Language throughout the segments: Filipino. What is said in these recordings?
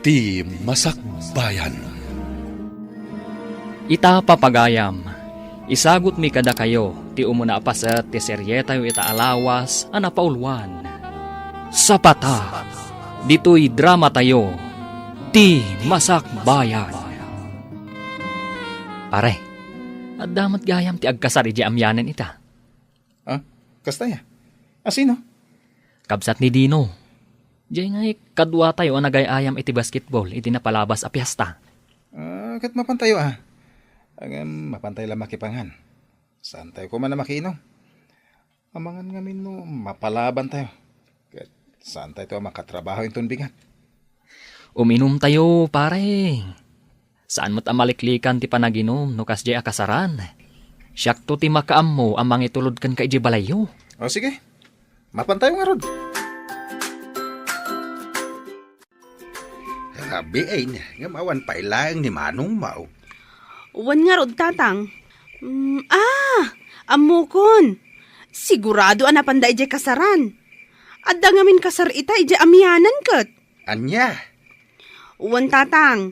Ti Masakbayan. Ita papagayam, isagot mi kada kayo, ti umuna apaset ti seryeta yu ita alawas, anapaulwan. Sapata, dito'y drama tayo, ti Masakbayan. Pare, at damat gayam ti agkasar iji amyanan ita. Kastaya? Asino? Kabsat ni Dino. Diyan nga kadwa tayo ang nagayayam iti basketball, iti napalabas a piyesta. Kat mapantayo mapantay lang makipangan. Saan tayo ko man na makiinom? Amangan ngamin no, mapalaban tayo. Kat saan tayo makatrabaho yung tunbingan? Uminom tayo, pare. Saan mo't amaliklikan ti panaginom no kasjay akasaran? Siyak to ti makaam mo amang itulod kan ka iji balayo. O sige, mapantayo nga rod. Grabe ay nga mawan pa ilang ni Manong Mau. Uwan nga rod, tatang. Amukon. Sigurado anapanda ije kasaran. Adda ngamin kasar ita ije amyanan kat. Anya? Uwan, tatang.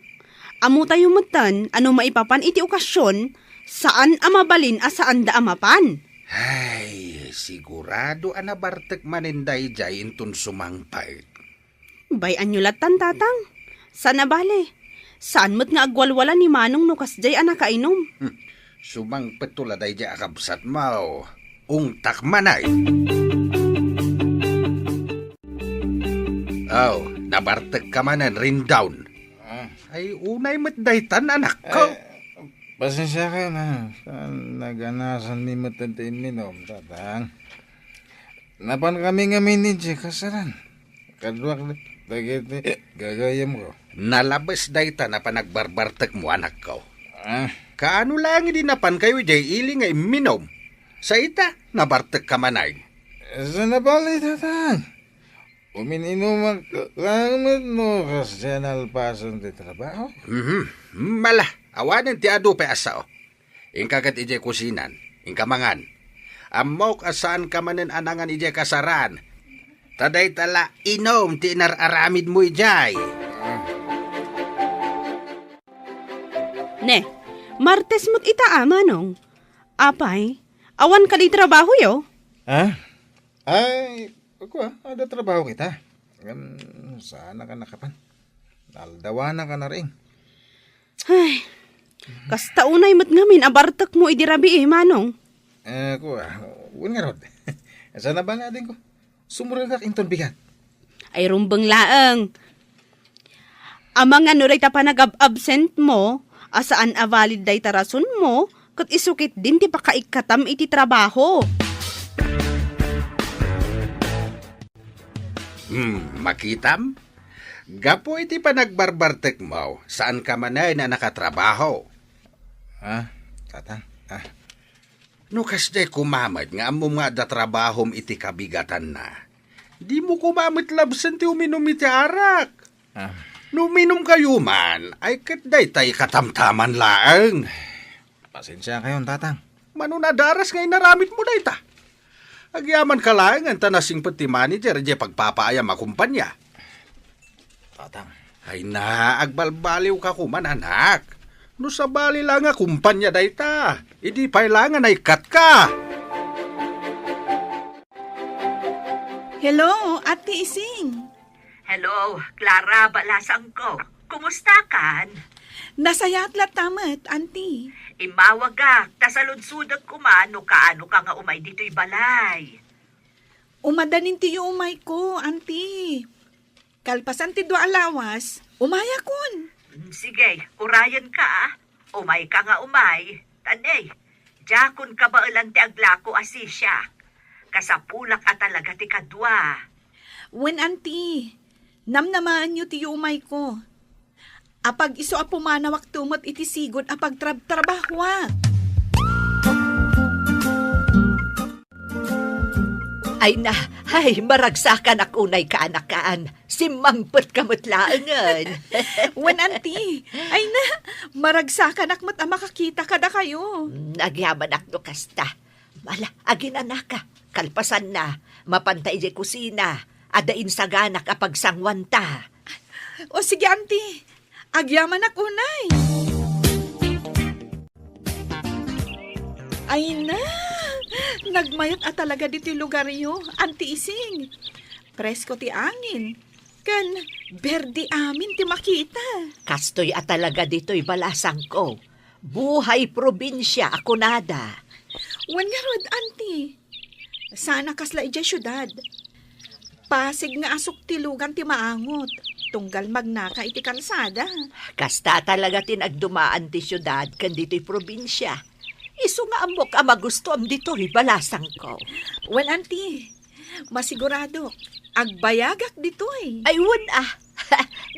Amu tayo mutan, ano maipapan iti okasyon, saan amabalin saan da amapan. Ay, sigurado anabartek maninday jay intun sumangpay. Bayan nyo latan, tatang. Sana bale. Saan mo't nga agwalwala ni Manong no kasjay anakainom? Sumangpet tuladay jay akabsat mau. Ungtak manay. Nabartek ka manan rin down. Ay, unay matdaytan anak ko. Pasensya ka na. Saan naganasan ni matantain minom, tatang? Napan kami ni Jay kasaran. Kadwak na dagiti gagayam ko. Nalabas dayta na panagbarbartek mo anak ko. Ah, Kaano lang hindi napan kayo jay ili nga iminom. Sa ita, nabartek ka manay. saan na bali, tatang? Umininom lang no kasi nalpasan di trabaho. Mala, awanin ti ado pa asao. Ingkagat ije kusinan, ingkamangan. Amok asaan ka manen anangan ije kasaran. Taday tala inom ti inararamid mo ijay. Ne, Martes mo't ita Manong. Apay, awan ka di trabaho yo? Ay, ako ada trabaho kita. Sana ka nakapan. Naldawana ka na rin. Ay, kasta unay mo't ngamin abartak mo idirabi Manong. Ako uwan nga rod. Sana ba nga din ko? Sumuragak inton bigat. Ay rumbang laang. Amang ano ray ta pa nag-absent mo, asaan avalid day tarason mo, kat isukit din ti pakaikatam iti trabaho. Makitam? Gapo iti panagbarbartek mo, saan ka manay na nakatrabaho? Tatang? No kasday kumamad nga amo nga da trabahom iti kabigatan na. Di mo kumamit labsan ti uminom iti arak. No uminom kayo man, ay katday tay katamtaman laang. Pasensya kayo, tatang. Manunadaras ngay naramit mo dayta. Agyaman ka laang ang tanasing pati manager di pagpapaayam akumpanya. Tatang. Ay na, agbalbaliw ka kuman anak. No sa bali lang nga kumpanya dayta. Idi pailangan ay kat ka. Hello, Ate Ising. Hello, Clara Balasang ko. Kumusta kan? Nasayat la tamat, Auntie. Imawagak, tasaludsudag kumano kaano ka nga umay dito'y balay. Umadanin ti umay ko, Auntie. Kalpasan ti dua alawas, umaya kun. Sige, urayan ka. Umay ka nga umay. Tanay, jakon ka ba ulan ti aglako asisya? Kasapulak at talaga ti kadwa. When, Auntie, namnamaan nyo ti umay ko. Apag iso apumanawak tumot iti sigod apag trabahwa. Ay maragsakan akunay kaanakaan. Simangpot kamutlaangan. When, Auntie, ay na, maragsakan akmat makakita kada kayo. Nagyaman akno kasta. Mala, agin anaka. Kalpasan na. Mapantay di kusina. Adain sa ganak apag sangwanta. O sige, auntie. Agyaman ako, nay. Ay na, nagmayat at talaga dito yung lugar yo, Auntie Ising. Presko ti angin. Kan, berde amin ti makita. Kastoy at talaga dito'y balasang ko. Buhay probinsya ako nada. Wan nga rod, Auntie. Sana kasla ijay syudad. Pasig nga asok ti lugan ti maangot. Tunggal magnaka iti kalsada. Kasta talaga tinagdumaan ti syudad kan dito'y probinsya. Iso nga amok ang magusto am dito'y balasang ko. Well, Auntie, masigurado, agbayagak dito eh. Ay,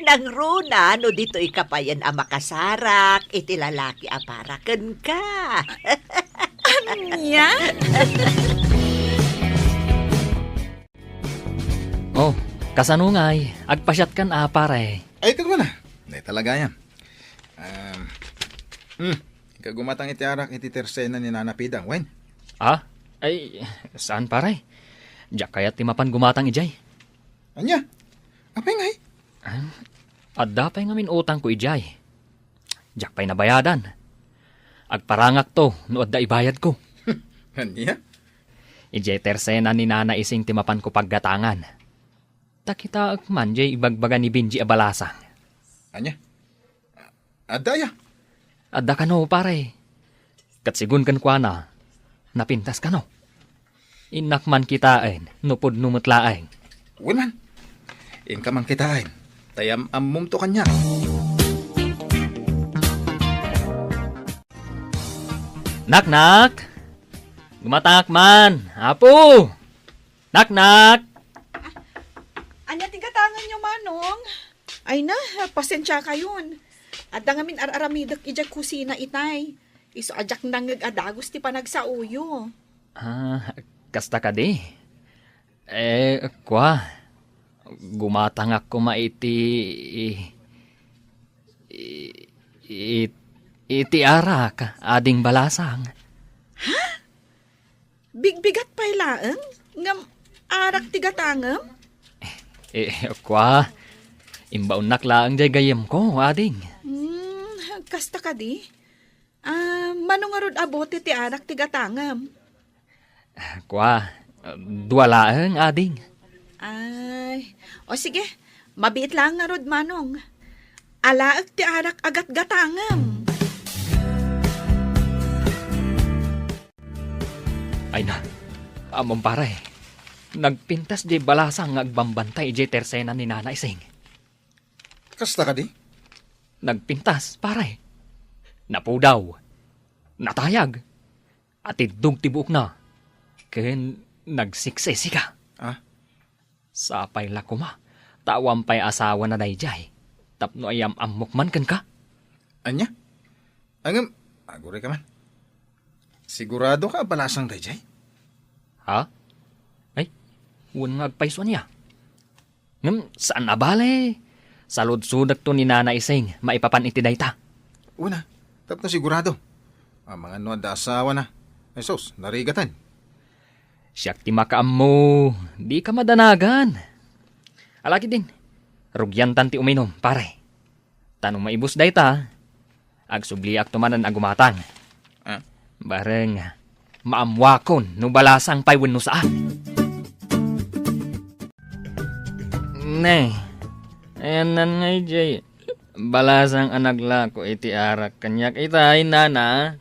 nang runa, no dito'y kapayan ang makasarak, iti lalaki aparakan ka. Anya? Oh, kasanungay, agpasyat kan pare. Ay, ikaw na. Hindi talaga yan. Kagumatang iti arak iti tersena ni Nana Pidang, wen? Ah? Ay, saan pare? Diyak kaya't timapan gumatang ijay. Anya? Apay nga Adda pa'y ngamin utang ko ijay. Diyak pa'y nabayadan. Agparangak to, no adda ibayad ko. Anya? Ijay tersena ni Nana Ising timapan ko paggatangan. Takita man jay ibagbaga ni Benji abalasang. Anya? Adaya? Adda ka no, pare. Katsigun kan kwa na, napintas ka no. Inakman kitain, nupod numutlaing. Winan. In ka man kitain. Tayam ammum to kanya. Nak! Gumatak man! Apo! Nak! Anya tigatangan nyo, Manong? Ay na, pasensya kayon. At ngamin aramidak ijak kusina itay. Iso ajak nangag adagos ti panagsauyo. Kasta ka di. Kwa. Gumatang ako maiti... iti arak, ading balasang. Bigbigat pa'y laeng? Ngam arak tigatangam? Kwa. Imbaon naklaang jay gayem ko, ading. Kasta ka di? Manong arod abote ti arak tigatangam? Kwa. Duwalaang, ading. Ay, o sige, mabiit lang nga rod, Manong. Alaag ti arak agat gatangam. Ay na, among pare. Nagpintas di balasang agbambantay di tersena ni Nana Ising. Kasta ka di? Nagpintas, pare. Napudaw. Natayag. At idug tibuok na. Ken nagsiksesi ka. Sapay lakuma. Tawam pa'y asawa na dayjay. Tapno ayam amok man kan ka. Anya? Angam, agure ka man. Sigurado ka balasang dayjay? Ha? Ay, wun nga agpaiso niya. Ngam, saan na bale? Salud-sudak to ni Nana Ising, maipapan iti dayta. Una, tapno sigurado. Ang mga nuad da asawa na. Ay sos, narigatan. Siyak ti makaam mo, di ka madanagan. Alaki din, rugyantan ti uminom, pare. Tanong maibus dayta, agsubliak tumanan agumatang. Bareng, maamwakon no balasang paywen no saan. Ne, ayan nan ngay jay. Balasang anak ko iti arak kanyak itay nana.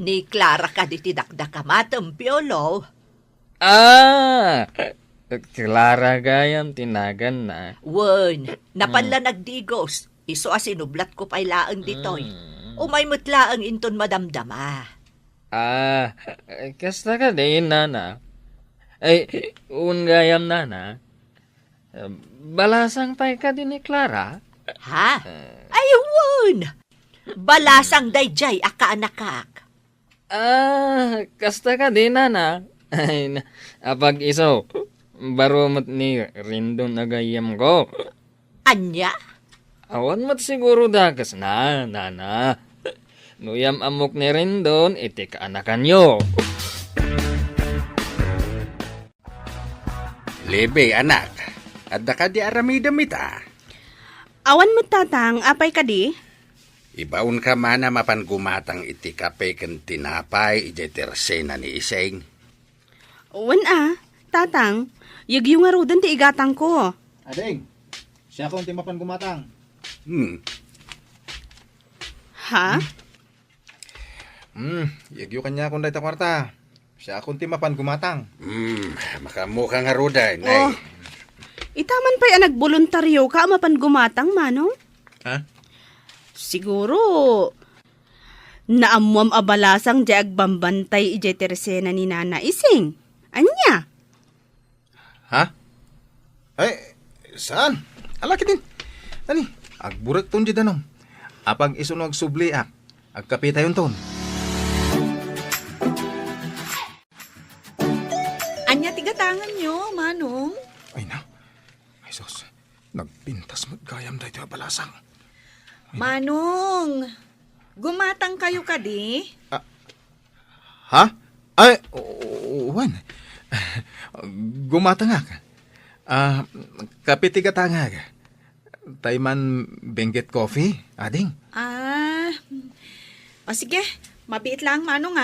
Ni Clara ka di tidakdakamatang piolo. Clara gayam tinagan na. Wen, napanla nagdigos. Iso asinublat ko pa'y laang ditoy. Umay mutlaang inton madamdama. Kasta ka din, nana. Ay, gayam, nana. Balasang pa'y ka din ni Clara? Ay, wen! Balasang dayjay akaanakak. Kasta ka din, nana. Ay, apag iso, barumot ni Rindon agayam ko. Anya? Awan mat siguro dagas na, nana. Nuyam amok ni Rindon, iti kaanakan nyo. Lebe, anak. Adda ka di aramidam ita. Awan mo tatang, apay ka di? Ibaon ka mana mapan gumatang iti kape ken tinapay ije tersena ni Iseng. Wan tatang, yagyong nga rudan ti igatang ko. Ading, siya akong timapan gumatang. Ha? Yagyo kanya akong dayta kwarta. Siya akong timapan gumatang. Makamukha nga ruday. Oh, itaman pa'y nagboluntaryo ka mapan gumatang, manong? Ha? Siguro, naamuam abalasang di agbambantay ije tersena ni Nana Ising. Anya? Ha? Ay, saan? Alaki din. Tani, agburak ton di danom. Apag isunog subli agkapitayon ton. Anya tigatangan nyo, manong? Ay na. Ay sos, nagpintas magkayam dahito abalasang. Manong, gumatang kayo ka di? Ha? Ay, wan. Gumatangak. Kapitigatangak. Tayman Benguet Coffee, ading. O sige, mabiit lang, manong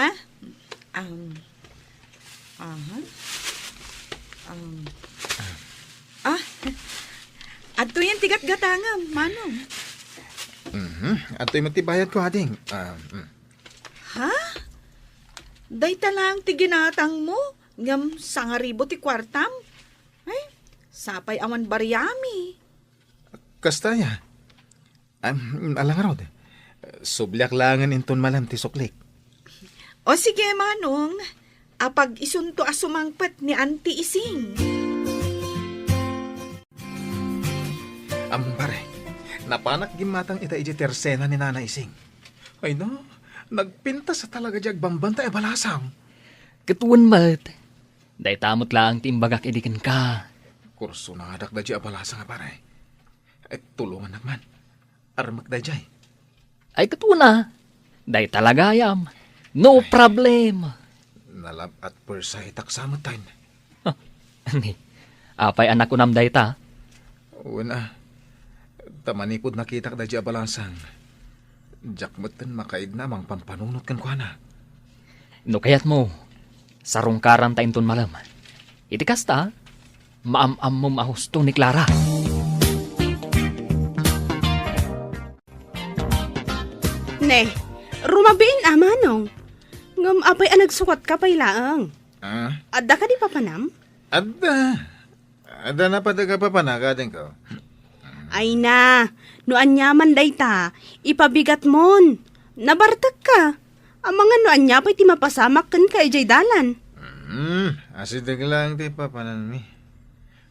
adto yan tigat gatangam, manong. At ito'y matibayad ko, ading. Ha? Dayta lang ti ginatang mo, ngam sangaribo ti kwartam. Ay, sapay awan baryami. Kastaya. Alang rod. Sublyak langan inton malam ti suklik. O sige, manong, apag isunto asumangpet ni Auntie Ising. Pare, napanak gimatang ita iji tersena ni Nana Ising. Ay no, nagpinta sa talaga jag bambanta e balasang. Katuan mat. Day tamot lang timbagak idikin ka. Kurso na adak da ji abalasang pare. Tulungan naman. Armak da jay. Ay katuan na. Day talaga yam. No problem. Nalab at persay taksamot tayo. Ani, apay anak ko nam day ta. Una, tamanipod nakita da ji abalasang. Jakmatan makaid na mang pampanunot kan kwa na. No kayat mo, sarungkaran ta inton malam. Iti kasta, maam-am mo mahusto ni Clara. Ne, rumabiin manong. Ngam apay nagsukat ka pay laang. Adda ka di papanam? Ada na padaga pa panakadin ko. Ay na, no anyaman dayta, ipabigat mon. Nabartag ka. Ang mga no anya pa'y ti mapasamak kan ka ijay dalan. Asidag lang ti papanan mi.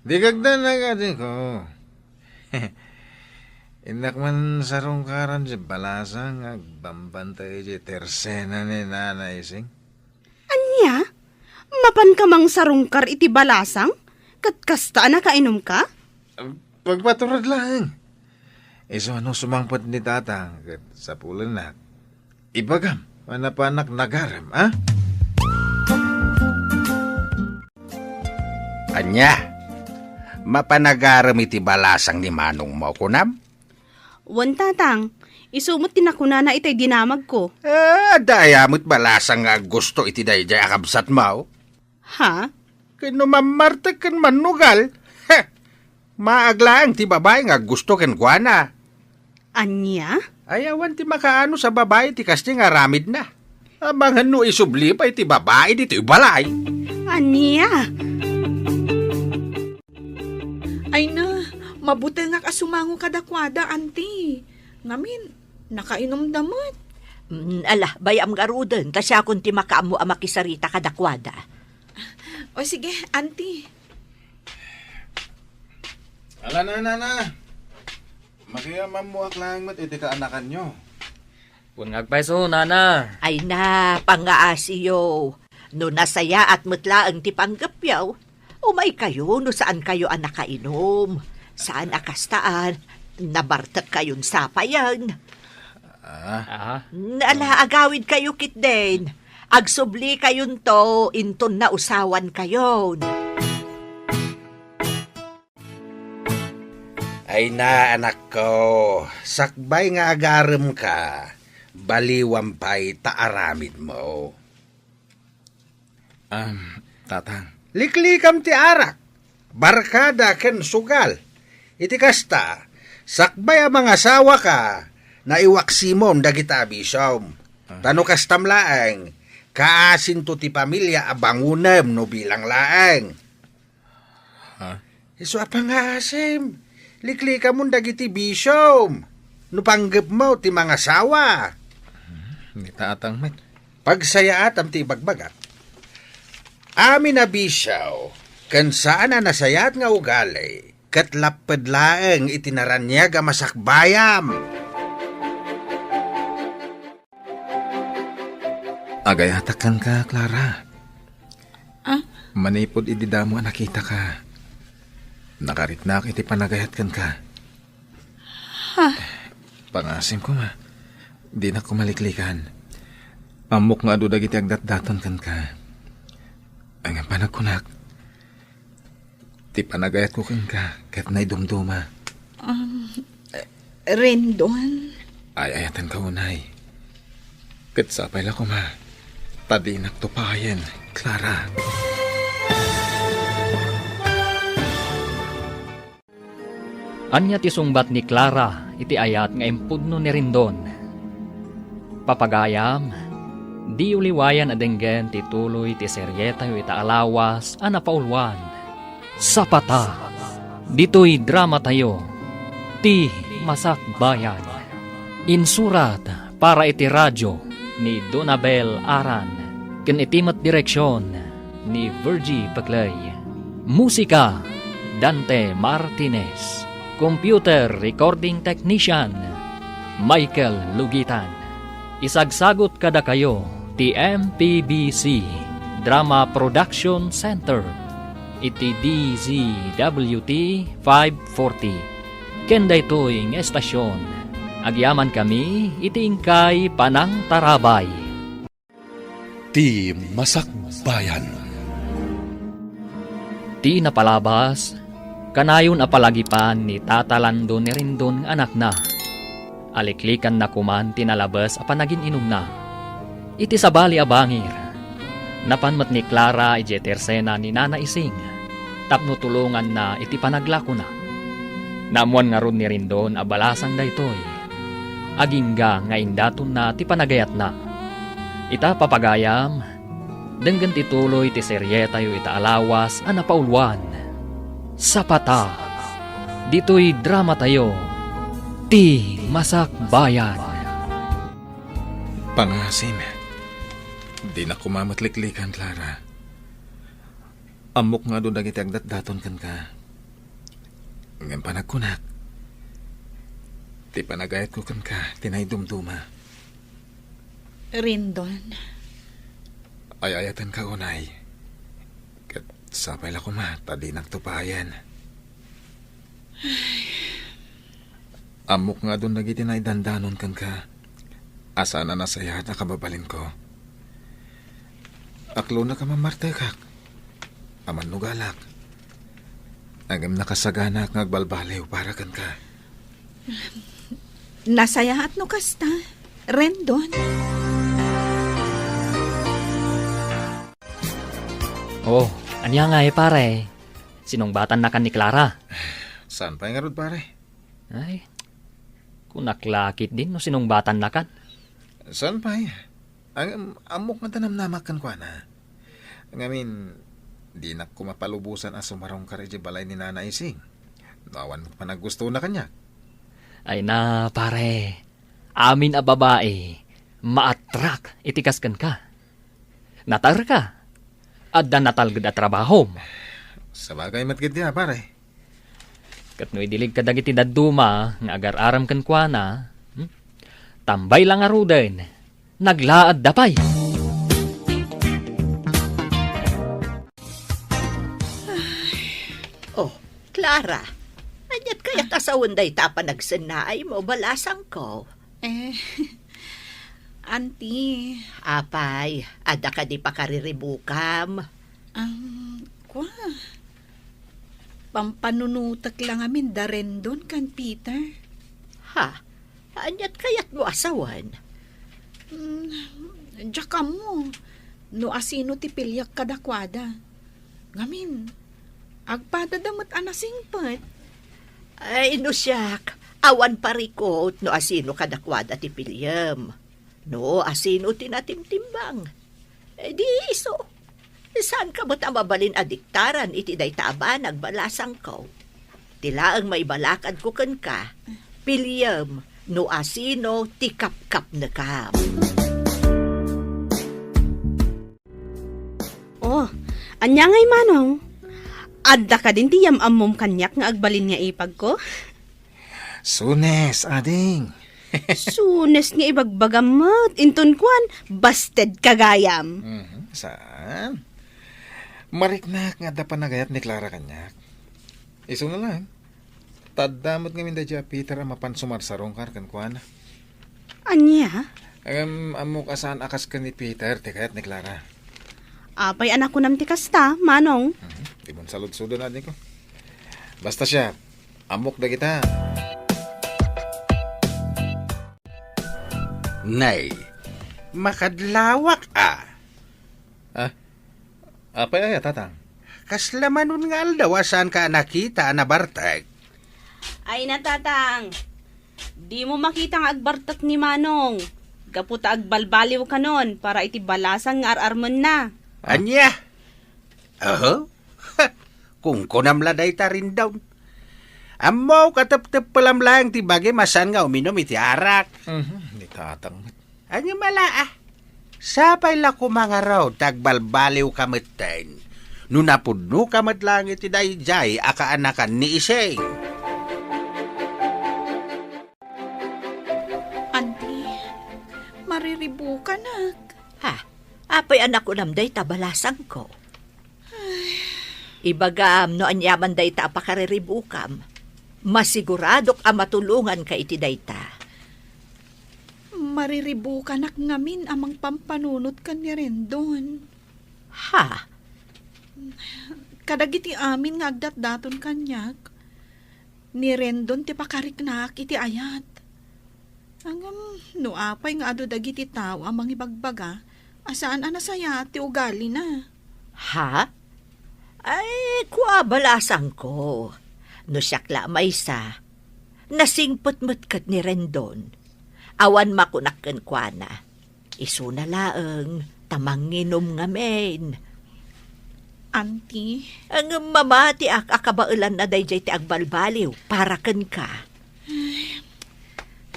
Di kagda na kadin ko. Inak man sarungkaran si balasang agbambantay si tersena ni Nana Ising. Anya? Mapan ka mang sarungkar iti balasang? Katkasta na kainom ka? Pagpaturad lang. Iso ano sumangpot ni tatang kat sa pulan na. Ibagam, manapanak nagaram, ha? Anya, mapanagaram iti balasang ni Manong mo kunam? Wan tatang, isumot tinakuna na itay dinamag ko. Dayamot balasang nga gusto iti dayjay akabsat mo. Ha? Kano mamartag kan manugal. Maaglaang ti babae nga gusto ken kuana. Anya? Ayawan ti makaano sa babae ti kasti nga ramid na. Amang no isubli pa iti babae dito balay. Anya? Ay na, mabuti nga kasumango kadakwada, Auntie. Ngamin, nakainom damot. Ala, bayam garudan, ta siya kung ti makaamu amakisarita kadakwada. O sige, Auntie. Ala na. Makiyaman mo aklang mat iti kaanakan nyo. Kung ngagpaiso, nana. Ay na, pangaasiyo. No nasaya at mutlaang ti panggapyaw, umay kayo no saan kayo ang nakainom. Saan akastaan, nabartak kayon sapayan. Ala, agawid kayo kitden. Agsubli kayon to, inton na usawan kayon. Ay na, anak ko, sakbay nga agarem ka, baliwampay taaramid mo. Tatang. Liklikam ti arak, barkada ken sugal. Iti kasta, sakbay ang mga asawa ka, na iwaksimom dagita bisom. Tano kastam laeng, kaasin to ti pamilya abangunem no bilang laeng. Iso apang asim, liklikam mo dagiti bisom. No panggap mo ti mga asawa. Ni tatang met. Pagsayaat am ti bagbagat. Amin na bisaw, kan saan na nasayat nga ugali, kat lapad laeng itinaranyag a masakbayam. Agayatakan ka, Clara. Ah? Manipod ididamo nakita ka. Nakaritnak iti panagayatkan ka. Pangasim ko ma. Di na kumaliklikan. Amok nga adudag iti agdat-daton kan ka. Ang panagkunak. Ti panagayat ko kan ka. Kat na'y dumduma. Rendon? Ay ayatan ka unay. Kat sapay la ko ma. Tadi nagtupayan, Clara. Anya ti sungbat ni Clara iti ayat nga impudno ni Rindon. Papagayam, di uliwayan adenggen ti tuloy ti seryeta yu ita alawas a napaulwan. Sapata, dito'y drama tayo, ti Masakbayan. Insurat para iti radyo ni Donabel Aran, ken itimat direksyon ni Virgie Paclay. Musika, Dante Martinez. Computer Recording Technician, Michael Lugitan. Isagsagot kada kayo, ti MPBC Drama Production Center, iti DZWT 540. Kenda ito'y ng estasyon. Agyaman kami, iti ingkay Panang Tarabay. Ti Masakbayan. Ti napalabas, kanayon apalagipan ni Tata Lando ni Rindon anak na. Aliklikan na kuman tinalabas apanagin inom na. Iti sabali abangir. Napanmat ni Clara iti tersena ni Nana Ising. Tapno tulungan na iti panaglako na. Namuan nga ron ni Rindon abalasang daytoy. Agingga nga indaton na ti panagayat na. Ita papagayam, denggan ti tuloy ti seryeta yu ita alawas a napaulwan. Sapata, dito'y drama tayo, ti Masakbayan. Pangasim. Di na kumamatliklikan, Clara. Amok nga doon dagiti agdat-daton kan ka. Ngayon panagkunak. Ti panagayat ko kan ka, tinay dumduma. Rendon? Ay ayatan ka unay. Kat sapay la ko ma, tadi nagtupayan. Amok nga doon dagiti tinay dandanon kan ka. Asa na nasaya na kababalin ko. Aklo na ka mamartekak. Aman nugalak. Agam nakasagana kang agbalbaliw para kan ka. Nasayahat no kasta, Rendon? Oh, anya nga pare. Sinungbatan na kan ni Clara. Saan pa nga rod pare? Ay, kunaklakit din no sinungbatan na kan. Saan pa Ang amok nga tanamnamak kan kwa na. Ngamin, di na kumapalubusan as sumarong kareje balay ni Nana Ising. Nawan mo pa nagusto na kanya. Ay na pare, amin a babae, maatrak itikas kan ka. Natar ka, adda natalgad at trabaho. Sa bagay matgid niya pare. Kat no idilig ka dagiti daduma, nga agar-aram kan kwa na, tambay lang aruden, naglaad dapay. Oh, Clara, anyat kaya't asawan day tapa nagsanay mo, balasang ko. Auntie, Apay, ada ka di pa kariribukam. kwa? Pampanunutak lang amin da Rendon kan Peter. Ha? Anyat kayat mo asawan? Diyak ka mo. No asino ti pilyak kadakwada. Ngamin, agpadadamot anasingpat. Ay, no siyak. Awan parikot no asino kadakwada ti pilyam. No asino tinatimtimbang. Di iso. Saan ka mo't mabalin adiktaran iti day taaba nagbalasang ko? Tila ang may balakad ko kan ka. Pilyam, no asino ti kap-kap na kam. Oh, anya ngay manong. Adda ka din ti yamamom kanyak nga agbalin nga ipag ko. Sunes, ading. Sunes nga ibagbagamot. Intun kwan, busted kagayam. Saan? Mariknak nga da panagayat ni Clara kanyak. Iso na lang. Tadamot nga minda dya Peter ang mapansumarsarong kan kuana. Anya? Amok asaan akas ka ni Peter, tikayat ni Clara. Apay anak ko nam ti kasta, manong. Di mo salud-sudo na din ko. Basta siya, amok na kita. Nay, makadlawak Apay ay tatang. Kaslamanon nga aldaw saan ka nakita na bartag. Ay natatang, di mo makita nga agbartak ni manong. Gaputa agbalbaliw ka nun para iti balasang nga ararmon na. Anya? Kung kunamla day ta rin daw. Amaw katap-tap palam lang ti bagay masan nga uminom iti arak. Ni tatang. Anya mala Sapay la ko mga raw tagbalbaliw kameten. Nunapudno kamat lang iti dayjay akaanakan ni Iseng. Auntie, mariribu ka na. Ha? Apay anak ko namday tabalasang ko. Ibagam no anyaman day ta apakariribukam. Masiguradok ang matulungan ka iti dayta. Mariribu ka nak ngamin amang pampanunot ka ni Rendon. Ha? Kadagiti amin nga agdat-daton kanyak. Ni Rendon ti pakariknak iti ayat. Angam, no apay nga ado dagiti tao amang ibagbaga, asaan anasaya ti ugali na. Ha? Ay, kuabalasang ko. No siyakla maysa. Nasingpot-mot kat ni Rendon. Awan makunakkan kwa na. Isu na laeng, tamanginom nga men. Auntie, Ang mamati akabailan na dayjay ti agbalbaliw, para ken ka.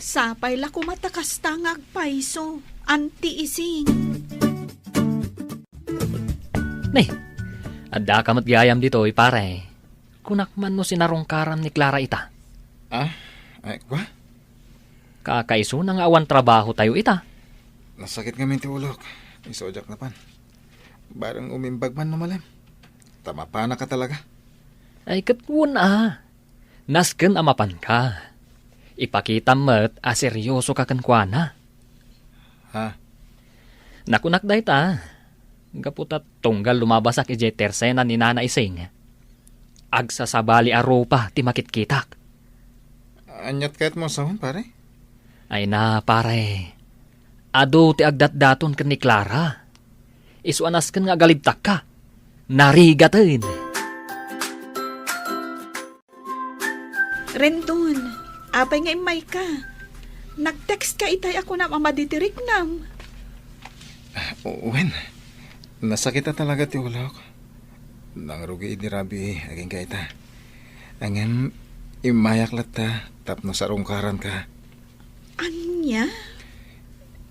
sapay la kumatakasta nga agpaiso. Auntie Ising. Nay, adda ka matgayam dito, pare. Kunak man no sinarongkaran ni Clara ita. Ay, kwa? Kakaiso na nga awan trabaho tayo ita. Nasakit nga minti ulok. Isojak na pan. Barang umimbag man numalim. Tama pa na ka talaga. Ay katwon Nasken amapan ka. Ipakita mo't seryoso ka kankwana. Ha? Nakunak day ta. Gaputat tunggal lumabasak ije tersena ni Nana Ising. Agsasabali aropa ti makitkitak. Anyat kahit mo sahon, pare? Ay na, pare. Ado ti agdat-daton ken ni Clara. Isuanas ken nga galibtak ka. Narigaten. Rendon, apay nga imay ka. Nag-text ka itay ako na mamaditirik nam. Uwen, nasakita talaga ti ulok. Nangrugi ni Rabi, aging kaita. Angin, imayak lata, tapno sa rungkaran ka. Anya?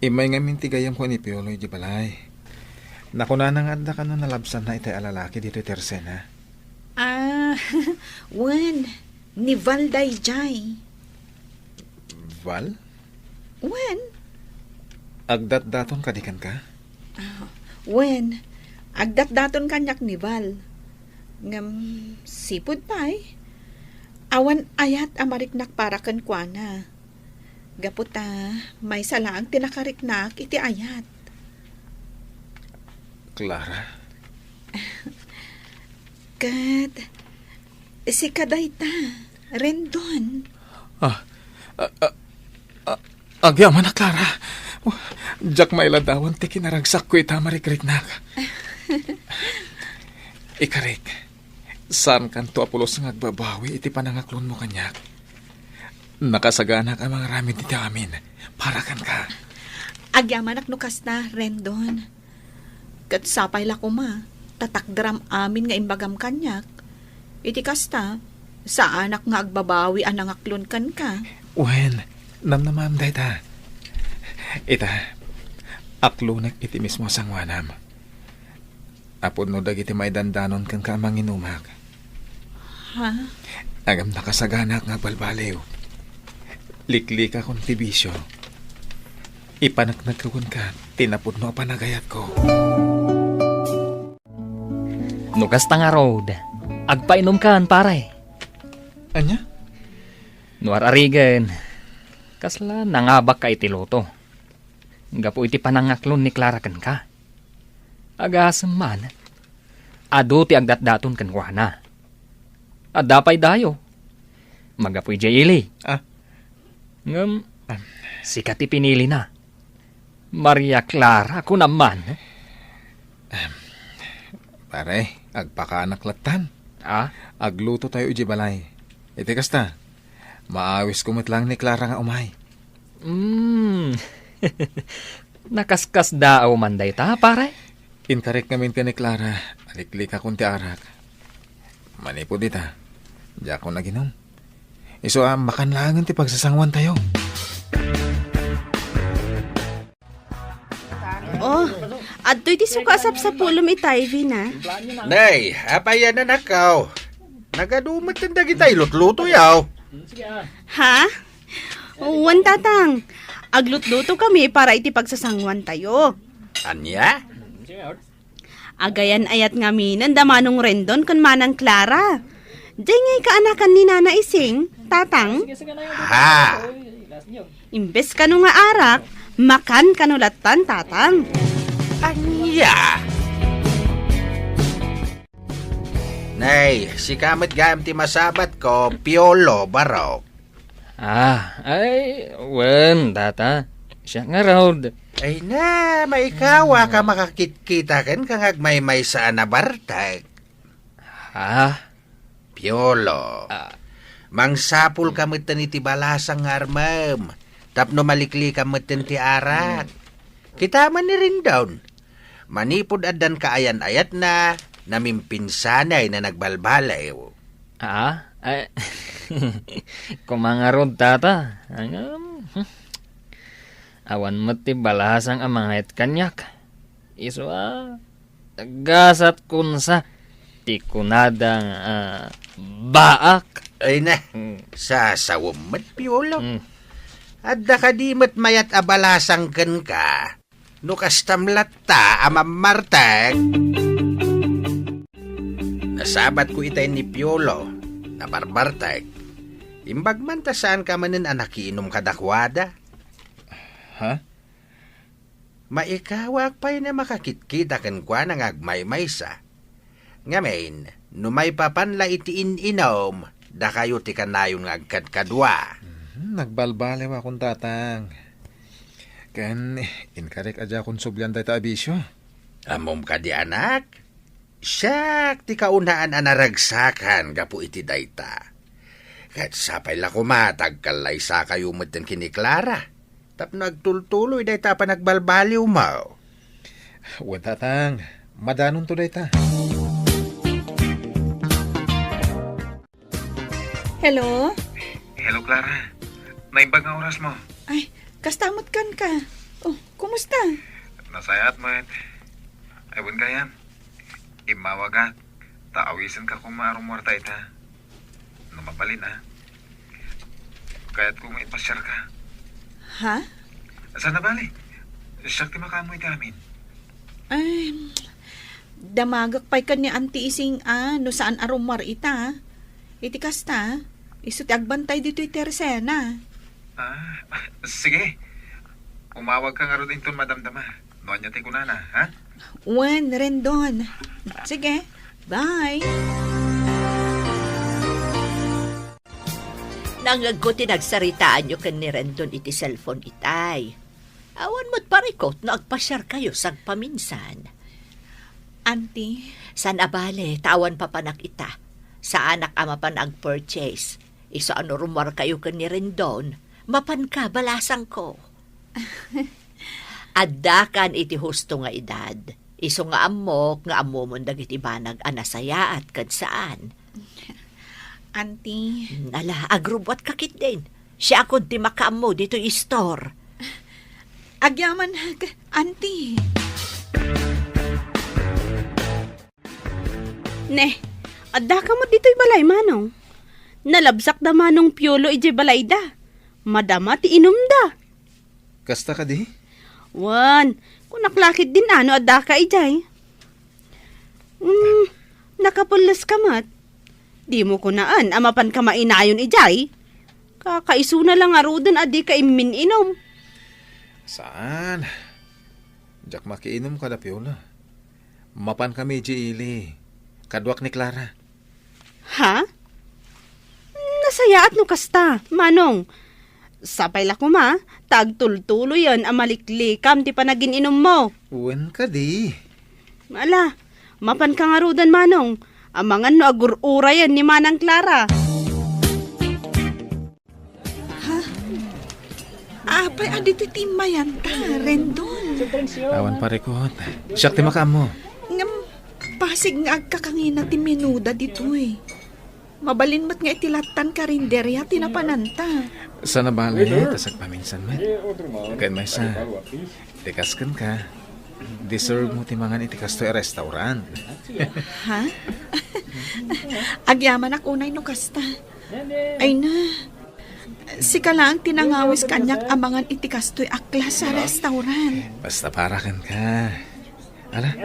Imay nga mintigayam ko ni Piolo di balay. Nakunanang anda ka no nalabsan na itay alalaki dito tersena. Wen, ni Valday Jai. Val? Wen, Agdat-daton kadikan ka? wen, agdat-daton kanyak ni Val. Ngam, sipod pa'y. Awan ayat amariknak para kan kuana. Gaputa, may salang tinakariknak iti ayat. Clara? Kat, Si Kadayta, Rendon. Agyaman na, Clara. Jack mailadawan ti kinaragsak ko ita marikrik-nak. Ikarik, saan kan to apulos ng agbabawi iti panangaklon mo kanyak? Nakasaganak ang mga ramin dito amin. Para kan ka. Agyamanak no kasta, Rendon. Kat sapay la kuma, tatakdram amin nga imbagam kanyak. Iti kasta, sa anak nga agbabawi ang nangaklon kan ka. Wen, namnamam dayta. Ita, aklunak iti mismo sangwanam. Apod no dagiti may dandanon kang kamang inumak. Ha? Agam nakasaganak nga balbaliw. Liklik akong tibisyo. Ipanaknagkawon ka, tinapod no panagayat ko. Nukas ta nga road, agpainom kan pare. Anya? Nuar arigen, kasla nangabak ka iti loto. Gapo iti panangaklon ni Clara kan ka. Agasam man, ado ti agdatdaton kan kuhana. Adapay dayo, magapoy jayili. Ngam, sikat ti pinili na. Maria Clara, ako naman. Pare, agpakaanak latan. Ah? Agluto tayo uji balay. Iti kasta, maawis kumit lang ni Clara nga umay. Nakaskas daaw manday ta, pare? Inkarek namin ka ni Clara, aliklik akong ti arak. Manipod dita, di ako naginom. Iso makanlangan ti pagsasangwan tayo. Oh, adto'y ti sukasap sa pulom itay, na. Nay, apayan na nakaw. Nagadumat ang dagitay lutluto yaw. Ha? Wan tatang. Aglutluto kami para iti pagsasangwan tayo. Anya? Agayan ayat nga minan damanong Rendon kan manang Clara. Diyan ngay kaanakan ni Nana Ising, tatang. Ha? Imbes ka nga arak, makan kanulatan, tatang. Anya? Nay, si kamit gayam ti masabat ko, Piolo Barok. Ay, wen, tata. Siya nga road. Ay na, maikawa ka makakita kan kang agmay-may sa anabartag. Piolo. Mangsapul kamit ni ti balasang armam. Tapno malikli kamit ti arak. Kita man ni rin down. Manipod adan kaayan-ayat na namimpinsanay na nagbalbalay. Ay, kumangarod tata. Awan mati balasang amangayat kanyak. Iso gasat kunsa tikunadang baak. Ay na, sasawamad, Piolo. Adda ka di mat mayat abalasang kan ka. No kastamlat ta amamartag. Nasabat ko itay ni Piolo na barbartag. Imbag man ta saan ka manin anakiinom kadakwada. Ha? Maikawag pa'y na makakitkita kan kwa ng agmay-maysa. Ngamin, numay papanla itiin inom, da kayo ti kanayon nga agkadkadwa. Nagbalbalew akong tatang. Kan, inkarek aja akong sublyan tayo ta abisyo. Amom ka di anak? Siyak, ti kaunaan anaragsakan gapu iti dayta. Kat sapay la kumatag kalay sa kayo matan kini Clara. Tap nagtultuloy dayta pa nagbalbaliw mo. Wen tatang, madanon to dayta. Hello? Hello Clara, naimbag nga oras mo. Ay, kastamot kan ka. Oh, kumusta? Nasayat mo et. Aywan kayan. Imawagat. Taawisan ka kung maarumor tayo ta. Numapalin Kaya't kung ipasyar ka. Ha? Saan na bali? Siyak ti makamoy amin. Ay, damagak pa'y ka ni Auntie Ising no saan arumar ita. Iti kasta, iso ti agbantay dito iti Teresena. Sige. Umawag ka nga rin ito madamdama. Noan niya ti kunana, ha? Wen, Rendon. Sige, bye. Nangag ko tinagsaritaan nyo kan ni Rendon iti cellphone itay. Awan mo't parikot na agpasyar kayo sag paminsan. Auntie, San abale, tawan pa panak ita. Sa anak ama pa nag-purchase. Iso ano rumor kayo kan ni Rendon, mapan ka balasang ko. Addakan iti husto nga edad. Iso nga amok nga amomon dagiti banag anasaya at kad saan. Auntie, Ala, agrubot kakit din. Siya akong ti makaamo dito i-store. agyaman, Auntie. Ne, adda ka mo dito'y balay manong. Nalabsak da manong piolo ije balay da. Madama ti inom da. Kasta ka di? Wan, kung naklakit din ano adda ka ijay. Nakapulas ka mat. Di mo kunaan, amapan ka mainayon ijay. Kakaiso na lang arudan adi ka imin inom. Saan? Jak makiinom ka da piola. Mapan kami ili. Kadwak ni Clara. Ha? Nasaya at no kasta, manong. Sapay la kuma, tagtultulo yon amaliklikam ti panagin inom mo. Uwan ka di. Ala, mapan ka nga rudan manong. Amangan no agurura yan ni Manang Clara. Apay, adito timayan ta, Rendon. Awan parikot. Siyak ti makaam mo. Ngam, pasig nga agkakangina ti menuda dito eh. Mabalin mo't nga itilatan ka rin derya tinapananta. Sana bali, tasag paminsan man. Kain may sa. Tikaskan ka. Deserve mo timangan itikas to restaurant. Ha? Agyaman ak unay no kasta. Ay na. Si kala ang tinangawis kanyak amangan itikastoy aklas sa restaurant. Basta para kan ka. Ala,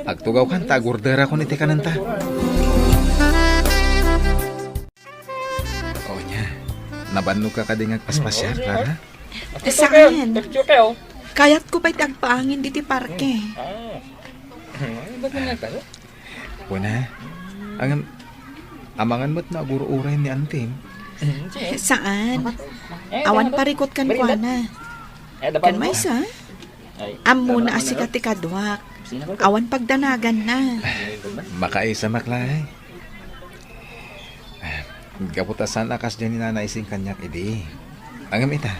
agtugaw kan tagurdera ko niti kananta. O nya, nabannog ka kadingag paspasyar, Clara? Saan? Kayat ko pa'y tagpaangin diti parke. Una, ang amangan mo't na aguro-uray ni Antim. Saan? Awan parikot kan kwa na. Kan may sa? Amo na asika ti kadwak. Awan pagdanagan na. Makaisa maklay. Kaputasan akas dyan ni nanaising kanyak idi. Ang ita,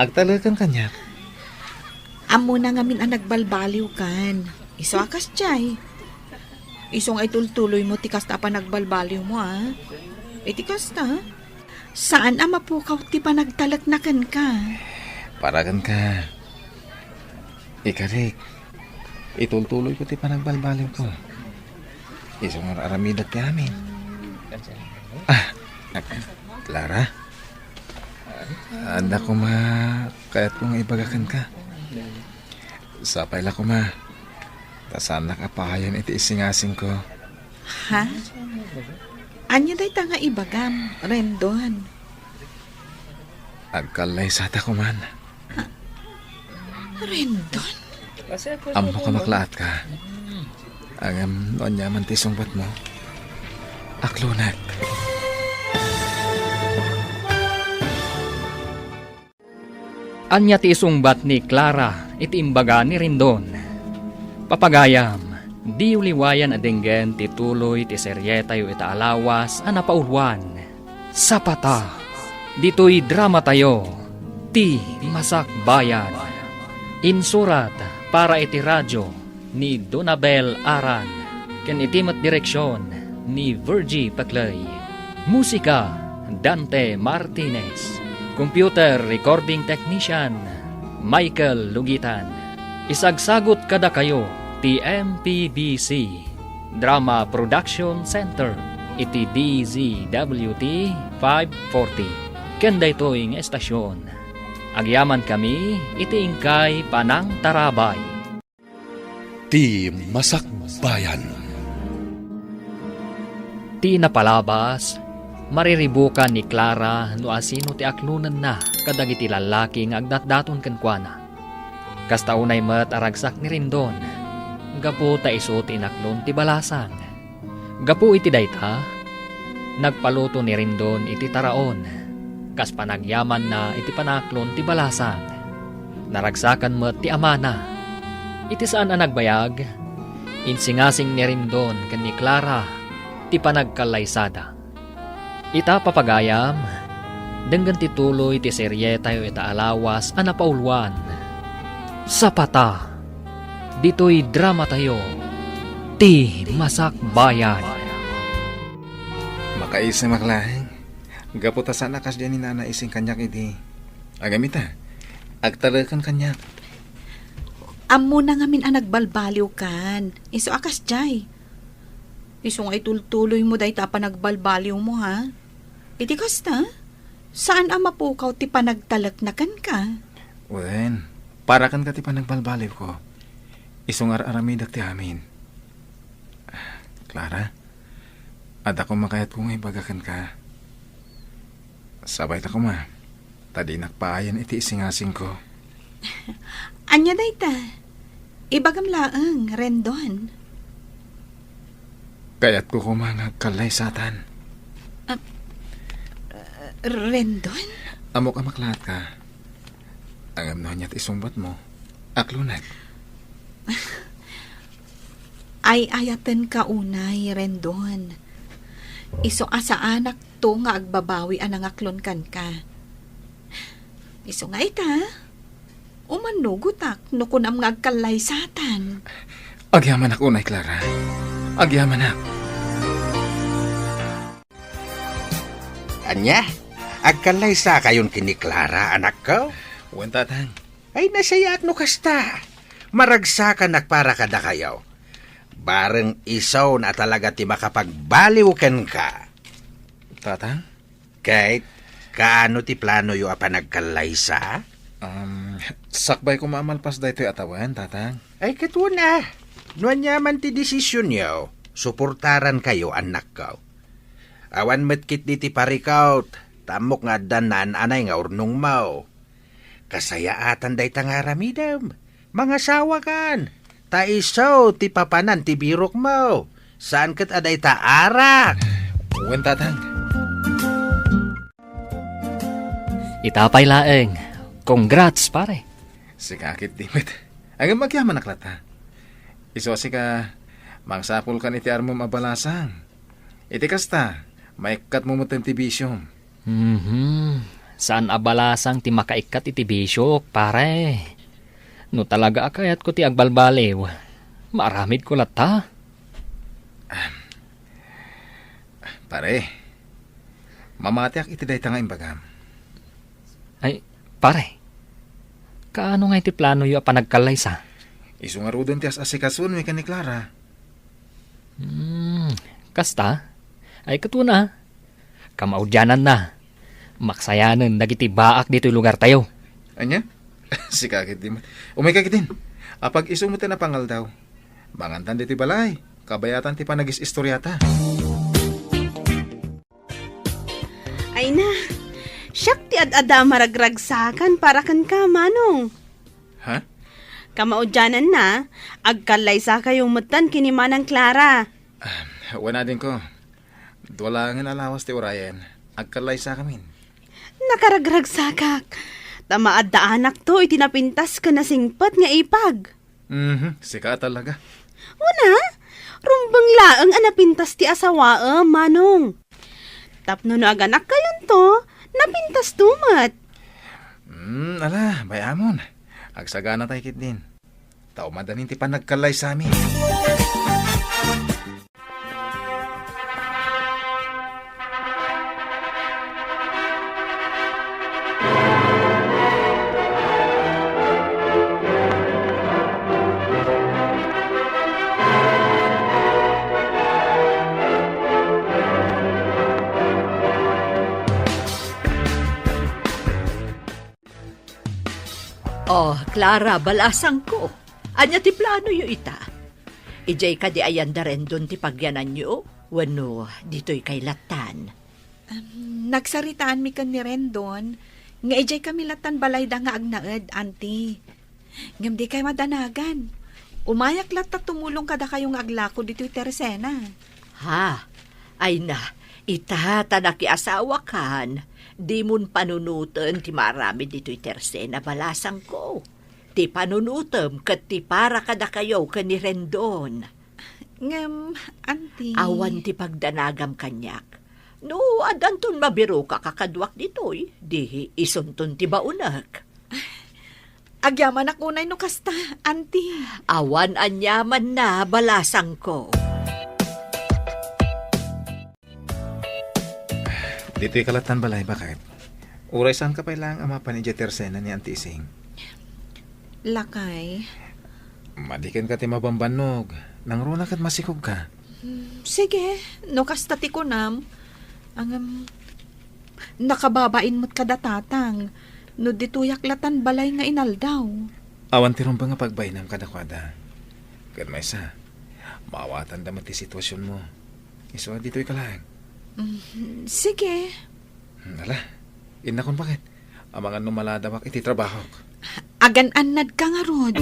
agtalagan kanyak. Amo na ngamin ang nagbalbaliw kan. Iso akas chay. Isong ay tultuloy mo tikas na pa nagbalbaliw mo ah. Tikas na. Saan ama po ka ti pa nagtalagnakan ka? Paragan ka. Ikarik. Itultuloy ko ti pa nagbalbaliw ko. Isong aramidat ti amin. Clara? Anda ko kaya't kong ibagakan ka. Sapay la ko tasan nakapahayan iti isingasing ko. Ha? Anya day tanga ibagam, Rendon. Agkalay sata ko man. Rendon? Amo ka maklaat ka. Ang noon niya man tisungbat mo. Aklunat. Anya ti isungbat ni Clara iti imbaga ni Rendon. Papagayam, di uliwayan adenggen ti tuloy ti seryeta yu ita alawas a napaulwan. Sapata, dito'y drama tayo, ti Masak Bayan. Insurat para iti radyo ni Donabel Aran, ken itimat direksyon ni Virgie Paclay. Musika, Dante Martinez. Computer Recording Technician, Michael Lugitan. Isagsagot kada kayo, TMPBC, Drama Production Center, iti DZWT 540. Kenda ito'y estasyon. Agyaman kami, iti ingkay Panang Tarabay. Ti Masak Bayan. Ti napalabas, mariribukan ni Clara no asino ti aklunan na kadagiti lalaki nga agdatdaton kenkwana. Kastaunay met aragsak ni Rendon. Gapu ta iso ti naklon ti balasang. Gapu iti dayta, nagpaluto ni Rendon iti taraon. Kas panagyaman na iti panaklon ti balasang. Naragsakan mo ti amana. Iti saan ang nagbayag? Insingasing ni Rendon ken ni Clara ti panagkalaysada. Ita papagayam, denggan ti tuloy ti serye tayo ita alawas ang napauluan. Sapata, dito'y drama tayo, ti Masakbayan. Makaisa maklahing. Gaputasan na kas dyan ni nana ising kanyak iti. Agamita, agtalakan kanyak. Amo na ngamin ang nagbalbaliw kan. Iso akas jay. Iso nga itultuloy mo dahi ta pa nagbalbaliw mo ha. Iti kasta, saan ang mapukaw ti panagtalaknakan ka? Wen, para kan ka ti panagbalbaliw ko. Isong aramidak ti amin. Clara, ada ko makayat kung ibagakan ka. Sabay ta ko ma. Tadi nakpaayan iti isingasing ko. Anya day ta? Ibagam laang, Rendon. Kayat ko kumangag kalay satan. Rendon? Amo ka maklat ka. Ang amno niya't isumbat mo. Aklunag. Ay ayatan ka unay, Rendon. Iso asa anak to nga agbabawi anang aklon kan ka. Iso nga ita, umanugutak no kunam nga agkalay satan. Agyaman ako unay, Clara. Agyaman ak. Anya, agkalay sa kayon kini Clara, anak ko? Wen tatang. Ay nasayak no kasta. Maragsakan nakpara kada kayo. Bareng isaw na talaga ti makapagbaliw ken ka. Tatang? Kahit kaano ti plano yu apa nagkalaysa? Sakbay ko mamalpas da ito'y atawan, tatang. Ay katwa na. Nuan yaman ti desisyon yo. Suportaran kayo anak ko. Awan metkit di ti parikaut. Tamok nga danan anay nga urnong mau. Kasayaatan day tangaramidam. Mga sawa kan. Taisaw ti papanan ti birok mo. Saan kat aday taarak? Wen tatang. Itapay laeng. Congrats, pare. Sikakit dimit. Ang magyaman naklat ha. Isosi ka, mangsapul ka ni ti armom abalasang. Iti kasta, maikat mo mo ti bisyom. Saan abalasang ti makaikat iti bisyok, pare? No talaga akayat ko ti agbalbaliw. Maramid ko lata. Pare, mamatiak iti day tanga imbagam. Ay, pare. Kaano nga iti plano yu panagkalay sa? Isungarudon ti asikasun mi ka ni Clara. Kasta? Ay katuna. Kamaudyanan na. Maksayanan dagiti baak dito'y lugar tayo. Anya? Sikakit di man. Umay kakitin. Apag isumutin na pangal daw. Bangantan di ti balay. Kabayatan ti panagis istoryata. Ay na, siyak ti ad-ada maragragsakan para kan ka, manong. Ha? Kamaudyanan na, agkalay sa kayong mutan kinimanang Clara. Wala din ko. Duwalangin alawas ti Orion. Agkalay sa kamin. Nakaragragsakak. Tamaad da anak to, itinapintas ka na singpat nga ipag. Sika talaga. Una, rumbang laang anapintas ti asawa, manong. Tapno na aganak kayon to, napintas tumat. Ala, bayamon. Agsagana tayo kit din. Tao madanin ti panagkalay sa amin. Oh, Clara, balasang ko. Anya ti plano yu ita? Ijay ka di ayan da rin dun ti pagyanan yu? Wano, dito'y kay latan. Nagsaritaan mi kan ni Rendon, nga ijay kami latan balay da nga agnaed, auntie. Ngam di kay madanagan. Umayak lata tumulong kada kayong aglako dito'y Teresena. Ha? Ay na, ita tanaki asawa kan. Di mun panunutan ti marami dito'y tersena balasang ko. Ti panunutam kat ti para kada kayo ni Rendon. Auntie. Awan ti pagdanagam kanyak. No, adanton mabiro ka kakadwak dito'y. Di isunton ti baunak. Agyaman ako no kasta, auntie. Awan anyaman na balasang ko. Dito'y kalatan balay, bakit? Uray saan ka pa lang ama pa ni Tersena ni Auntie Ising? Lakay. Madikin ka ti mabambanog. Nang runa kat masikog ka. Sige, no kasta ti kunam. Nakababain mo't kadatatang. No dituyak latan balay nga inaldaw. Awan ti rumba nga pagbainam kadakwada. Kad may isa, mawatan damat ti sitwasyon mo. Iso dito'y kalang. Sige. Ala, inakon bakit? Amangan numaladawak iti trabaho. Agan-anad ka nga rod.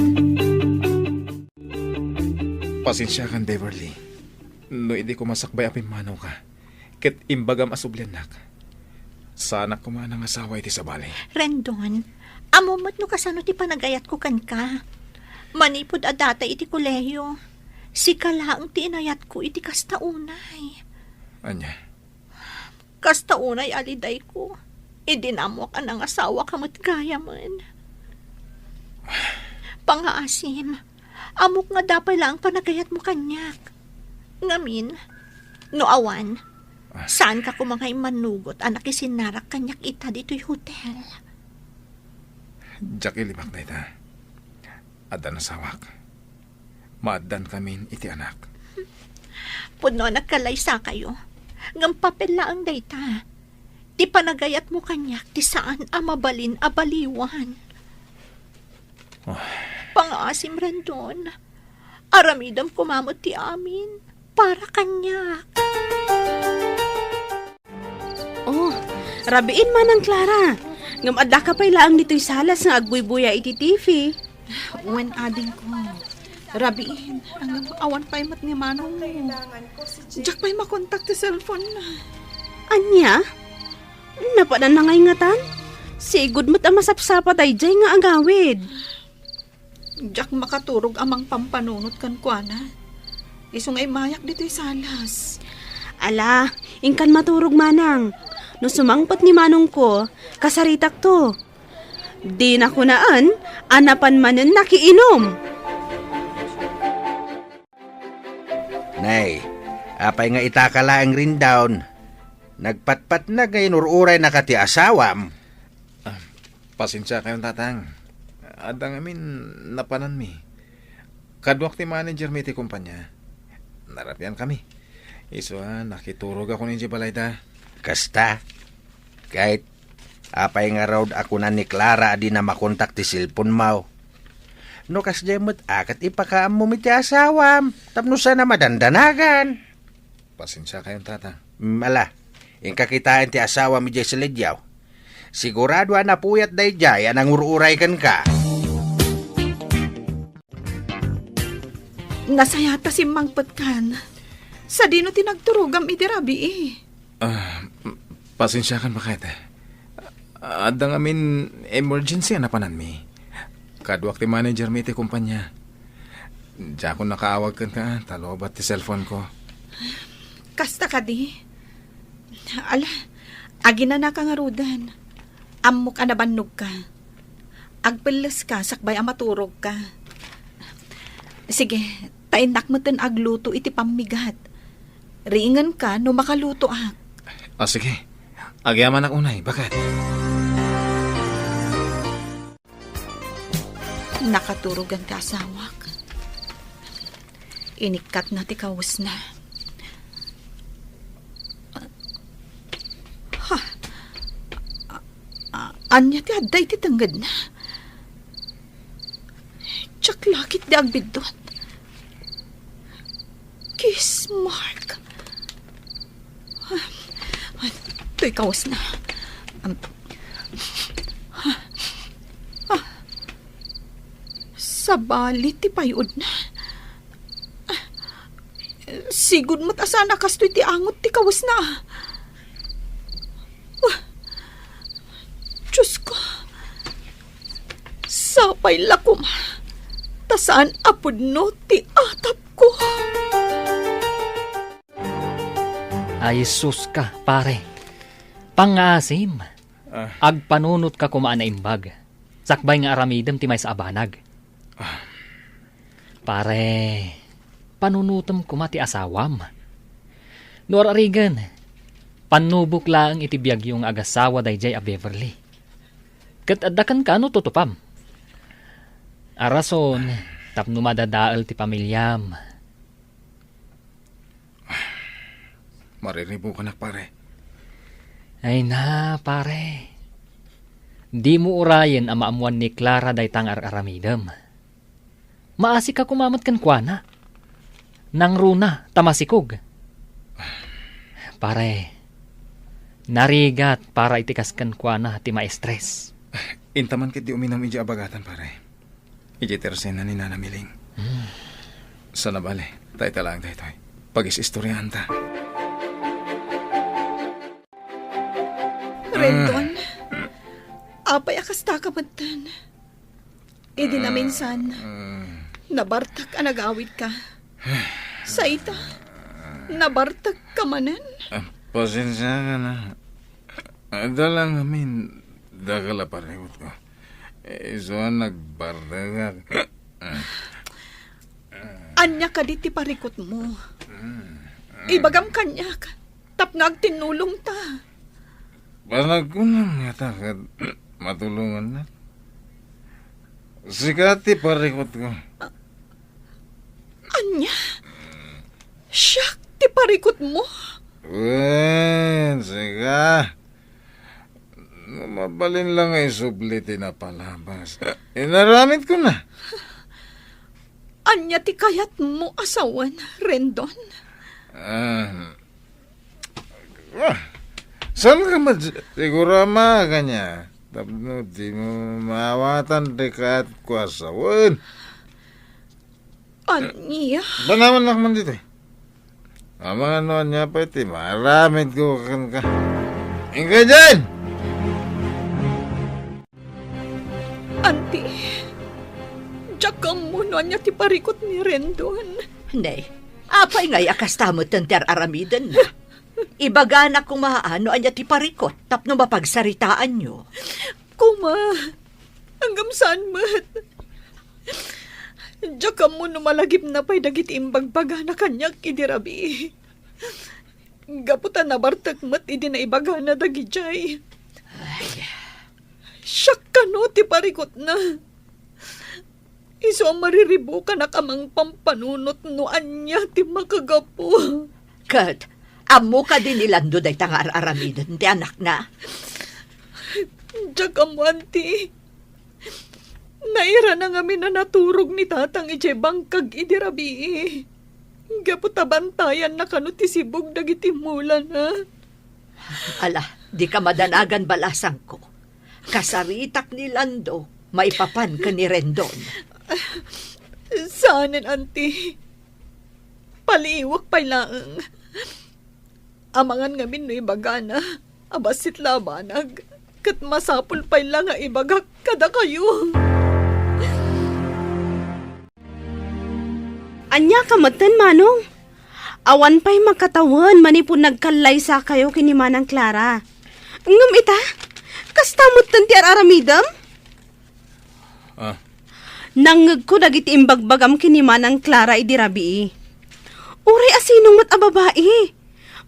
Pasensya kan, Beverly. No, hindi ko masakbay apin manaw ka. Ket imbagam asublyanak. Sana ko man ang asawa iti sa bali. Rendon, amumot no kasano ti panagayat ko kan ka. Manipod adata iti kolehiyo. Si kalaang ti inayat ko iti kastaunay. Anya? Kastaunay aliday ko. Idinamok ang asawa kamot kaya man. Pangaasim, amok nga dapay lang panagayat mo kanyak. Ngamin, no awan, saan ka kumangay manugot anak isinarak kanyak ita dito'y hotel? Jackie libak na ita. Adan asawak. Maadan kamin iti anak. Puno nagkalaysa kayo. Ngam papel laang dayta. Ti panagayat mo kanyak, ti saan amabalin abaliwan. Pangaasim Rendon, aramidam kumamot ti amin para kanyak. Oh, rabiin man ang Clara. Ngam adda ka pa'y laang dito'y salas nga agbuy-buya iti TV. When ading ko. Rabiin, ang awan pa'y mat nga manong mo. Diyak pa'y makontak ti cellphone na. Anya? Napanan na ngay ngatan? Sigud mo't ang masapsapat ay jay nga agawid. Diyak makaturog amang pampanunot kan kuana. Iso nga'y mayak dito'y salas. Ala, ingkan maturog manang. No sumangpot ni manong ko, kasaritak to. Di na kunaan, anapan manen nakiinom. Nay, apay nga itakala ang rin down. Nagpatpat na gayon ururay na kati asawam. Pasensya kayong tatang. Adang amin napanan mi. Kadwak ti manager mi ti kumpanya. Narapian kami. Iso nakiturog ako ni Balayda. Kasta, kahit apay nga raw ako na ni Clara adi na makontak ti silpon mo. No kas jemot akat ipakaam mo mi ti asawam. Tapno sana madandanagan. Pasensya kayong tatang. Mala, yung kakitaan ti asawa mi jay sa ledyaw. Sigurado na puyat day jay anang ururay kan ka. Nasayata si Mangpet kan. Sa dino tinagturugam iti rabi eh. Pasensya kan bakit? Adang amin emergency na panan mi. Kadwak ti manager mi ti kumpanya. Diya ko nakaawag kan ka, talobat ti cellphone ko. Kasta ka di. Ala, agina na ka nga rudan. Amok anabannog ka. Agpeles ka, sakbay amaturog ka. Sige, tainak mo ten agluto iti pamigat. Ringan ka no makaluto ak. Sige. Agyaman ak unay, bakit? Nakaturugan ka asawak. Inikat na ti kawas na. Anya ti adday ti tanggad na. Tsak lakit di agbidot. Kiss mark. To'y kawas na. Sa balit ti payod na. Sigud mo't asana kastoy ti angot ti kawas na. Sapay lakom. Tasaan apod no ti atap ko. Ay sus ka, pare. Pangasim. Agpanunot ka kumaan na imbag. Sakbay nga aramidem ti may sa abanag. Pare, panunutom kuma ti asawam. Nor arigan, panubok laang itibiyag yung agasawa dayjay a Beverly. Kat adakan ka no tutupam. Arason, tapno madadaal ti pamilyam. Mariribo ka na, pare. Ay na, pare. Di mo urayan ang maamuan ni Clara day tangar aramidam. Maasi ka kumamat kan kuana. Nang runa, tamasikog. Pare, narigat para itikas kan kuana ti ma-stress. Intaman kit di uminom iji abagatan, pare. Iji tersen na ni Nana Miling. Sana bale, tayo talang tayo. Pag-isistoryahan ta. Rendon, apay akasta ka matan. Idi na minsan, nabartak ang nag-awit ka. Sa ita, nabartak ka manan. Pasensya ka na. Dalang amin, dagala parehot ko. Iso nagbardaga. Anya ka di ti parikot mo. Ibagam kanya ka, tapnag tinulong ta. Banag ko lang yata kat matulungan na. Sikati parikot ko. Anya? Siyak, ti parikot mo. Sika. Mabalin lang ay subliti na palabas. Inaramit ko na. Anya ti kayat mo asawan, Rendon. Saan ka siguro kanya? Tapno di mo maawatan dekat kuasawan. Anya? Banaman nakman dito eh. Amang ano niya pa iti, maramit ko kan ka. Ingka dyan! Auntie, jakam mo no anya ti parikot ni Rendon. Nay, apay ngay akastamot ng ter aramidan na. Ibaga na kung maano anya ti parikot tapno mapagsaritaan nyo. Kuma, hanggang saan mat? Jakam mo no malagip na pa'y dagit imbagbaga na kanyak idirabi. Gaputan na bartak mat idi na ibaga na dagijay. Siyak ka no, ti parikot na. Iso ang mariribo ka na kamang pampanunot no anya ti makagapo. Kat, amo ka din nilando day tangar aramidan ti anak na. Jakam mo, auntie. Naira na nga na naturog ni tatang ije bangkag idirabi. Gaputa bantayan na kano ti sibog dagiti mulan ha. Ala, di ka madanagan balasang ko. Kasaritak ni Lando, maipapan ka ni Rendon. Saanin, auntie? Paliwak pa'y laang. Amangan nga min no ibagana, abasit labanag, kat masapul pa'y lang nga ibagak kada kayo. Anya kamatan, Manong. Awan pa'y makatawan, manipun nagkalay sa kayo kini Manang Clara. Ngam ita, kastamot tan ti aramidam? Nangag ko dagiti imbagbagam kini Manang Clara idirabi. Uri asinong mat ababae.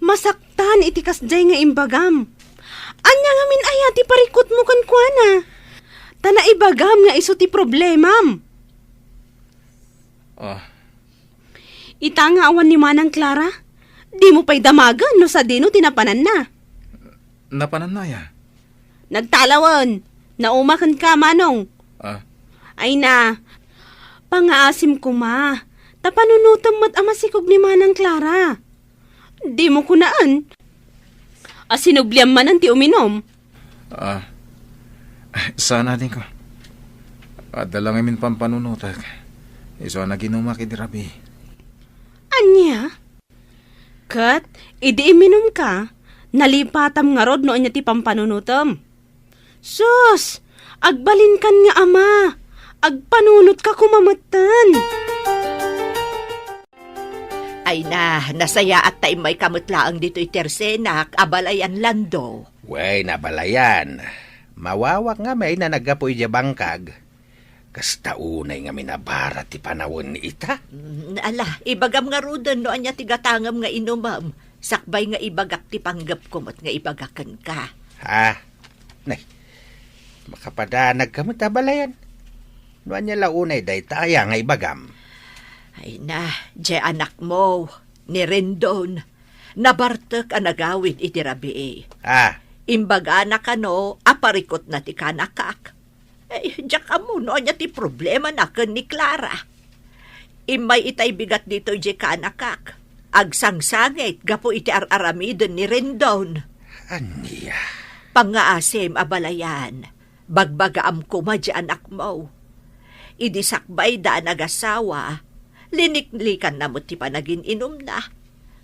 Masaktan iti kasjay nga imbagam. Anya nga min ayati parikot mo kan kuana. Tana ibagam nga iso ti problemam. Ita nga awan ni Manang Clara. Di mo pa'y damagan no sa dino tinapanan na. Napanan na ya. Nagtalawan. Naumakan ka, Manong. Ay na. Pangaasim ko ma. Tapanunutam mat amasikog ni Manang Clara. Di mo kunaan. Asinubliam man ang ti uminom. Sana din ko. Dalang amin pampanunutak. Iso na ginuma kidirabi. Anya? Kat, idi iminom ka. Nalipatam nga rod no anya ti pampanunutam. Sus! Agbalin kan nga ama. agpanunot ka kumamatan. Ay nasaya at tayo may kamutlaang dito'y tersenak, abalayan lando. Way, nabalayan. Mawawak nga may na nagapoy di bangkag. Kasta unay nga minabara ti panawon ni ita. Ala, ibagam nga rudan no anya tigatangam nga inumam. Sakbay nga ibagak ti panggap kumot nga ibagakan ka. Ha? Nay, makapadanag ka mo tabalayan. No anya launay day taya nga ibagam. Ay di anak mo, ni Rendon. Nabartek ang nagawid iti rabi. Ah, Imbaga na kano, aparikot na ti kanakak. Diyak mo, no anya ti problema na kan ni Clara. Imay itay bigat dito di kanakak. Agsangsangit, gapo iti araramidon ni Rendon. aniya. Pangaasim abalayan, bagbagaam kuma di anak mo. Idisakbay da nagasawa, liniklikan na mo ti panagin inom na.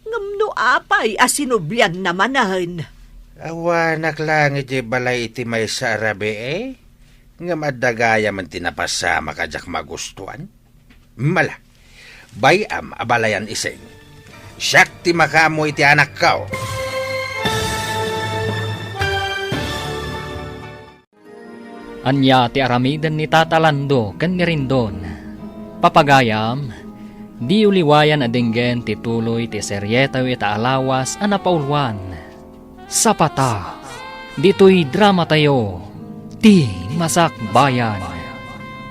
Ngamno apay asinublian namanan. Awanak lang iti balay iti may sa arabe nga madagaya man tinapasama kajak magustuhan. Mala, bayam abalayan iseng. Siyak ti makamo iti anak kao. Anya ti aramidan ni Tatalando ken ni Rindon. Papagayam, di uliwayan adenggen ti tuloy ti seryetaw ita alawas a napaulwan. Sapata, dito'y drama tayo, ti Masak Bayan.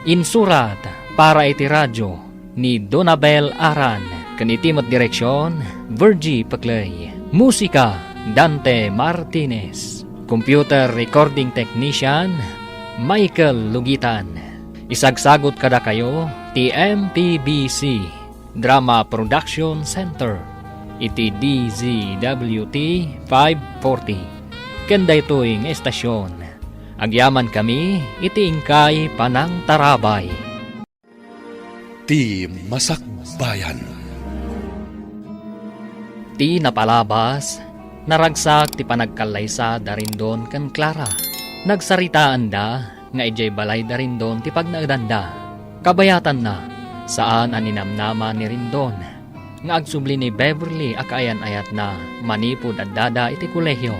Insurat para iti radyo ni Donabel Aran, kanitimot direksyon, Virgie Paclay. Musika, Dante Martinez. Computer recording technician, Michael Lugitan. Isagsagot kada kayo, TMPBC Drama Production Center. Iti DZWT 540. Kanda ito'y estasyon. Agyaman kami, iti ingkay Panang Tarabay. Ti Masak Bayan. Ti napalabas, naragsak ti panagkalaysa darin doon kan Clara. Nagsaritaan da, nga ijay balay darin doon ti pagnagdanda. Kabayatan na, saan aninamnama ni Rindon. Nga agsubli ni Beverly akayan-ayat na manipod at dada iti kolehyo.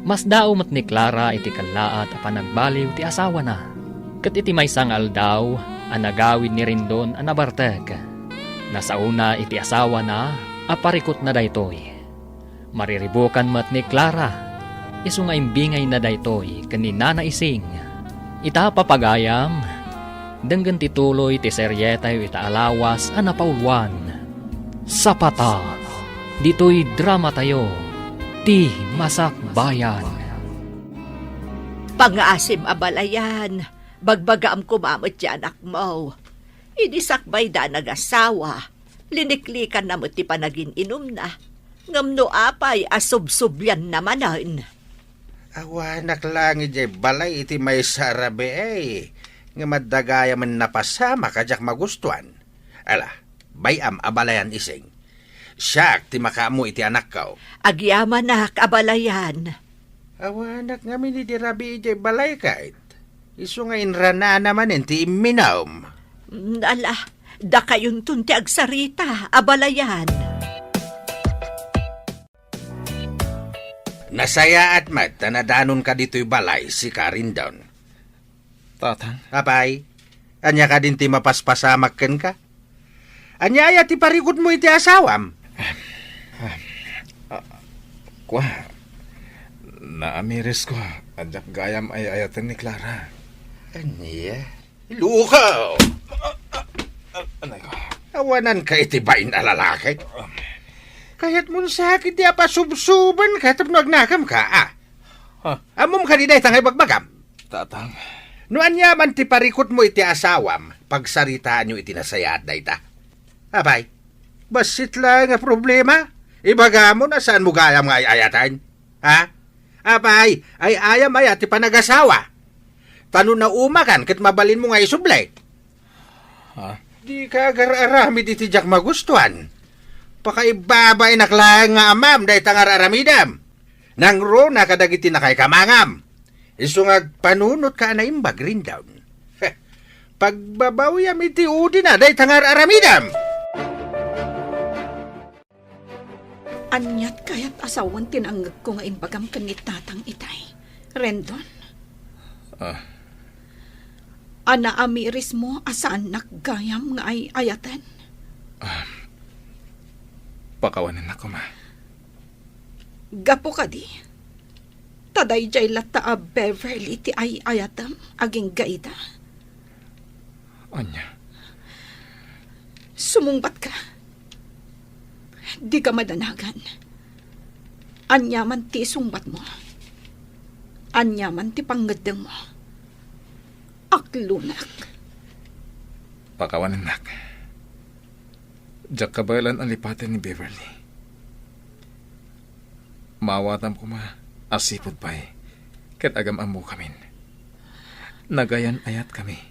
Mas daumat ni Clara iti kalaat a panagbaliw ti asawa na. Kat iti may sangal daw, anagawid ni Rindon anabarteg. Nasauna iti asawa na, aparikot na daytoy. Mariribukan mat ni Clara, iso nga imbingay na daytoy kanina na ising. Ita papagayam, denggan tituloy ti seryetayo ita alawas a napaulwan. Sapata, dito'y drama tayo, ti Masak Bayan. Pangaasim abalayan, bagbagaam kumamot di anak mo. Idisakbay da nagasawa, liniklikan na mo ti panagin inom na. Ngamno apay asubsubyan namanan. Awanak lang iti balay iti may sa arabe nga madagaya man napasama kajak magustuhan. Ala, bayam abalayan iseng. Siyak ti makamo iti anak kao. Agyaman na abalayan. Awanak nga minidirabi iti balay kahit. Iso nga inrana naman iti iminaw. Ala, da kayon tunti agsarita, abalayan. Nasaya at mat, tanadanon ka dito'y balay si Carindon. Tatang, Apay, anya ka din ti mapaspasamakken ka? Anya ay ti parikot mo iti asawam? kwa, naamiris ko, adyak gayam ay ayatan ni Clara. Anya? Lukaw! Anay ko. Awanan ka iti bain na lalaki. Kaya't mo sakit di apasubsuban ka tapno agnakam ka, ah. Amom ka di tangay bagbagam. Tatang, No anya man ti parikot mo iti asawam, pagsaritaan nyo iti nasaya at dayta. Abay, basit lang nga problema. Ibaga mo na saan mo gayam nga ayatan. Ha? Abay, ay ayam ayat ti panagasawa. Tano na umakan kat mabalin mo nga isublay. ha? Di ka agararami di ti jak magustuhan. Pakaibabay naklang nga amam dahi tangar aramidam. Nang ro na kadagiti na kay kamangam. Iso nga panunot ka na imbag rin down. Pagbabawiyam iti udi na, day tangar aramidam. Anyat kaya't asawan tinanggag ko nga imbagam kanit tatang itay. Rendon. Ana amiris mo asaan naggayam nga ay ayatan. Pakawanin ako, ma. Gapo ka di. Taday jay lata a Beverly ti ay ayatam aging gaida. Anya, Sumungbat ka. Di ka madanagan. Anya man ti sungbat mo. Anya man ti panggadang mo. Aklunak. pakawanin nak. Diyak kabalan ang lipatan ni Beverly. Mawatam ko ma, asipod pa'y, kat agam amo kamin. Nagayan ayat kami.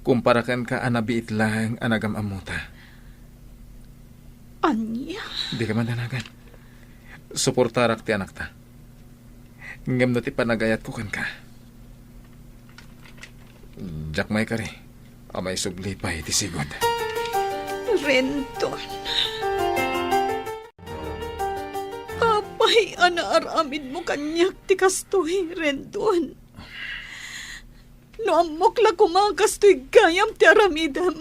Kumparakan ka anabiit lang anagam amuta. Anya? Di ka mandanagan. Suportarak ti anak ta. Ngam na ti panagayat ko kan ka. Diyak may kari. Amay subli pa iti sigod. Renton. Apay anaaramid mo kanyak ti kastoy, Renton. No amok la kumakastoy gayam ti aramidam.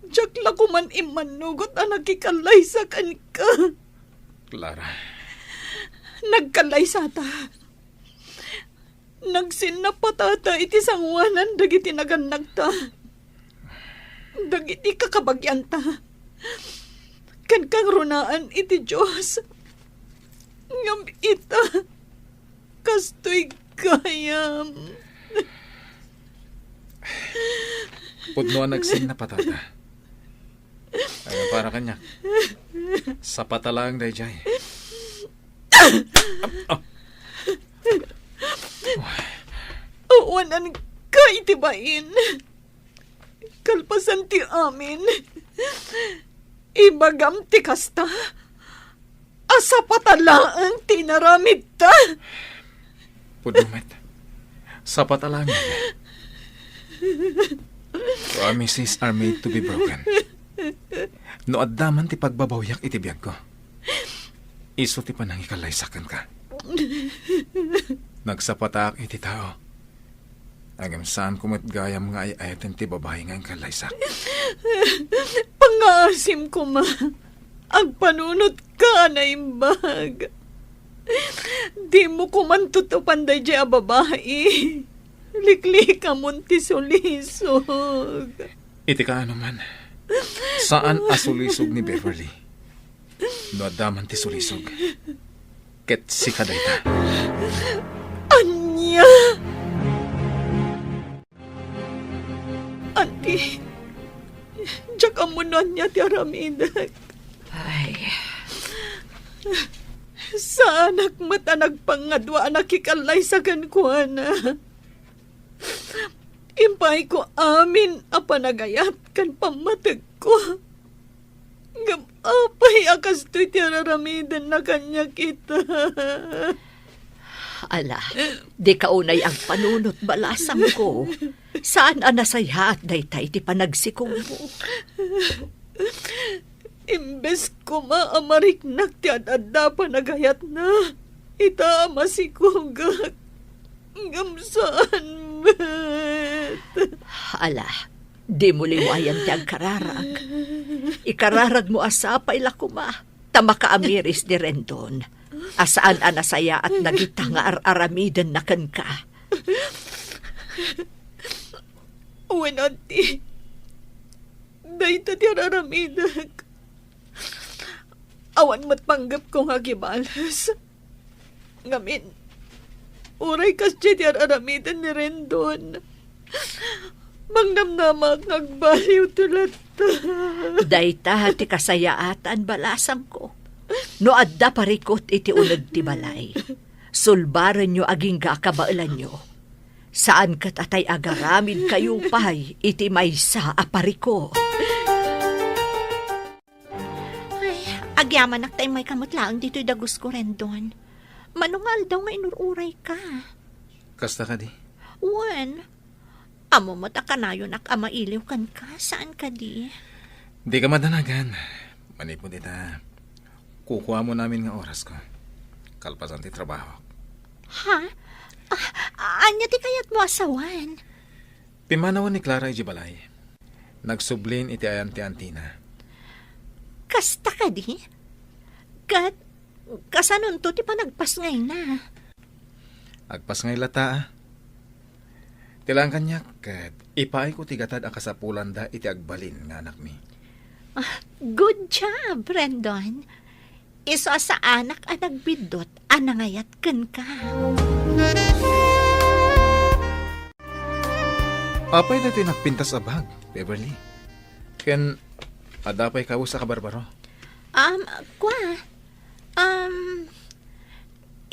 Diyak la kuman imanugot ang nakikalay sa kan ka. Clara. Nagkalay sa ta. Nagsinapatata iti sangwanan dagiti naganag ta. Dagiti kakabagyan ta. Kan kang runaan iti Diyos. Ngam ita. Kastoy gayam. Pudno ang nagsin na patata. Ay, para kanya. Sa patalang day jay. Awanan ka itibain. Kalpasan ti amin. Ibagam ti kasta. Asa patalaang tinaramid ta. Pudumet. Sa patalang niya. Promises are made to be broken. No addaman ti pagbabawyak iti biyag ko. Iso ti panang ikalaysakan ka. Nagsapatak iti tao. Agam saan kumatgayam nga ay ayaten ti babae nga ang kalaysak. Pangasim ko ma. Ang panunot ka na imbag. Di mo kumantutupan day a babae. Likli ka munti sulisog. Iti ka ano man. Saan asulisog ni Beverly? No adaman ti sulisog. Ket si kadayta. Anya! Auntie, diyak amunan niya ti aramidag. Ay, Sa anak mata nagpangadwa nakikalay sa kankuana. Impay ko amin a panagayat kan pamatag ko. Apay akas to'y tiraramidan na kanya kita. ala, di kaunay ang panunot balasam ko. Saan anasaya at daytay ti panagsikong mo? Imbes ko maamariknak ti adada panagayat na. Ita masikugak. Ngamsaan met. Ala, di mo liwayan ti ang kararag. Ikararag mo asapay lakuma. Tamakaamiris di Rendon. Asaan anasaya at nagita nga aramidan na kan ka. Uwan ati. Dahita ti aramidag. Awan matpanggap kong hagibalas. Ngamin, uray kas ti aramidan ni Rendon. Mangnamnamak nagbaliw tulat. Dayta ti kasayaatan balasam ko. No adda parikot iti unag ti balay. Sulbaran nyo aging kakabailan nyo. Saan kat atay agaramid kayo pay iti maysa apariko. Ay, agyaman naktay may kamutlaang dito'y dagus ko Rendon. Manungal daw nga inururay ka. Kasta ka di? Wan, Amo mo takanayon ak amailiw kan ka. Saan ka di? Di ka madanagan. Manipod ita. Kukuha mo namin nga oras ko. Kalpasan ti trabaho. Ha? Anya ti kayat mo asawan? Pimanawan ni Clara ijibalay. Nagsublin iti ayan ti Antina. Kasta ka di? Kasanon to ti panagpas ngay na. Agpas ngay lata. Tilang kanyak kat ipaay ko tigatad ang kasapulan da iti agbalin nga anak mi. Good job, Brandon. Iso sa anak ang nagbidot, anangayat kan ka. Apay na ito nagpintas sa bag, Beverly. Ken, adapay ka sa kabarbaro. Kwa?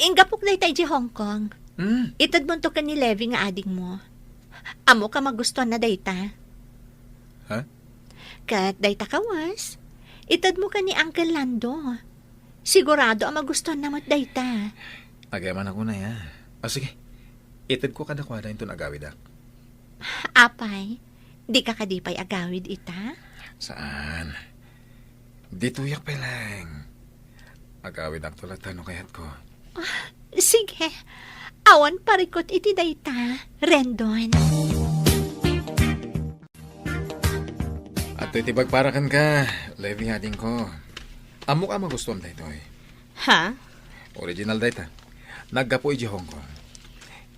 Ingapok na itay di Hong Kong. Itad mo to ka ni Levi nga ading mo. Amo ka magustuhan na dayta. Ha? Kat dayta kawas. Itad mo ka ni Uncle Lando. Sigurado ang magustuhan na mo't dayta. Agayaman ako na ya. Sige, itad ko kada kwada yung agawid ak. Apay, di ka kadipay agawid ita? Saan? Dito yak pa lang. Agawid ak tulad tanong kayat ko. Sige, awan parikot iti dayta, Rendon. At ito'y tibagparakan ka, Levi hading ko. Amo ka magustuhan da ito eh. Ha? Original data. Naggapo iji Hong Kong.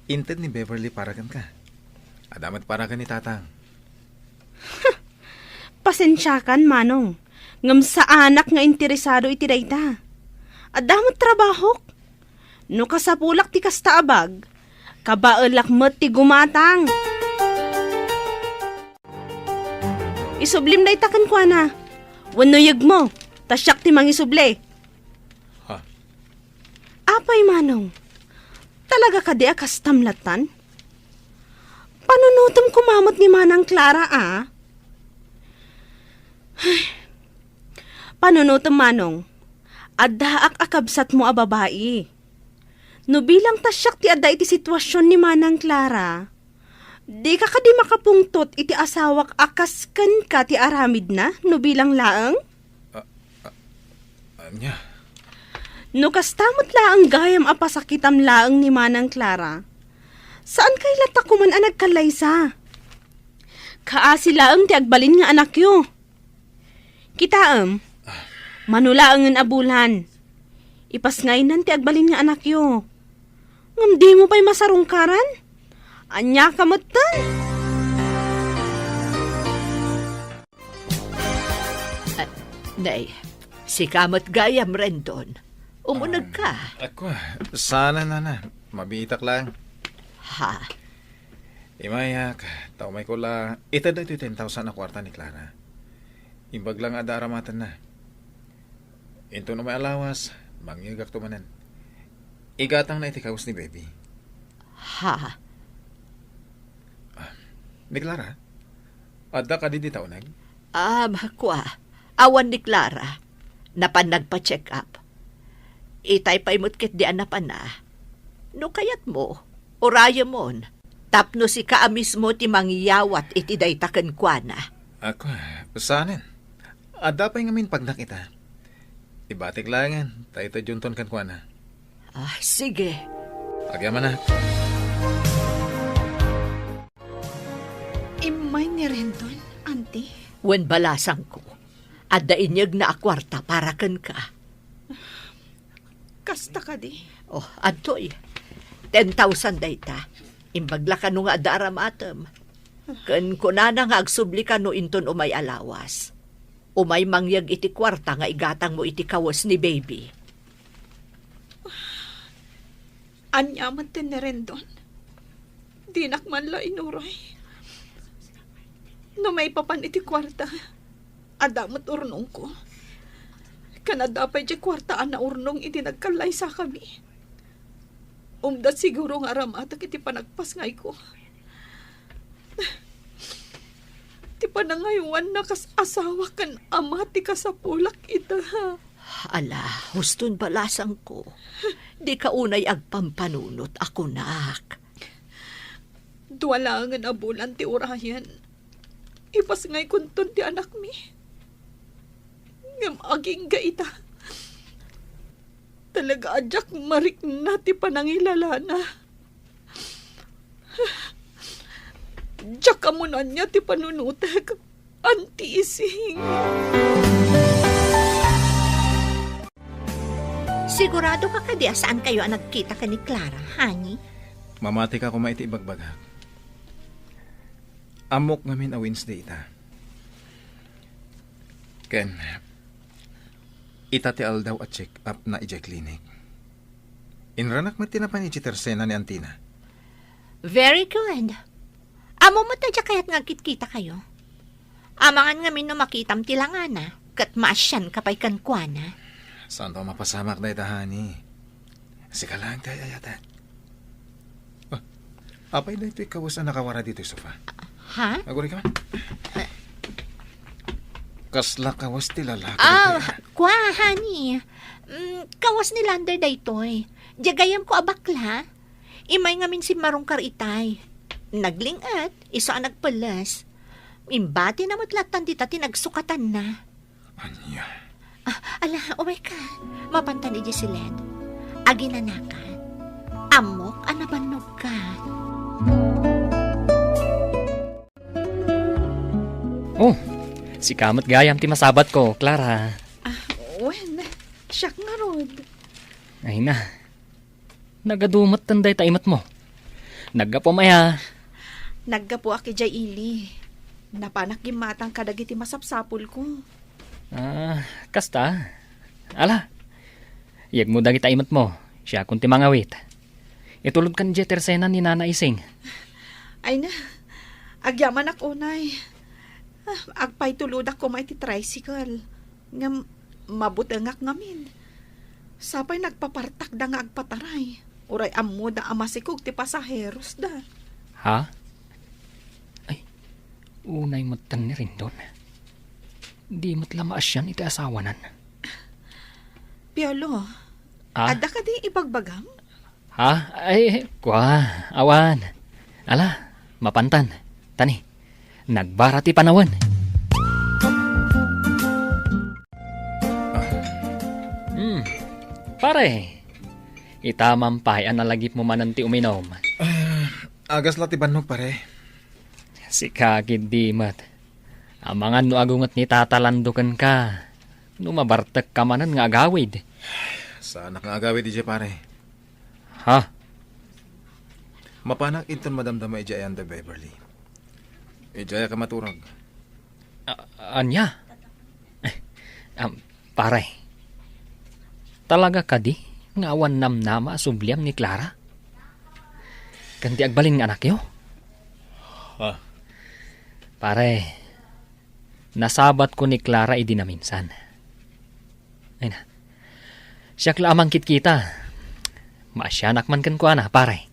Inted ni Beverly parakan ka. Adamat parakan ni Tatang. Pasensyakan, Manong. Ngam sa anak nga interesado iti dayta. Adamot trabaho. No kasapulak ti kasta abag. Kabaelak met ti gumatang. Isublim dayta kan kwa na. Wanuyag mo. Tasyak ti mangisuble. Ha? Apay, Manong. Talaga ka di akastamlatan? Panunutom kumamot ni Manang Clara, ah? Panunutom, Manong. Addaak akabsat mo a babae. No bilang tasyak ti adda iti sitwasyon ni Manang Clara, di ka kadi makapungtot iti asawak akasken ka ti aramid na no bilang laeng? Anya? No kastamot laang gayam apasakitam laeng ni Manang Clara, saan kay latak kuman ang nagkalaysa? Kaasi laeng ti agbalin nga anak yo. Kitaem, manulaangan abulan. Ipasngaynan ti agbalin nga anak yo. Ngam di mo pa'y masarungkaran? Anya kamutan? Nay, si kamot gayam, Rendon. Umunag ka. Ako, sana na. Mabitak lang. Ha? Imayak, taumay ko la. Ito na ito 10,000 na kwarta ni Clara. Imbag lang ada aramatan na. Into na may alawas, mangyagak tumanan. Igatang na itikawas ni Baby. Ha? Ni Clara? Adda ka di taunag? Kwa. Awan ni Clara. Napan nagpa-check up. Itay pa imutkit di anapan na. No kayat mo, oraya mon. Tapno si kaamis mo ti mangyawat iti daytaken kwa na. Ako, saanin? Adda pa ngamin pag nakita. Ibatik langan, tayo ta junton kan kwa na. Sige. Agyaman na. Imay ni Rendon, auntie. Wen balasang ko. Adda inyag na akwarta para ken ka. Kasta ka di. Adtoy. 10,000 dayta. Imbagla ka no nga adda aramatem. Ken kunana nga agsubli ka no inton umay alawas. Umay mangyag iti kwarta nga igatang mo iti kawas ni Baby. Anyaman tin ni Rendon. Dinak man la inuray. No may papan iti kwarta, adamot urnong ko. Kanadapay di kwartaan na urnong iti nagkalay sa kami. Umdat siguro nga ramatak iti panagpas ngay ko. Ti panangayuan na kas asawa kan ama ti kasapulak ita. Ala, huston balasang ko. Di ka unay agpampanunot ako, nak. Duwalangan abulan ti urayan. Ipas ngay kuntun ti anak mi. Ngam aging gaita. Talaga adyak marik na ti panangilala na. Diyak amunan niya ti panunutek. Anti ising. Sigurado ka kadi saan kayo ang nagkita ka ni Clara, honey? Mamati ka kumaiti ibagbaga. Amok ngamin a Wednesday ita. Ken, ita ti aldaw at check up na ija clinic. Inranak mo tinapan iti tersena ni Antina. Very good. Amo mo tadya kaya't ngagkit-kita kayo. Amangan ngamin no makitam tilangana, kat maasyan kapay kankwana. Saan to mapasamak na itahani? Sika lang tayo ayata. Apay na ito'y kawas na nakawara dito sa sofa. Ha? Aguri ka man. Kasla kawas ti lalaki. Kwa, honey. Kawas ni Lander daytoy. Jagayam ko abakla. Imay ngamin si Marungkar itay. Naglingat, isa ang nagpalas. Imbati na matlatan dita tinagsukatan na. Anya? Ala, oh my God. Mapantan ni Jessilette. Aginanakan. Amok, anabanog ka. Oh, si kamot gayam ti masabat ko, Clara. Wen, siyak nga rod. Ay na. Nagadumot tanday taimat mo. Nagapamaya. Naggapo aki jay ili. Napanak gimatang kadagiti masapsapul ko. Kasta. Ala. Iyag mo dagit taimat mo. Siya kung ti mangawit. Itulod kan di tersena ni Nana Ising. Ay na, agyaman ak unay. Agpay tuludak ko may ti tricycle. Nga mabutangak ngamin. Sapay nagpapartak da nga agpataray. Uray ammo da amasikog ti pasaheros da. Ha? Ay, unay matan ni rin doon. Di matlamaas yan iti asawanan. Piolo, Ah? ada ka di ibagbagam? Ha? Ay, kwa, awan. Ala, mapantan. Tani, nagbara ti panawan. Pare, itamampay ang nalagip mo man ti uminom. Agas latiban mo pare. Si kakid di mat. Amangan no agungat ni tatalandukan ka. No mabartek ka manan nga agawid. Sana kang agawid ije pare. Ha? Mapanak inton madamdama ije ayanda Beverly. Ije ka maturag. Anya? Pare, talaga ka di nga awan namnama subliam ni Clara? Kanti agbaling nga anak yo? Ha? Pare, nasabat ko ni Clara idi na minsan. Ay na, siyak lamang kita. Maasyanak man kan ko ana, pare.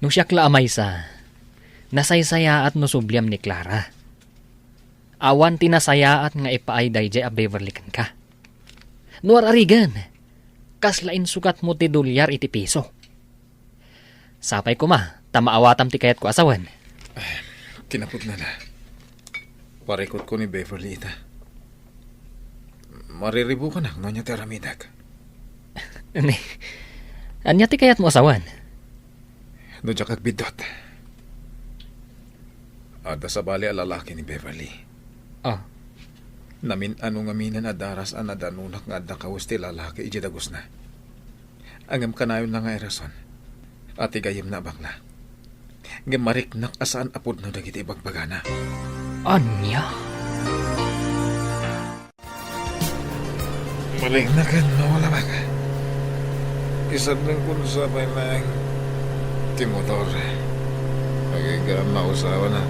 Nung siyak laamay sa, nasaysaya at nusubliam ni Clara. Awan tinasaya at nga ipaay dayjay a Beverly kan ka. Nuar arigan, kaslain sukat mo ti dolyar iti piso. Sapay ko ma, tamaawatam ti kayat ko asawan. Kinapod na na. Parekot ko ni Beverly ita. Mariribu ka na, nonya ti aramidag. Anya ti kayat mo asawan? No dya kagbidot. Ada sa bali a lalaki ni Beverly. Oh, Namin anong aminan a daras a nadanunak nga adda kawas ti lalaki ije dagos na. Angam kanayon na nga erason. At igayim na bakla. Ngam mariknak asaan apod no dagiti ibagbagana. anya? Malingnakan na wala baka. Isad ng kunsabay lang timotor. Nagigaan na usawa na.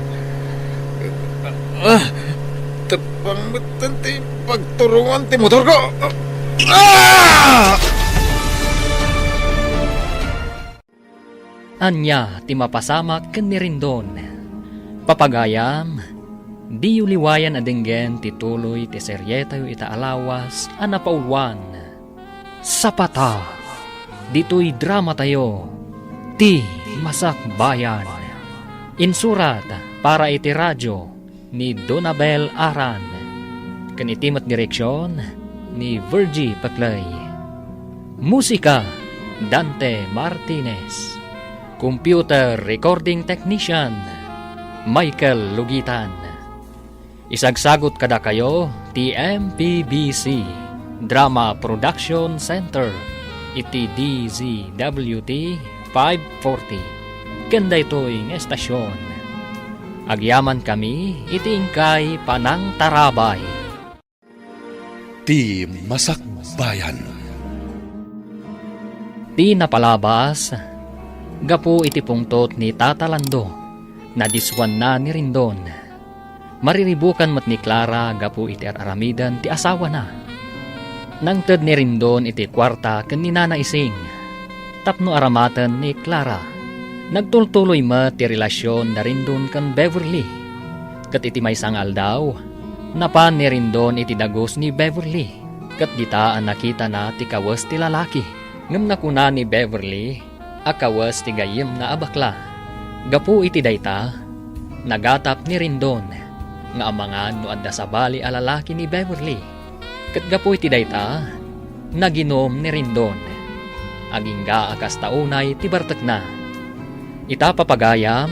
Tapang batanti pagturungan timotor ko. Anya ti mapasamak ken ni Rindon. Papagayam, di yuliwayan adenggen ti tuloy ti seryetayo ita alawas a napaulwan. Sapata, dito'y drama tayo, ti Masakbayan. Insurat para iti radyo ni Donabel Aran. Kanitimat direksyon ni Virgie Paclay. Musika Dante Martinez. Computer recording technician Michael Lugitan. Isagsagot kada kayo TMPBC Drama Production Center iti DZWT 540. Kanda ito'y ng estasyon. Agyaman kami iti ingkay Panang Tarabay. Ti Masakbayan. Ti napalabas, gapo iti pungtot ni Tata Lando, na diswan na ni Rindon. Mariribukan mat ni Clara gapo iti aramidan ti asawa na. Nang ted ni Rindon iti kwarta ken ni Nana Ising, tapno aramatan ni Clara. Nagtultuloy mat ti relasyon na Rindon ken Beverly. Kat iti maysang aldaw, napan ni Rindon iti dagos ni Beverly. Kat gitaan nakita na ti kawas ti lalaki. Ngem nakuna ni Beverly, akawas ti gayem na abakla. Gapu iti dayta, nagatap ni Rindon, nga amangan no adda sa bali a lalaki ni Beverly. Kat gapu iti dayta, naginom ni Rindon. Agingga akas taunay ti bartek na. Ita papagayam,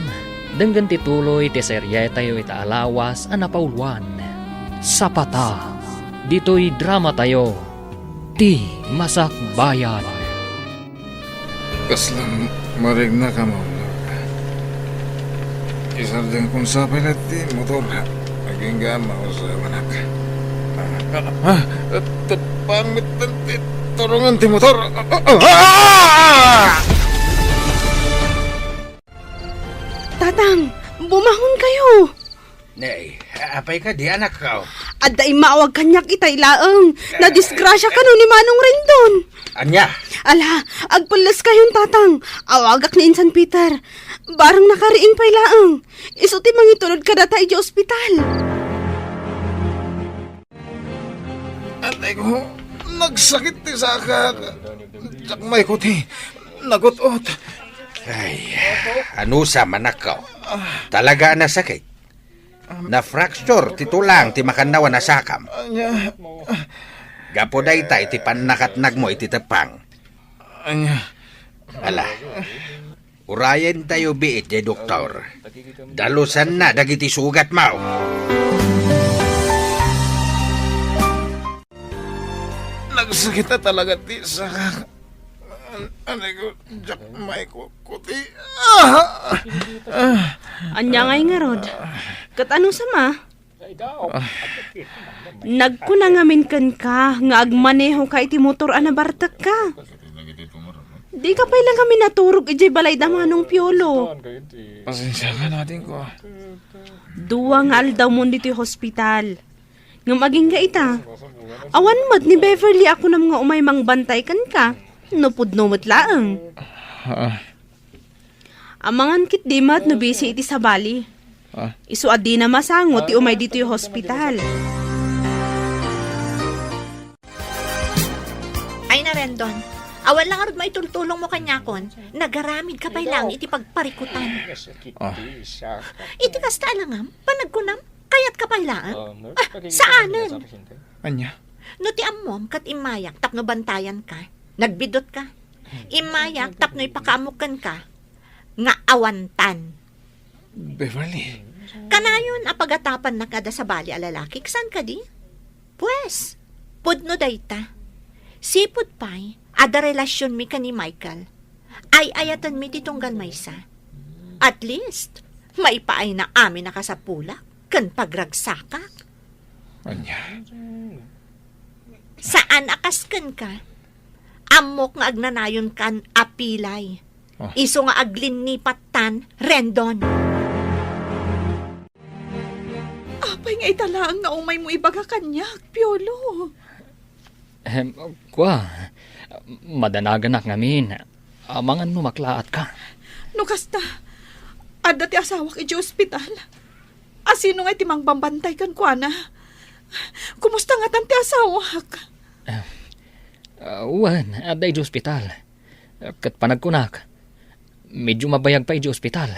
denggan tituloy ti serye tayo ita alawas a napauluan. Sapata, dito'y drama tayo, ti Masakbayan. Kaslang marig na ka, Maula. Isardeng kung sapay na ti motor. Naging gama o sa manak. Pangit na ti turungan ti motor. Tatang, bumahon kayo. Nay, apay ka di anak ka. Adda maawag kanyak itay laeng. Nadisgrasya ka no ni Manong Rendon. Anya, Ala, agpulas kayon tatang. Awagak ni Insan Peter. Barang nakariing pay laeng. Isuti mangitulod ka data iti ospital. Antay ko, nagsakit ti saka. Sakmay ko ti, nagutot. ay, ano sa manak ka? Talaga na sakit. Na-fracture, ti tulang, ti makanawa na sakam. Anya, Gapo day tay, ti panakatnag mo iti tepang. anya. Ala, urayan tayo biit, di doktor. Dalusan na, dagiti sugat mo. Nagsakit na talaga ti saka. Anay ko, sakmay ko ti. Anya ngay nga rod. Kat ano sama? Nagkunangamin kan ka, nga agmaneho ka iti motor ana bartek ka. Di ka pala kami naturog ijay balay damanong piolo. Pasensya ka natin ko. Duwa nga aldaw mo dito yung hospital. Nga maging ka ita. Awan mat ni Beverly ako na mga umay mang bantay kan ka. Nupud numot laeng. Amangan kit di mat no busy iti sa bali. Isu adi na masangot ti umay dito yung hospital. Ay na Rendon, awan lang arod maitultulong mo kanyakon. Nagaramid ka pa lang iti pagparikutan. Iti kasta langam, panagkunam, kayat ka pa lang. Saanen? Anya. No ti ammom kat imayak tapno bantayan ka. Nagbidot ka. Imayak tapno ipakaamukan ka. Nga awantan. Beverly. Kanayon apagatapan na kada sa bali a lalaki. Saan ka di? Pues, pudno dayta. Sipud pa'y, ada relasyon mi ka ni Michael. Ay ayatan mi titunggan maysa. At least, may paay na amin nakasapulak. Kan pagragsakak. Anya. Saan akaskan ka? Amok nga agnanayon kan apilay. Iso nga aglinipat tan, Rendon. Apay nga italaang nga umay mo ibaga kanyak, Piolo. Kwa, madanaganak ngamin. Amangan no maklaat ka. No kasta, adda ti asawak iti ospital. Asino nga timang bambantay kan kwa na. Kumusta nga tan ti asawak? Wan, aday di ospital. Kat panagkunak. Medyo mabayag pa iti ospital.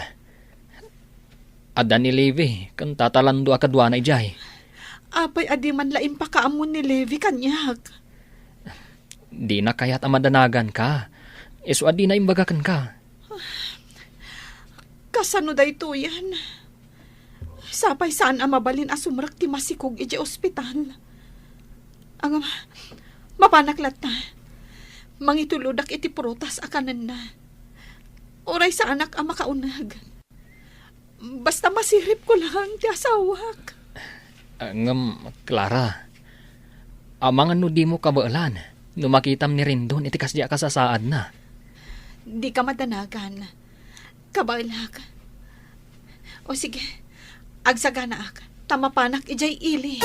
Ada ni Levi, kan tatalando akadwa na ijay. Apay adi man laim pa kaamon ni Levi kanyak. Di na kaya't amadanagan ka. Iso adi na imbagakan ka. Kasano da ito yan? Sapay saan mabalin asumrak ti masikog iti ospital. Ang mapanaklat na. Mangituludak iti prutas akanan na. Oray sa anak ang makaunag. Basta masirip ko lang ti asawak. Clara, amang ano di mo kabaalan, numakitam ni Rendon, iti kasya kasasaad na. Di ka madanagan. Kabailak. O sige, agsagana ak. Tamapanak ijay ili.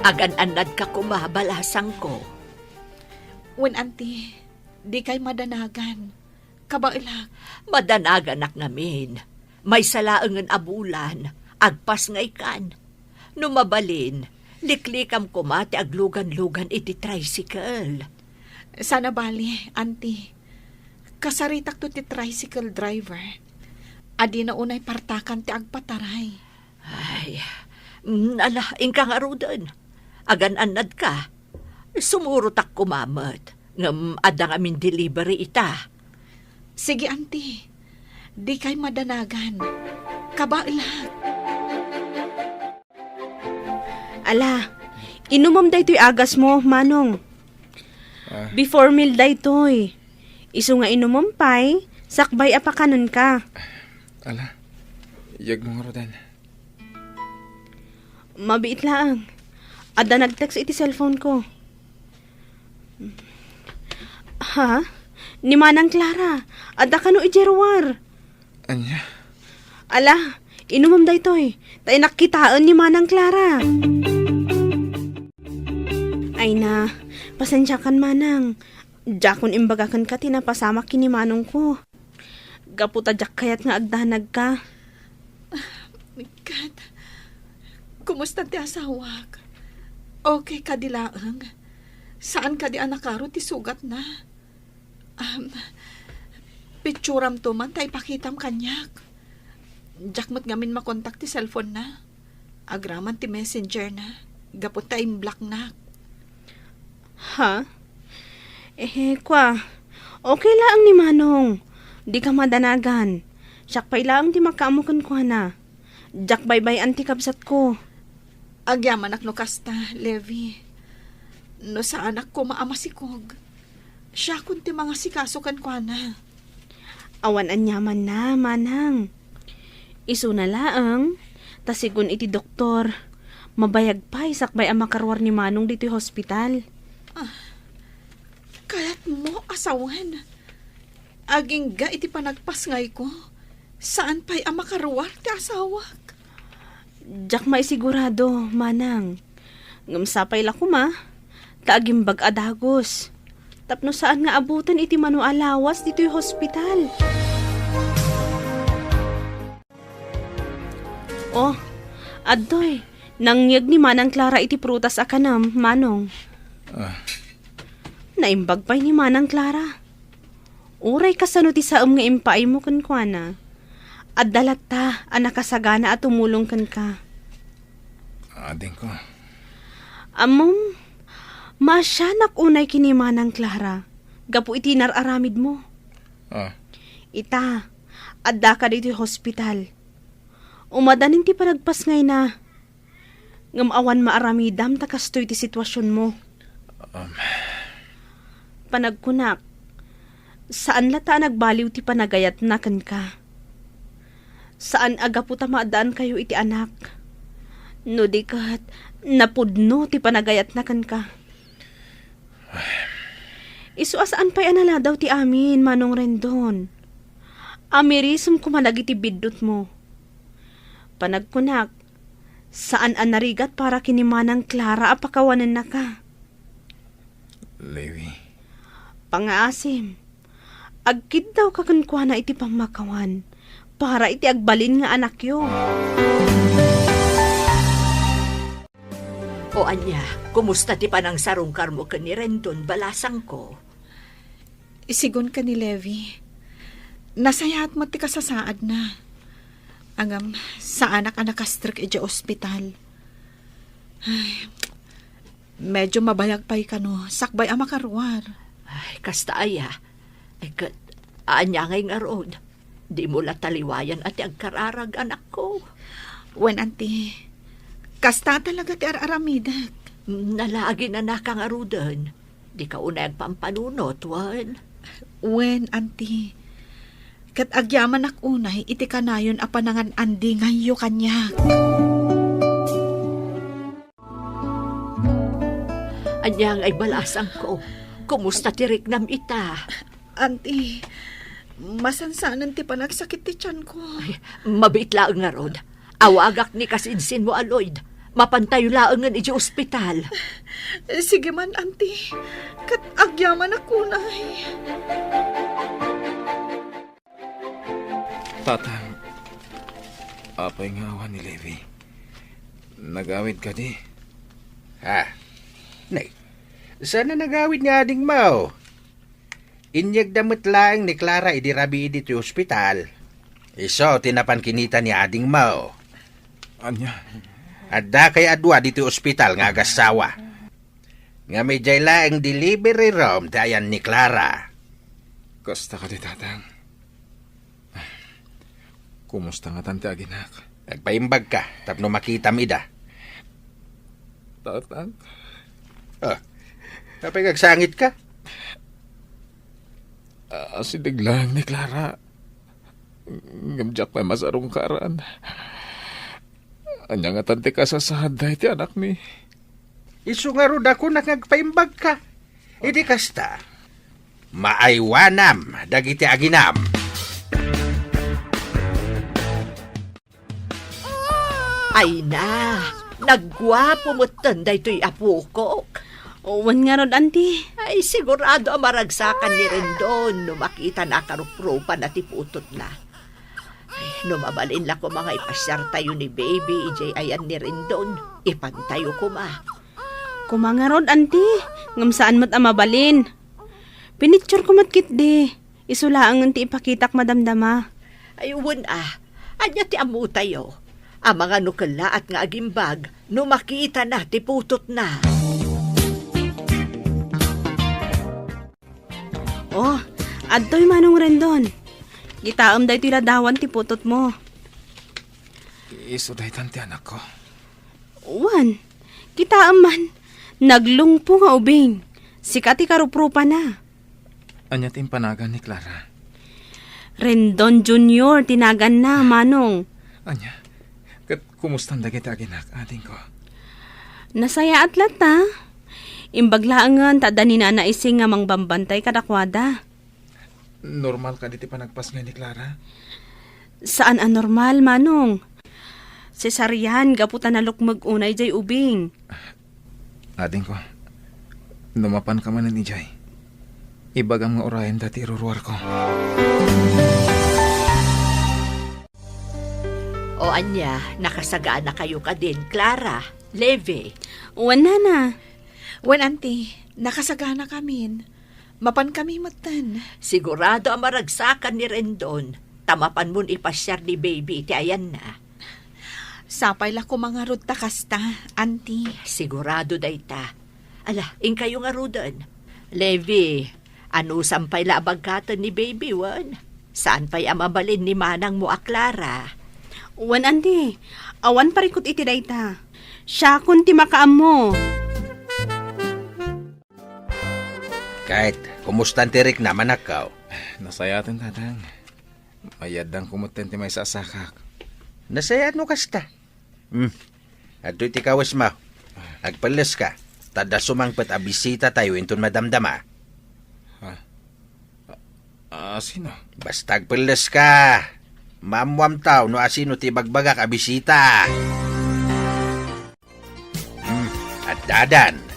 Agan-anad ka kumabalasang ko. Wen auntie, di kay madanagan. Kabailak. Madanagan ak namin. May salaangan abulan, agpas nga ikan. Numabalin, liklikam kumati aglugan-lugan iti tricycle. Sana bali, auntie. Kasaritak to ti tricycle driver. Adi na unay partakan ti agpataray. Ay, ingka nga rudan. Agan-anad ka. Sumurutak kumamat. Ngam adang amin delivery ita. Sige, auntie. Di kay madanagan. Kabailak. Ala, inumam da ito'y agas mo, Manong. Before meal da ito'y. Iso nga inumam pa'y, sakbay apakanon ka. Ala, iyag mo nga rodan. Mabiit lang. Ada nag-text iti cellphone ko. Ha? Ni Manang Clara. Ada ka no ijerwar. Anya? Ala, inumam da ito'y. Tayo nakitaan ni Manang Clara. Ay na, pasensya kan Manang. Jakon imbagakan ka tinapasama kini Manong ko. Gaputa jak kayat nga agdanag ka. My God. Kumusta ti asawak? Okay ka di laang? Saan ka di anakaro ti sugat na? Picturam to man, tay pakitam kanyak. Jakmat ngamin makontak ti cellphone na. Agraman ti messenger na. Gapot tayong black na. Ha? Kwa. Okay lang ni Manong. Di ka madanagan. Siyak pa'y lang ti makaamukan ko na. Jak bye-bye anti kabsat ko. Agyaman ak no kasta, Levi. No sa anak ko maamasikog. Siya kunti mga sikasukan ko na. Awan anyaman na, Manang. Isu na laang, tasigun iti doktor. Mabayag pa, isakbay ang makarwar ni Manong dito'y hospital. Kaya't mo asawan. Aging ga iti panagpasngay ko. Saan pa'y ang makaruwar ti asawak? Jak may sigurado, Manang. Ngamsapay la kuma, taagimbag adagos. Tapno saan nga abutan iti manualawas dito'y hospital. Oh, adtoy, nangyag ni Manang Clara iti prutas akanam, Manong. Naimbag pa'y ni Manang Clara. Uray kasano ti saam nga impaay mo kankwana. At dalata, anak kasagana at tumulong kan ka. Ading ko. Amom, masyanak unay kini Manang Clara. Gapu iti nararamid mo. Ita, adda ka dito hospital. Umadaning ti panagpas ngay na. Ngamawan maaramidam takastoy ti sitwasyon mo. Panagkunak, saan lata nagbaliw ti panagayat na kan ka? Saan aga po tamadaan kayo iti anak? No di kat, napudno ti panagayat na kan ka. Isu asaan pa'y anala daw ti amin, Manong Rendon. Amirisum kumalag iti bidot mo. Panagkunak, saan anarigat para kini Manang Clara apakawanan na ka? Levi. Pangaasim, agkid daw kakankwana iti pamakawan para iti agbalin nga anak yo. O anya, kumusta ti panang sarungkar mo ka ni Rendon balasang ko? Isigon ka ni Levi. Nasayaat mo ti kasasaad na. Angam, sa anak-anak kastrik iti ospital. Ay, medyo mabayag pa'y ka no. Sakbay ang makaruar. Ay, kasta aya. Ay, anya ngay nga roon. Di mo la taliwayan at ang kararag anak ko. Wen, auntie. Kasta talaga ti araramidak. Nalagi na nakangarudan. Di ka unay pampanunot, Wan. Wen, auntie. Kat agyaman ak unay, iti kanayon a panangan andi ngayo kanya. Anyang ay balasang ko. Kumusta tirik nam ita? Auntie, masansanan ti panagsakit ti tiyan ko. Ay, mabit laang nga rod. Awagak ni kasinsin mo, Aloyd. Mapantayo laang nga iti ospital. Sige man, auntie. Kat agyaman ak unay. Tatang, apay nga awan ni Levi. Nagawid ka di. Ha? Nay, sana nagawid nga ading mau. Inyag damot lang ni Clara idirabi iti ospital. Iso, tinapan kinita ni ading mau. Anya, Adda kay adwa dito ospital nga agasawa. Nga may jay laeng delivery room dayan ni Clara. kasta ka di tatang. Kumusta nga tante aginak? Nagpaimbag ka, tapno makita mida. Tatang? Kapag nagsangit ka? Sidig lang ni Clara. Ngamjak may masarong karan. Anya nga tante kasasahad da iti anak mi. Isu nga rod ako nagpaimbag ka. Idi kasta. Maaywanam, dagiti aginam. Ay na, nagwapo mo tanday to'y apo ko. Wan nga rod, auntie. Ay, sigurado ang maragsakan ni Rendon no makita na karuprupan at iputot na. Ay, no mabalin la ko mga ipasyar tayo ni baby, ijay ayan ni Rendon. Ipantayo ko ma. Kumanga rod, auntie. Ngam saan mat amabalin. Pinicture ko mat kit di. Isulaang ti ipakitak madamdama. Ay, anya ti amu tayo. Ang mga nukala at nga agimbag, no makita na, tiputot na. Oh, adto'y manong Rendon. Gitaam day tiladawan ti putot mo. Iso dahi tante anak ko. Wan, gitaam man. Naglungpo nga ubing. Sikati karuprupa na. Anya timpanagan ni Clara. Rendon Junior, tinagan na, manong. Anya, kat kumustan dagiti aginak ating ko. Nasaya at lata. Imbaglaangan, tada ni Nana Ising nga mangbambantay kadakwada. Normal ka diti panagpas nga ni Clara? Saan anormal, manong? Cesarian, gaputan na lukmag unay jay ubing. Ating ko, numapan ka man ni Jay. Ibagang nga orayan dati iruruar ko. O anya, nakasagaan na kayo ka din, Clara, Levi. Wan na. Wen, auntie, nakasagana kami. Mapan kami matan. Sigurado ang maragsakan ni Rendon. Tamapan mo'n ipasyar ni baby, ti ayan na. Sapay la ko mga rod takasta, auntie. Sigurado dayta. Ala, ing kayo nga rudan. Levi, ano sampay la abagkatan ni baby, wan? Saan pa'y amabalin ni manang mo a Clara? Wan, auntie. Awan parikot iti dayta. Siya kun ti makaam mo. Kahit, kumustan tirik naman akaw. Nasayatin tatang. Mayadang kumutin ti may sasakak. Nasayat no kasta. At do'y tikawas mo. Agpalas ka. Tada sumangpat a bisita tayo inton madamdama. Sino? Basta agpalas ka. Mamwam tao no asino ti bagbagak a bisita. At dadan.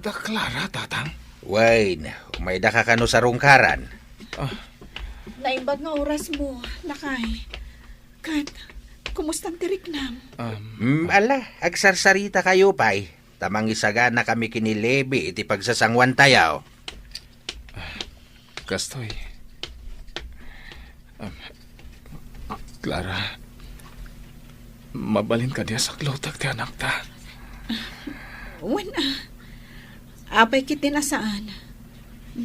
Da Clara, tatang? Wayne, umay da ka kano sa rungkaran. Naimbag nga oras mo, lakay. Kat, kumustang tirik nam? Ala, agsarsarita kayo pay. Tamang isaga na kami kinilebi iti pagsasangwan tayaw. Kastoy. Clara, mabalin ka diya sa klotag ti anak ta. Apay kiti na saan?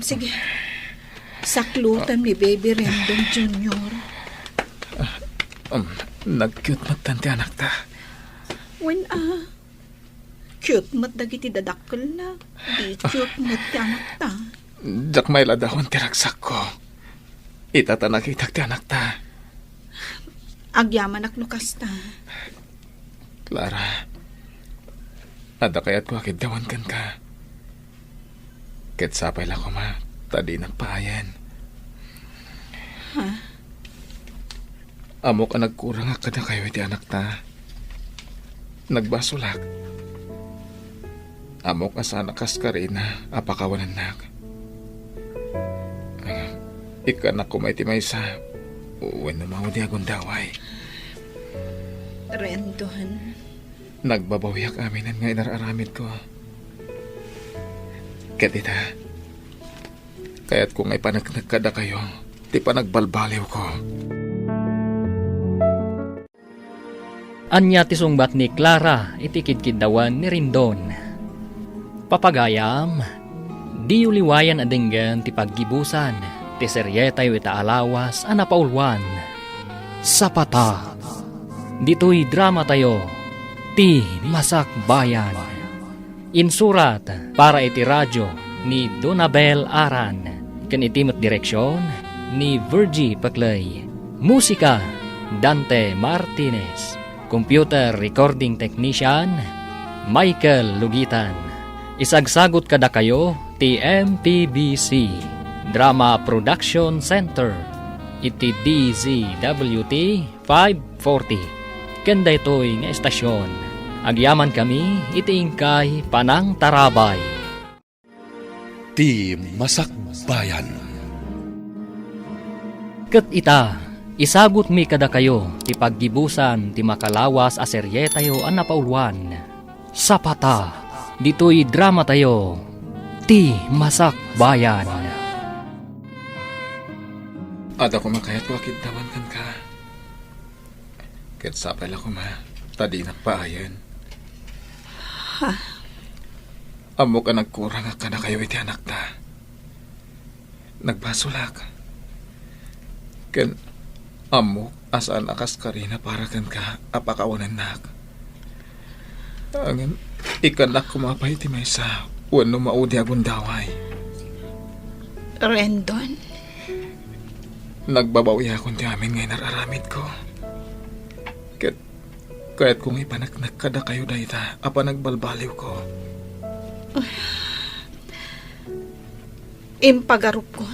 Sige. Saklutan ni Baby Rendon Jr. Nag-cute matan ti anak ta. Cute mat dagiti dadakkel na. Di cute mat ti anak ta. Jak may ladahon ti ragsak ko. Itata nakita ti anak ta. Agyaman aknukas ta. Clara, ada kayat ko akit dawan kan ka. Ket sapay la ko ma, tadi nagpaayan. Amo ka nagkurang akad na kayo iti anak ta. Nagbasulak. Amo ka sana kas ka rin na apakawanan nak. Ikanak ko may timaysa. Uwan na maudi akong daway. Rendon. Nagbabawiyak aminan nga inararamid ko. Katita, kaya't kung ay panagnagkada kayo, di pa nagbalbaliw ko. Anya ti sungbat ni Clara iti kidkidawan ni Rendon. Papagayam, di uliwayan adenggan ti paggibusan, ti seryetayo ita alawas a napaulwan. Sapata, dito'y drama tayo, ti Masak Bayan. Insurat para iti radyo ni Donabel Aran, ken itimot direksyon ni Virgie Paclay. Musika, Dante Martinez. Computer recording technician, Michael Lugitan. Isagsagot kada kayo, TMPBC Drama Production Center, iti DZWT 540. Kanda ito'y nga estasyon. Agyaman kami, iti ingkay Panang Tarabay. Ti Masak Bayan. Ket ita, isagot mi kada kayo, ti paggibusan, ti makalawas a serye tayo ang napauluan. Sapata, dito'y drama tayo, ti Masak Bayan. Ada ko makayat ko akit dawan kan ka. Ket sapay la ko ma, tadi nagpaayan. Amo ka nagkurang ka na kayo iti anak ta. Nagbasulak. Ken amo asaan akas ka rin na para kan ka apakawanan nak. Angin, ikanak kumapay ti maysa, wano maudi akong daway. Rendon. Nagbabawi akong ti amin ngayon nararamid ko. Kaya't kung ipanagnak kada kayo dayta, apa nagbalbaliw ko. Impagarup ko.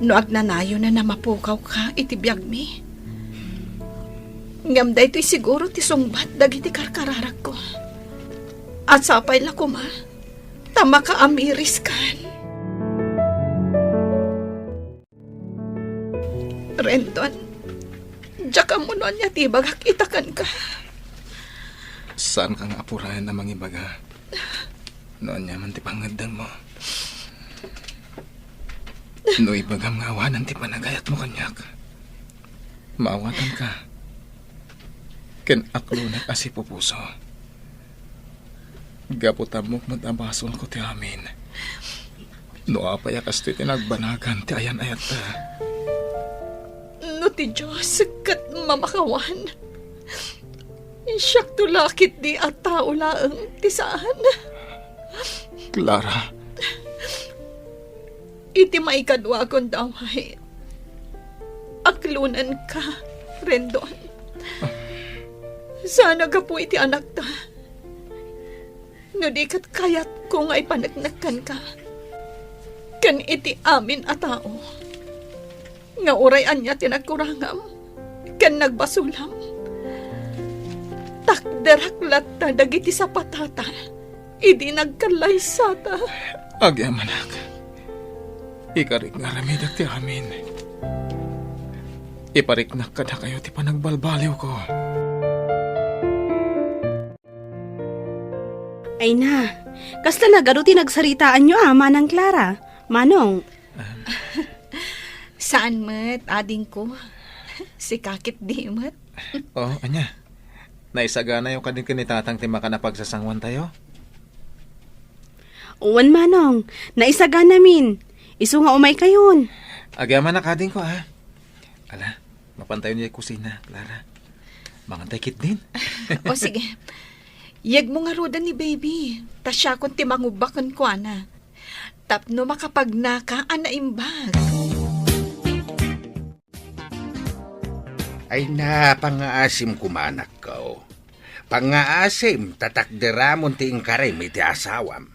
No agnanayo na namapukaw ka, itibiyag mi. Ngam da ito'y siguro ti sungbat dagiti karkararag ko. At sapay la ko ma, tama ka amiris kan. Rendon, diyak mo noon niya tibagak itakan ka. Saan kang apurayan na mangibaga? Noon niya man ti pangadang mo. No ibagam nga awanan ti panagayat mo kanyak. Maawatan ka. Ken aklo na kasi pupuso. Gaputan mo matabasol ko ti amin. No apaya kas ti tinagbanagan ti ayan ayat ta. No ti Diyos, kat mamakawan. Siyak tulakit di at tao laang ti saan. Clara, Iti maikadwa kong daway. Aklunan ka, Rendon. Sana ka po iti anak ta. No di kat kayat kung ay panagnakan ka. Kan iti amin a tao. Nga urayan niya tinagkurangam. Kan nagbasulam. Takderaklat ta dagiti sa patata. Idi nagkalaysata. agyamanak. Ikarik nga ramidak ti amin. Ipariknak kada kayo ti panagbalbaliw ko. Ay na, kasta nagaruti nagsaritaan nyo Manang Clara. Manong, Saan mat, ading ko? Si kakit di mat. Oh, anya. Naisagana yung kadin kanitatang timaka na pagsasangwan tayo? uwan Manong, naisaga namin. Isu nga umay kayon. Agyaman na kadin ko, ha? Ala, mapantayo niya yung kusina, Clara. Mangantay kit din. O sige, yag mo nga roda ni baby. Ta siya kung timangubakan ko, ana. Tapno makapagnaka, ana imbag. Ay na, pangaasim kumanak ko. Pangaasim, tatakderamon ti ingkarim iti asawam.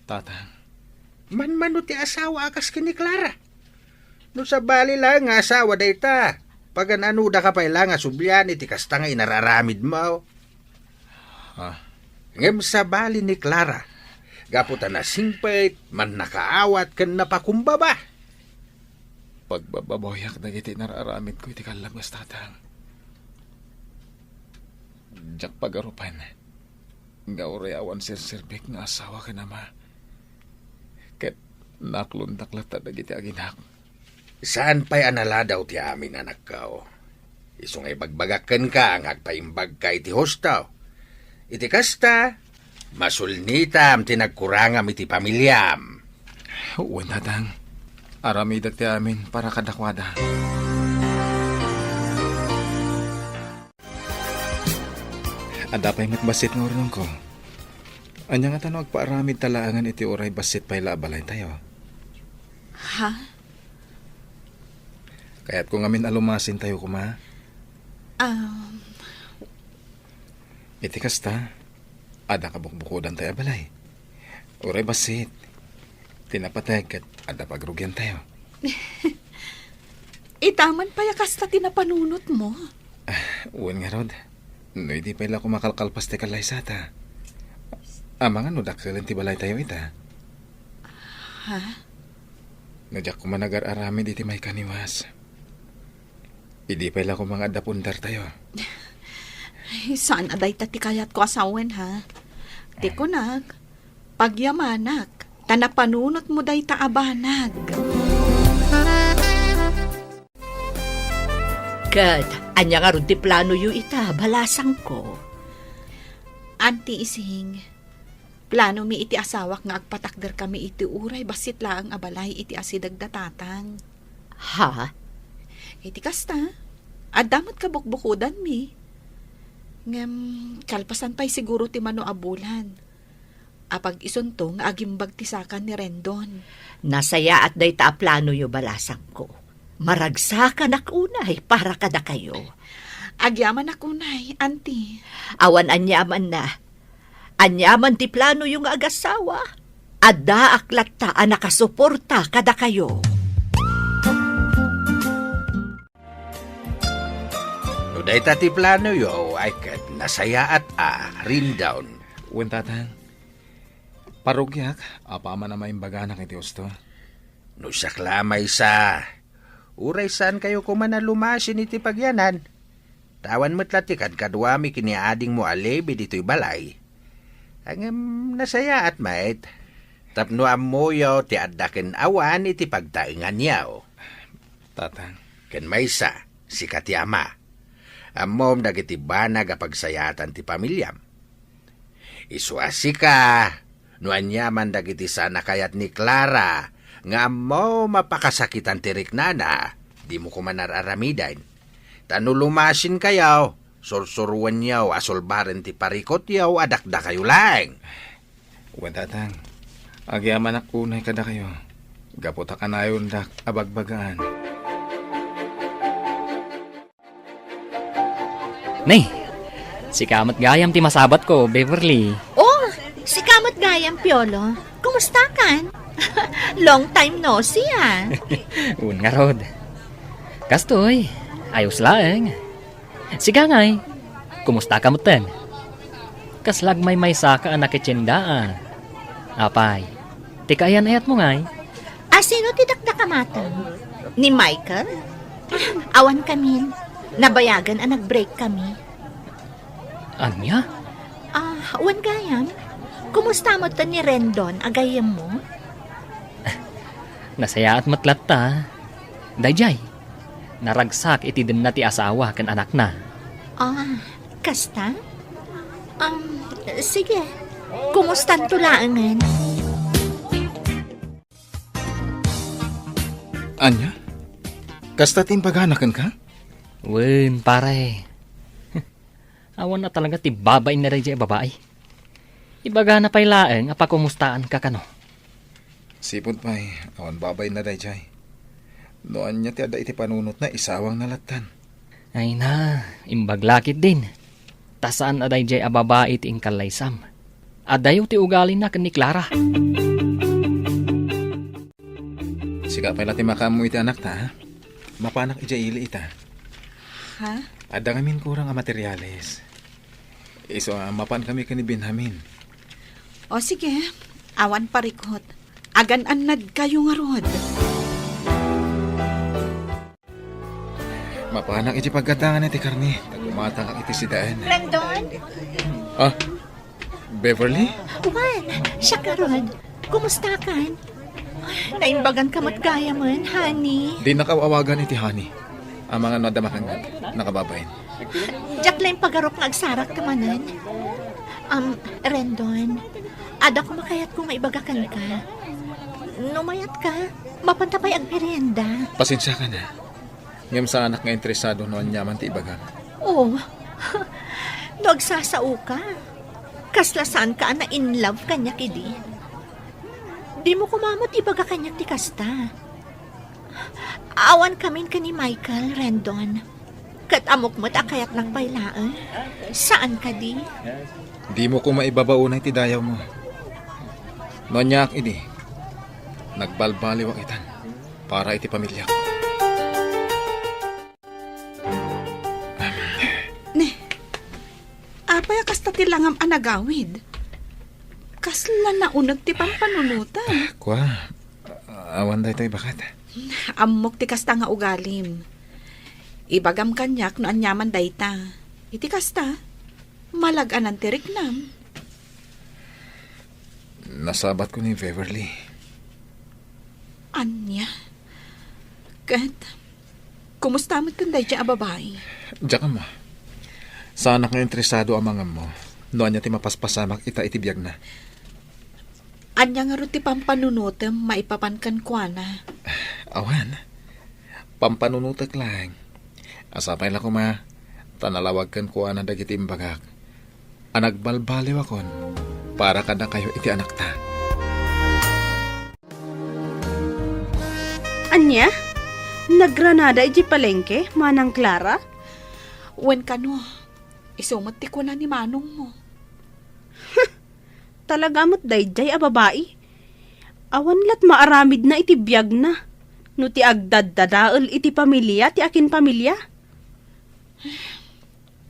Tatang, Man ti asawa akas kini Clara. No sa bali lang nga asawa dayta. Pagan ano da ka pa ilang asubyan iti kasta nga inararamid mo. Ngem sa bali ni Clara. Gaputa na singpait, man nakaawat kan napakumbaba. pagbababoyak na iti nararamid ko iti kalabas, tatang. Diyak pagarupan. Gaurayawan sir-sirbik nga asawa ka na ma. Ket naklundak-lata na iti aginak. Saan pa'y anala daw ti amin anak kao? Isong ay bagbagakan ka ang agpaimbag ka iti hostaw. Iti kasta, masulnitam tinagkurangam iti pamilyam. Uwan, tatang. Aramidak ti amin para kadakwada. Ada pa'y matbasit ng ornong ko. Anya nga tanong agpaaramid talaangan iti oray basit pa'y laabalay tayo. Ha? Kaya't kung amin alumasin tayo kuma, iti kasta, ada kabukbukudan tayo abalay. Oray basit, tinapatag at ada pagrugyan tayo. Itaman pa yakas ta tinapanunot mo. Uwan nga rod, no hindi pala kumakalkalpas ti kalay sata. Amangan no daksalan ti balay tayo ita. Ha? Nadyak ko managar-aramid iti may kaniwas. Hindi pala ko mga adapundar tayo. Ay, saan aday ta ti kayat ko asawen ha? Ti ko nag, pagyamanak, tanapanunot mo day ta abanag. Kat, anya nga ron ti plano yu ita, balasang ko. Anti ising, plano mi iti asawak nga agpatakder kami iti uray, basit laang abalay iti asidag datatang. Ha? Iti kasta, adamot ka bukbukudan mi. Ngem, kalpasan pa'y siguro ti mano abulan. Apag isunto nga agimbag ti sakan ni Rendon. Nasaya at day ta plano yu balasang ko. Maragsakan ak unay para kada kayo. Agyaman ako nay, anti. Awan anyaman na. Anyaman ti plano yung agasawa. Adda aklat ta nakasuporta kada kayo. No day ti plano yo ay kat nasaya at rin down. Uwan, tatang. Parugyak, apa man na maimbaganak iti usto. No saklamay sa. Uray saan kayo kumana lumasin iti pagyanan. Tawan mo't latikan kadwami kiniading mo alebi dito'y balay. Ang nasaya at mait. Tapno amoyo ti addaken awan iti pagtaingan yaw. Tatang. Ken maysa, si Katyama. Amom dagiti banag apagsayatan ti pamilyam. Isuasi ka, no anyaman dagiti sana kayat ni Clara, nga mo mapakasakitan ti riknana, di mo kumanararamidan. Tano lumasin kayaw, sursuruan yaw, asolbaren ti parikot yaw, adakda kayo lang. Uwan, tatang. Agyaman akunay kada kayo. Gaputa ka na yun dak abagbagaan. Nay, si kamat gayam ti masabat ko, Beverly. Oh, si Kamot Gayam, Piolo. Kumusta kan? Long time no see, ah. Un nga rod. Kastoy, ayos laeng. Siga ngay, kumusta ka moten? Kaslag may saka anak itsyendaan. Apay, tikayan ayat mo ngay. Sino tidakda kamatang? Ni Michael? Awan kami. Nabayagan nag-break kami. Anya? Awan Gayam. kumusta mo to ni Rendon, agayam mo? Nasaya at matlat ta. Dayjay, naragsak iti din na ti asawa kan anak na. Ah, kasta? Sige. Kumustan tulaangan? Anya? Kasta timbaganakan ka? Wen, pare. Awan na talaga ti babay na rin babae. Ibaga na pa'y laeng apa kumustaan ka kano. Sipot pa'y, awan babay na day jay. Noan niya ti ada iti panunot na isawang nalatan. Ay na, imbaglakit din. Tasaan aday jay ababae ti ingkalaysam. Adayo ti ugali na kan ni Clara. Siga pa'y lati makamu iti anak ta, ha? Mapanak ijaili ita. Ha? Ada ngamin kurang ang materyales. Iso mapan kami kani Benjamin. O sige, awan parikot. Agan-anad kayo nga rod. Mapanak iti pagkatangan iti karni. Tagumatang ang iti sidaan. Rendon? Ah, Beverly? Juan, siya ka rod. Kumusta kan? Naimbagan ka matgaya man, honey. Di nakawawagan iti Honey. Ang mga nadamakangan, nakababayin. Diyak lang pagarok nga agsarak ka manan. Rendon, ada ko makayat kung maibagakan ka. Numayat ka, mapantapay ang merienda. Pasensya ka na. Ngayong sa anak nga interesado noon nyaman ti ibagang. Oh, nagsasao ka. Kaslasan ka na in love kanya kidi. Di mo kumamot ibaga kanya ti kasta. Awan kamin ka ni Michael, Rendon. Kat amok mo't akayat lang bailaan. Saan ka di? Di mo ko maibabaunay ti dayaw mo. Noon niya ak idi. Nagbalbaliw ang itan para iti pamilya ko. Apay kasta ti langam anagawid. Kasla na unag ti pampanunutan. Kwa, awan day tayo bakat. Amok ti kasta nga ugalim. Ibagam kanyak no anyaman dayta. Iti kasta, malaganan ti riknam. Nasabat ko ni Beverly. Anya? Kat, kumusta mo't kanday dya babae? Diyan ka mo. Sa anak nga interesado ang mga mo. Noon niya ti mapaspasamak ita itibiyag na. Anya nga ro ti pampanunutem maipapankan kwa na. Awan. Pampanunutak lang. Asapay lang ko ma. Tanalawag kan kuha na dagiti imbagak. Anagbalbaliw akon. Para ka na kayo iti anak ta. Anya? Nagranada iji palengke, manang Clara? Wen kano, isumot ti ko na ni manong mo. Talaga mo't dayjay a babae. Awan lat maaramid na iti biyag na. No ti agdaddadaal iti pamilya, ti akin pamilya.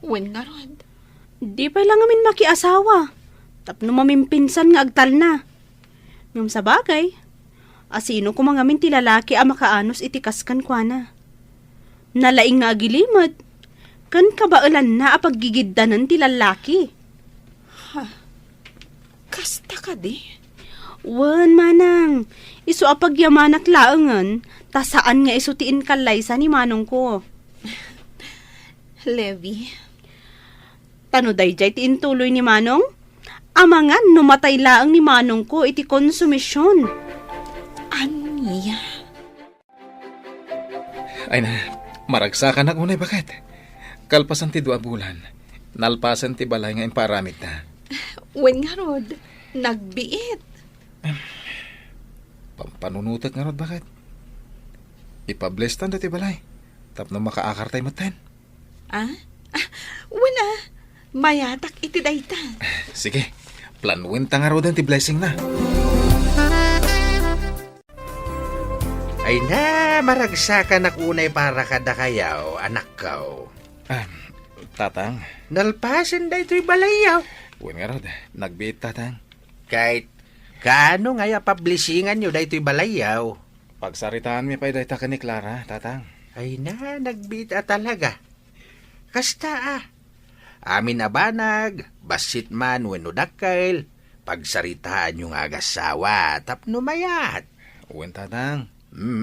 Wen nga rod. Di pa lang amin makiasawa. Tapno mamimpinsan nga agtal na. Ngam sa bagay, asino ko mga min ti lalaki a makaanos iti kaskan kwa na. Nalaing nga agilimad. Kan kabailan na apaggigiddanan ti lalaki. Kasta ka di? Wan manang, iso apagyamanak laengan, ta saan nga iso tiin kalaysa ni manong ko. Levi. Tano dayjay tiin tuloy ni manong? Amangan numatay laeng ni manong ko iti konsumisyon. Anya? Ay na, maragsakan na unay bakat. Kalpasan ti 2 bulan. Nalpasan ti balay nga imparamit na. Wen nga rod, nagbiit. Pampanunutak nga rod bakat. Ipablestan dati balay. Tapno makaakartay matan. Wala, mayatak iti dayta. Sige, planuin ta nga rodan ti blessing na. Ay na, maragsakan na kunay para kada kayaw, anak kaw. Tatang. Nalpasan da ito'y balayaw. Uwin nga rod, nagbiit tatang. Kahit, kaano nga pablisingan nyo da ito'y balayaw? Pagsaritaan mi pa'y dayta ka ni Clara, tatang. Ay na, nagbiit talaga. Kasta Amin na banag, basit man wenno dakkel, pagsaritaan yung agasawa, tapno mayat. Uwan tatang.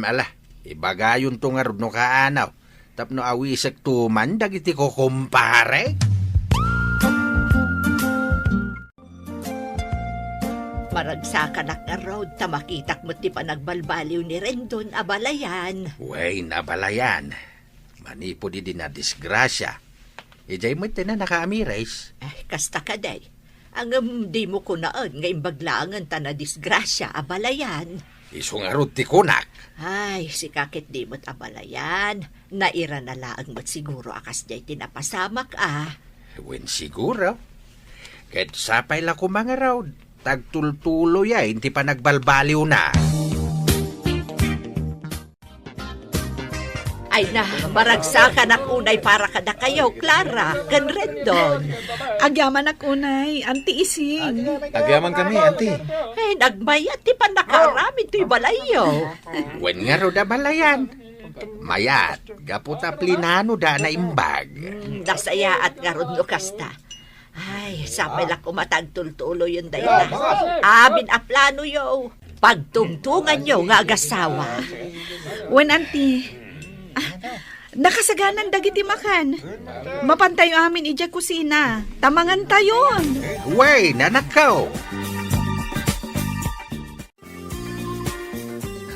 Ala, ibagayon to nga rin no kaanaw. Tapno awisag tuman, dagiti ko kumpare. Maragsakan na road, tamakitak mo ti panagbalbaliw ni Rendon abalayan. Way nabalayan. Manipo di na disgrasya. Ijay mo na nakaamirais. Kasta ka day. Ang di mo kunaan nga imbaglangan ta na disgrasya abalayan. Iso nga rin ti kunak. Ay, si kakit di mo't abalayan. Naira na laang mo't siguro akas day tinapasamak Wen siguro. Kahit sapay la ko mga raw. Tagtultulo ya, hindi pa nagbalbaliw na. Ay na, maragsakan ak unay para kada kayo, Clara, kan Rendon. Agyaman ak unay, anti ising. Agyaman kami, auntie. Ay, nagmayat ti pa nakarami to'y balayo. Wen nga ro da balayan. Mayat, gaputa plinano da na imbag. Nasaya at garod no kasta. Ay, sapay lang kumatagtultulo yun dayo na. Amin a plano yo. Pagtungtungan yo nga agasawa. Wen anti, nakasaganan dagiti makan. Mapantayo amin ija kusina. Tamangan tayon. Way, nanakaw.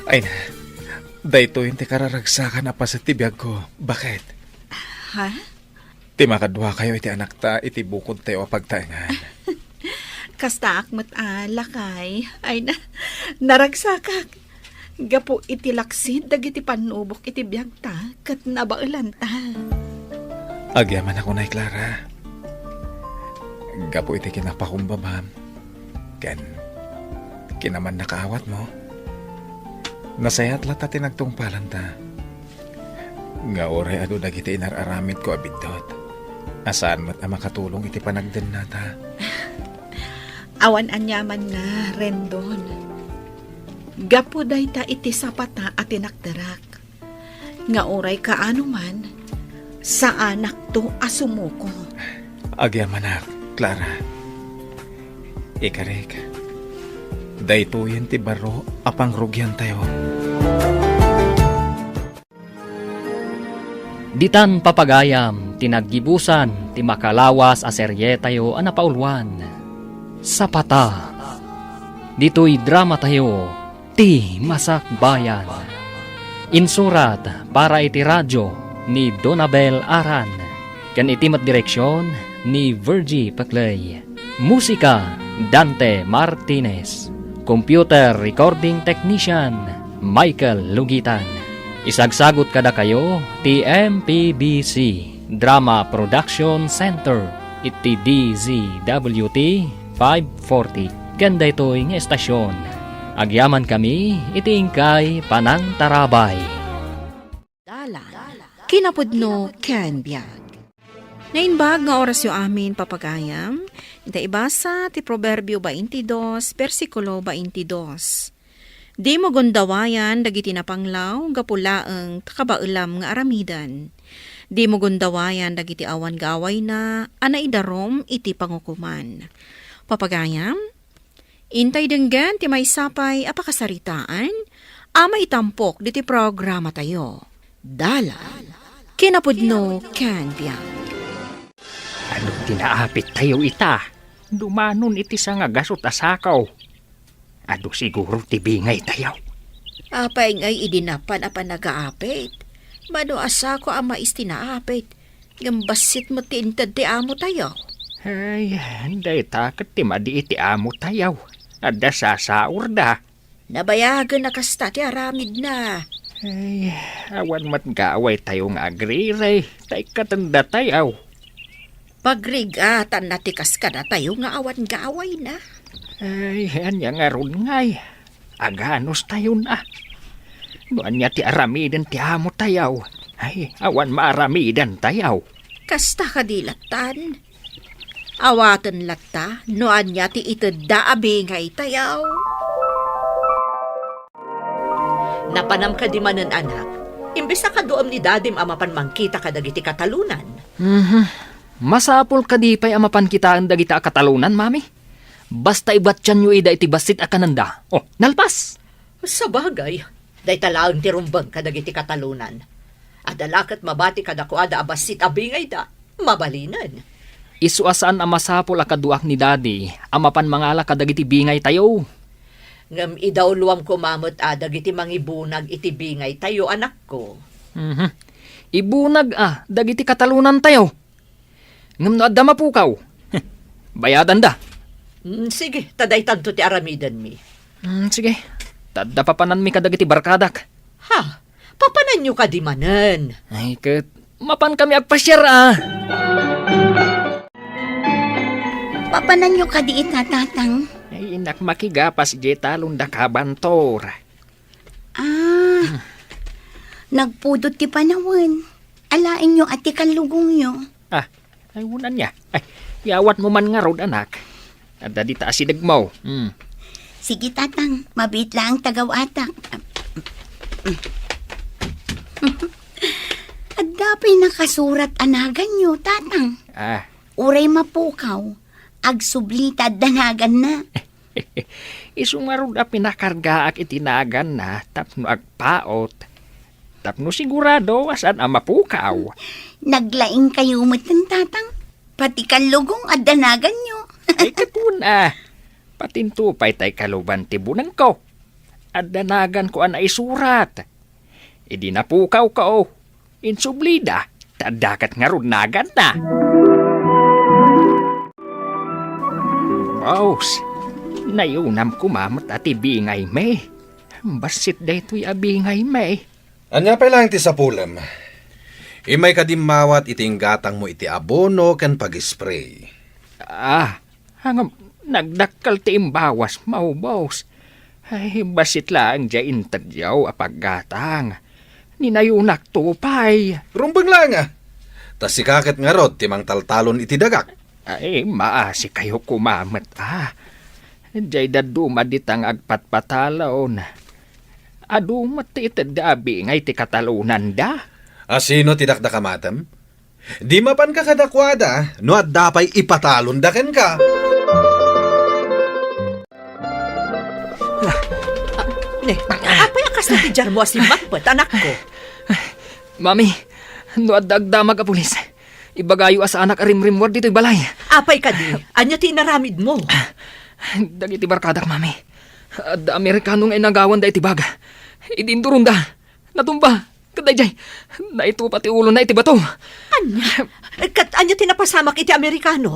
Ay na, dayto yung ti kararagsakan na pa sa tibiyag ko. Bakit? Ha? Ti makadwa kayo iti anak ta, iti bukod tayo pagtaingan. Kasta akmat lakay. Ay na, naragsakak. Gapo iti laksid, dagiti panubok iti biyag ta, kat nabaulan ta. Agyaman ako na, Clara. Gapo iti kinapakumbabam. Ken, kinaman nakaawat mo. Nasayat lata tinagtungpalan ta. Nga oray ado dagiti inararamid ko abidot. Asaan mo't makatulong iti panagden nata. Awan anyaman na, Rendon. Gapo day ta iti sapata at tinakdarak. Nga oray kaano man, sa anak to asumuko. Agyaman na, Clara. Ikarik. Dayto yan ti baro apang rugyan tayo. Ditan papagayam, tinaggibusan, ti makalawas a serye tayo anapaulwan. Sapata. Dito'y drama tayo, ti Masak Bayan. Insurat para iti radyo ni Donabel Aran. Kan itimat direksyon ni Virgie Paclay. Musika, Dante Martinez. Computer Recording Technician, Michael Lugitan. Isagsagot kada kayo, TMPBC Drama Production Center, iti DZWT 540. Ganda ito'y nga estasyon. Agyaman kami, iti ingkay Panang Tarabay. Kinapudno ken biag. Nainbag nga oras yung amin papagayam, ita ibasa ti Proverbio 22, versikulo 22. Di mo gundawayan dagiti napanglaw, gapulaeng takabaulam nga aramidan. Di mo gundawayan dagiti awan gaway na, anaidarom iti pangukuman. Papagayam, intay denggan ti may sapay apakasaritaan, ama itampok diti programa tayo. Dala, kinapudno ken biag. Ano tinaapit tayo ita? Dumanon iti sa nga gasot asakaw. Ado siguro tibingay tayo. Apay ngay idinapan apa nagaapit. Mano asa ko ama istinaapit. Gambasit mo tintad ti amo tayo. Ay, day takat ti madi iti amo tayo. Ada sasaur da. Nabayagan na kasta ti aramid na. Ay, awan mat gaway tayo nga agriray. Tay katanda tayo. Pagrigatan na tikas ka na tayo nga awan gaway na. Ay, anya nga ron ngay. Aganos tayo na. Noan niya ti aramidan ti amo tayo. Ay, awan maaramidan tayo. Kasta kadilatan. Awatan latta, noan niya ti itadda abingay tayo. Napanam ka di manan anak. Imbis na kadoam ni dadim amapan mangkita kadagiti katalunan. Masapol kadipay amapan kita ang dagita katalunan, mami. Basta ibatyan nyo ida iti basit a kananda. Oh, nalpas! Sa bagay, day talaang tirumbang kadagiti katalunan. Adalakat mabati kadakuada abasit abingay da, mabalinan. Isu asaan ang masapol a kaduak ni daddy, amapan mangala kadagiti bingay tayo. Ngam idaw luwam kumamot adag iti mangibunag iti bingay tayo anak ko. Ibunag dagiti katalunan tayo. Ngam no adda mapukaw. Bayadan da. Sige, taday tanto ti aramidan mi. Sige, tadda papanan mi kadagiti barkadak. Ha, papanan nyo ka di manan. Ay, kat mapan kami agpasyar Papanan nyo ka di itatang. Ay, inak makigapas di talon da kabantor. Nagpudot ti panawan. Alain nyo at ti kalugong nyo. Ay, unan niya. Ay, yawat mo man nga rod, anak. At di taas sidag mo. Sige tatang, mabit lang tagawatak. At dapay nakasurat anagan nyo, tatang. Uray mapukaw, agsublita danagan na. Isungarod a pinakargaak itinagan na tapno agpaot. Tapno sigurado asan ang mapukaw. Naglaing kayo matan tatang. Pati kalugong at danagan nyo. Ay kapuna. Patintupay tay kaluban tibunan ko. At danagan ko ang naisurat. Idi napukaw ka o. Insublida. Tadakat nga runagan na. Boss, nayunam kumamot at ibingay me. Basit daytoy abingay me. Anya pa lang ti sapulam. Imay kadimawat iting gatang mo iti abono kan pag-spray. Hangam, nagdakkel ti imbawas mau, boss. Ay, basit lang dya intadyaw apaggatang. Ninayunak tupay. Rumbang lang Tas si kakit nga rod timang taltalon iti dagak. Ay, maasi kayo kumamat Diyay daduma ditang agpatpatalaon. Adumat ti itadabi ngay ti katalunan da. Sino tidak nakamatam? Di mapan ka kadakwada, no at dapay ipatalon daken ka. Apay akas na tijar mo si Macbeth, anak ko. Mami, no adagdamag a pulis. Ibagayo asa anak arimrimwar dito'y balay. Apay ka di, anya ti inaramid mo. Dagiti barkadak, mami. Adda Amerikanong ay nagawan da iti baga. Idinturong da. Natumba. Kadayjay, naito pati ulo na iti bato. Anya? Kat anya tinapasamak iti Amerikano?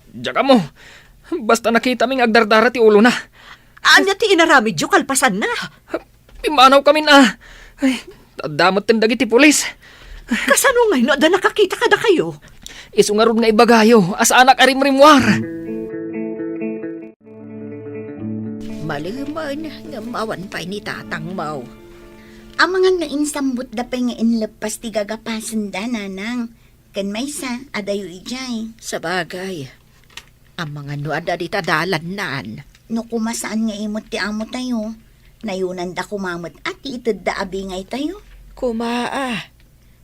Diyaga mo. Basta nakita ming agdardara ti ulo na. Anya ti inaramid yu kalpasan na? Imanaw kami na. Ay, tadamot tindag iti pulis. Kasano ngay no, da nakakita ka da kayo? Isungarod nga ibagayo, asa anak arimrimwar. Maluman, ngamawan pa'y ni tatang mau. Ang mga nainsambot da pa nga inlepas ti gagapasan da nanang. Kan may sa, adayo ijay. Sa bagay, ang mga nuada di tadalan naan. No kumasaan nga imot ti amo tayo. Nayunan da kumamot at itid da abingay tayo. Kumaa,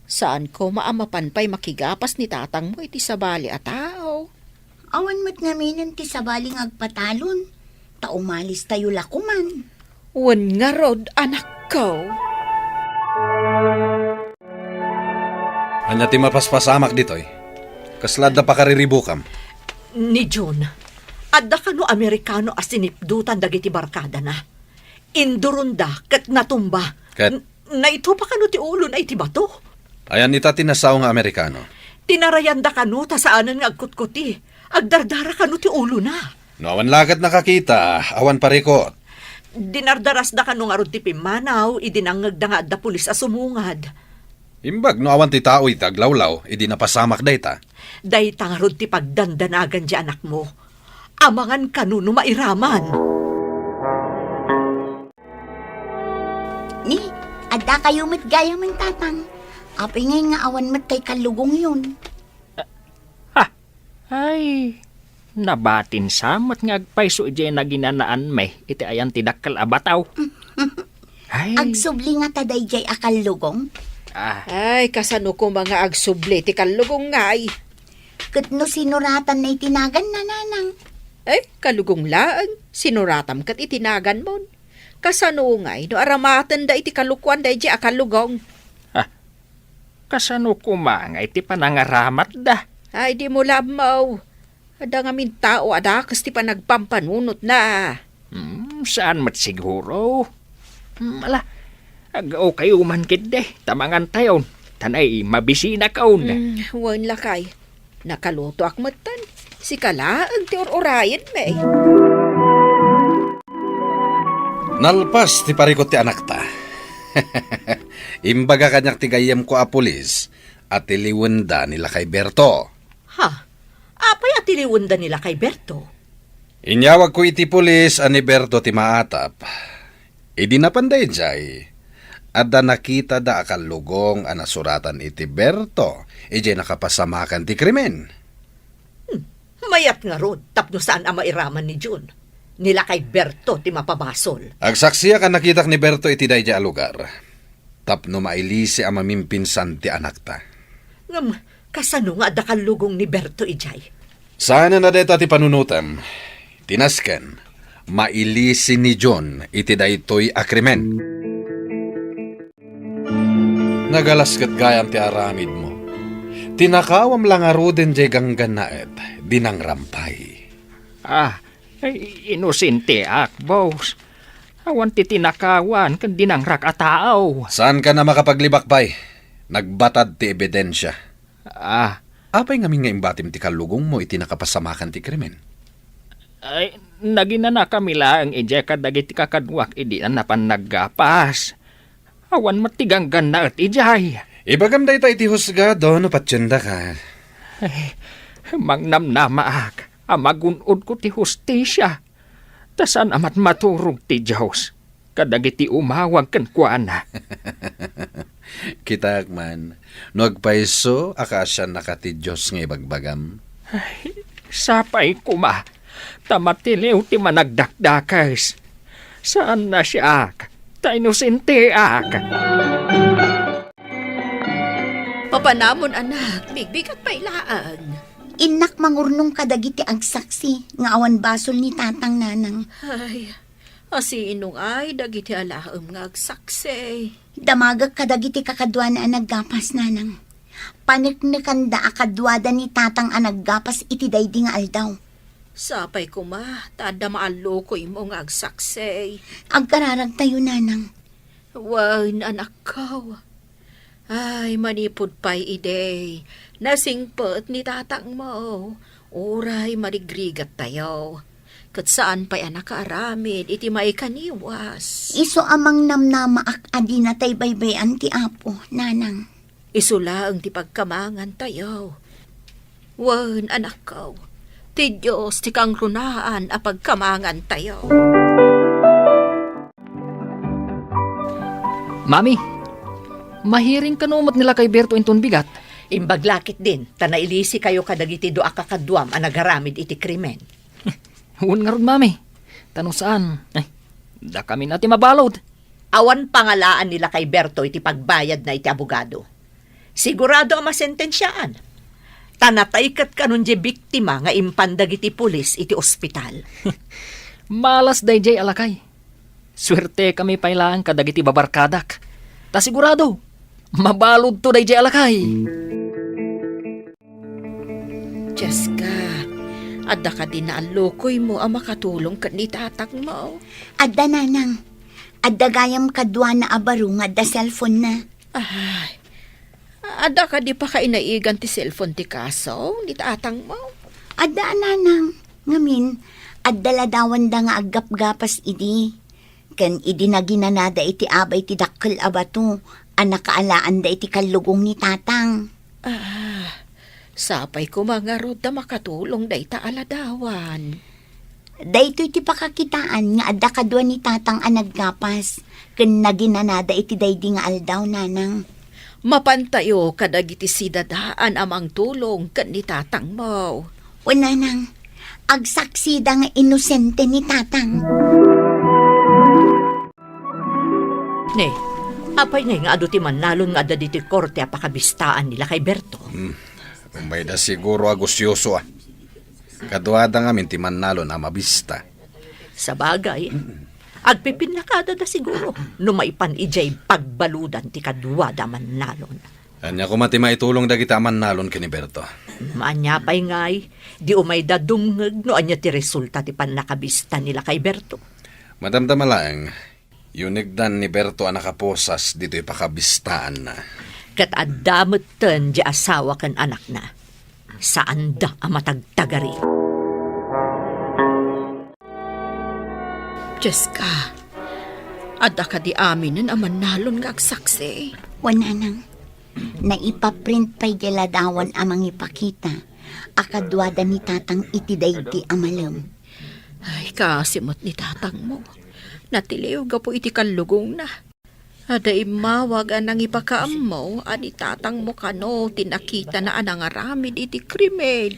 saan ko maamapan pa'y makigapas ni tatang mo iti sabali a tao? Awan mo't ngaminan ti sabaling agpatalon. Taumalis tayo lakuman. Wan nga rod, anak ko. Anya ti mapaspasamak ditoy. Kaslad na pakariribukam. Ni John, adda ka no Amerikano asinipdutan dagiti barkada na. Indurunda kat natumba. Kat? Naito pa kano ti ulo na iti bato. Ayan ita tinasaw nga Amerikano. Tinarayanda kano ta saanan nga agkutkuti. Agdardara kano ti ulo na. No, awan lagat nakakita, awan parikot. Dinardaras da kano nga rod ti Pimanaw, idinangag da nga adda pulis a sumungad. Imbag no awan ti tao itaglawlaw, idi napasamak dayta. Dayta nga rod ti pagdandanagan di anak mo. Amangan kano no mairaman. Ni, adda kayo mat gaya man tatang. Apay ngay nga awan mat kay kalugong yun. Ay, nabatin samot nga agpayso ije na ginanaan may iti ayan tidakkal abataw. Ay, Agsubli nga taday jay akal lugong. Ay, kasano ko mga agsubli ti kalugong ngay. Kat no sinuratan na itinagan na nanang. Kalugong laang, sinuratam kat itinagan mon. Kasanungay, no aramatan da iti kalukwan da iti akalugong. Kasano kumangay ti panangaramat da. Ay, di mo lamaw. Ada nga min tao, ada kas ti panagpampanunot na. Saan mat siguro? Ala, agaw kayo man kid tamangan tayon. Tanay, mabisina kaon. Wan lakay. Nakaluto akmatan. Si kalaang ti orayan may. Nalpas ti parikot ti anak ta. Imbaga kanyak ti gayam ko a pulis at tiliwanda nila kay Berto. Ha? Apay at tiliwanda nila kay Berto? Inyawag ko iti pulis ani Berto ti maatap. Idi napanday jay. Adda nakita da akal lugong anasuratan iti Berto. Ije nakapasamakan ti krimen. Mayat nga rod, tapno saan ang mairaman ni Jun. Nila kay Berto ti mapabasol. Agsaksiya ka nakitak ni Berto iti dayja a lugar. Tapno mailisi ang mamimpinsan ti anak ta. Kasano nga adda lugong ni Berto ijay? Sana na deta ti panunutam. Tinasken, mailisi ni John iti daytoy a krimen. Nagalaskat gayam ti aramid mo. Tinakawam lang aruden jay ganggan naet, dinang rampay. Inosente ak, boss. Awan ti tinakawan kan dinangrak a tao. Saan ka na makapaglibakbay? Nagbatad ti ebidensya. Apay ngamin nga imbatim ti kalugong mo iti nakapasamakan ti krimen. Nagina na kami lang ije kadagiti kakadwak idi na napan naggapas. Awan matiganggan na at ijay. Ibagam day iti husgado no patyenda ka. Mangnamnama ak. Amagunod ko ti hustisya. Tasan amat maturog ti Diyos. Kadagiti umawag kan kuana. Kitak man, no agpaiso, akasya nakati Diyos nga ibagbagam. Sapay kuma, tamatiliw ti managdakdakas. Saan na siya ak? Tainosente ak. Papanamon anak, bigbigat pailaan. Inak mangurnong kadagiti agsaksi nga awan basol ni tatang nanang. Ay, asinong ay, dagiti alaam nga agsaksi. Damagag kadagiti kakadwa na anaggapas nanang. Paniknikanda akadwada ni tatang anaggapas iti daydi nga aldaw. Sapay ko ma, tada maalo ko imo nga agsaksi. Agkararag tayo nanang. Wan anak ko. Ay, manipod pa'y ide. Nasingpot ni tatang mo. Uray, marigrigat tayo. Kat saan pa'y anak kaaramid, iti may kaniwas. Iso amang namnamaak adi na tay baybayan ti apo, nanang. Iso lang ti pagkamangan tayo. Wan, anak ko. Ti Diyos ti kang runaan a pagkamangan tayo. Mami, mahiring kanumot nila kay Berto inton bigat. Imbaglakit din, tanailisi kayo kadagiti doa kakadwam ang nagaramid iti krimen. Huwag nga ron, mami. Tanong saan? Da kami natin mabalod. Awan pangalaan nila kay Berto iti pagbayad na iti abogado. Sigurado ang masentensyaan. Tanatay kat kanon di biktima nga impandag iti pulis iti ospital. Malas day jay alakay. Swerte kami pailaan kadagiti babarkadak. Ta sigurado, mabalod to day jay alakay. Jessica, adda ka din na alokoy mo ang makatulong ka ni tatak mo. Adda nanang. Adda gayam kadwa na abaro nga adda cellphone na. Ay, adda ka di pa ka inaigan ti cellphone ti kaso ni tatang mo. Adda nanang. Ngamin, adda ladawan da nga aggap-gapas idi. Ken idi na ginanada iti abay ti dakkel abato. Anak kaalaan da iti kalugong ni tatang. Sapay ko mga rod na makatulong da ita aladawan. Dayto iti pakakitaan nga adda kadwa ni tatang anaggapas. Ken naginanada iti daydi nga aldaw nanang. Mapantayo kadagiti sidadaan amang tulong kan ni tatang mo. O nanang, agsaksida nga inosente ni tatang. Ne, apay nga ado ti manalon nga adda diti korte apakabistaan nila kay Berto. May da siguro agusyoso Kaduada nga min ti Mannalon a mabista. Sa bagay, agpipinakada da siguro no maipan ijay pagbaludan ti kadwada Mannalon. Anya ko mati maitulong dagiti a Mannalon kini Berto. Maanyapay ngay, di umay dadumngeg no anya ti resulta ti panakabista nila kay Berto. Madamdama laeng, yunigdan ni Berto a nakaposas dito'y pakabistaan na. Kat adamutan di asawa kan anak na. Saan da ang matagtagari? Diyos ka, ada ka di aminin ang Mannalon nga agsaksi. Wana nang. Naipaprint pa'y geladawan amang ipakita. Akadwada ni tatang itiday ti amalam. Ay, kasimot ni tatang mo. Natiliw ga po iti kalugong na. Ada imawag anang ipakaam mo, ani tatang mo kano, tinakita na anang aramid iti krimen.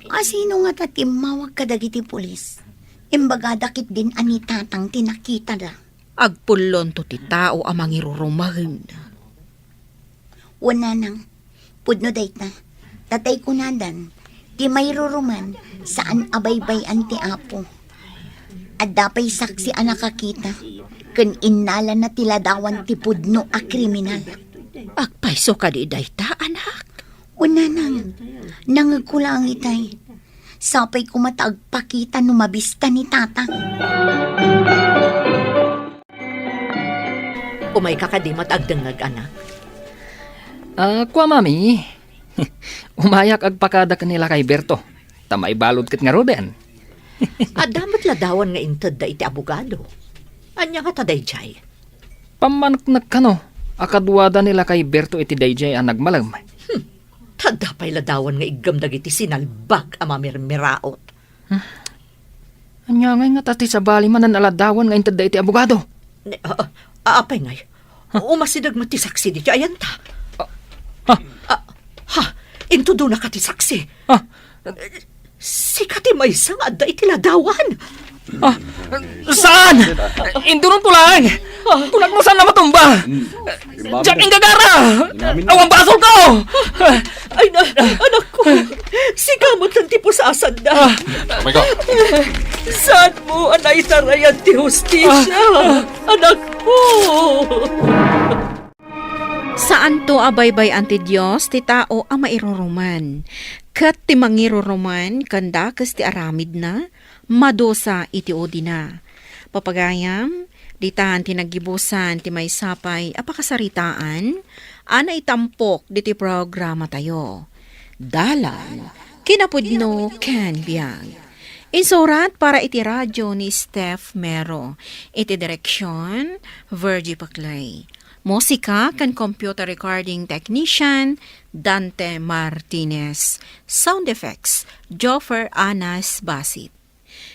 Asino nga tatimawag ka dagiti pulis? Imbaga dakit din ani tatang tinakita da. Agpulon to ti tao amang irurumahin. Wana nang. Pudno dayta. Tatay kunadan. Ti may ruruman saan abaybay ti apo. At dapay saksi ang nakakita. Kun innala na tiladawan ti pudno a kriminal. Agpaiso ka di dayta, anak. Una nang. Nangagkulang itay. Sapay kumatagpakita no mabista ni tatang. Umay kakadimat agdangag anak. Kwa mami, umayak agpakada kanila kay Berto. Tamay balod kat nga roden. Adamat ladawan nga inted da iti abogado. Anya nga taday jay. Pamanaknak kano, akadwada nila kay Berto iti dayjay ang nagmalam. Tadapay ladawan nga igamdag iti sinalbag ang mamirmiraot. Anya nga tati sa bali manan aladawan nga inted da iti abogado. Apay ngay. Umasidag mo ti saksi di ayan ta. Into do na ka ti saksi. Si kati may isang adda iti ladawan. Saan? Indurong tulang! Tulag mo saan na matumba? Jack Ingagara! Awang basol ko! Ay na, anak ko. Si kamot lang ti pusasan na. Saan mo anay tarayan ti hustisya? Anak ko. Saan to abaybay anti Diyos, ti tao ang mairuruman. Kat ti mangiruruman, kandakas ti aramid na, madosa iti odi na. Papagayam, ditahan ti nagibusan ti may sapay apakasaritaan, ana itampok diti programa tayo. Dalan, kinapudno ken biyag. Insurat para iti radyo ni Steph Mero, iti direksyon, Virgie Paclay. Musika kan computer recording technician Dante Martinez. Sound effects Joffer Anas Basit.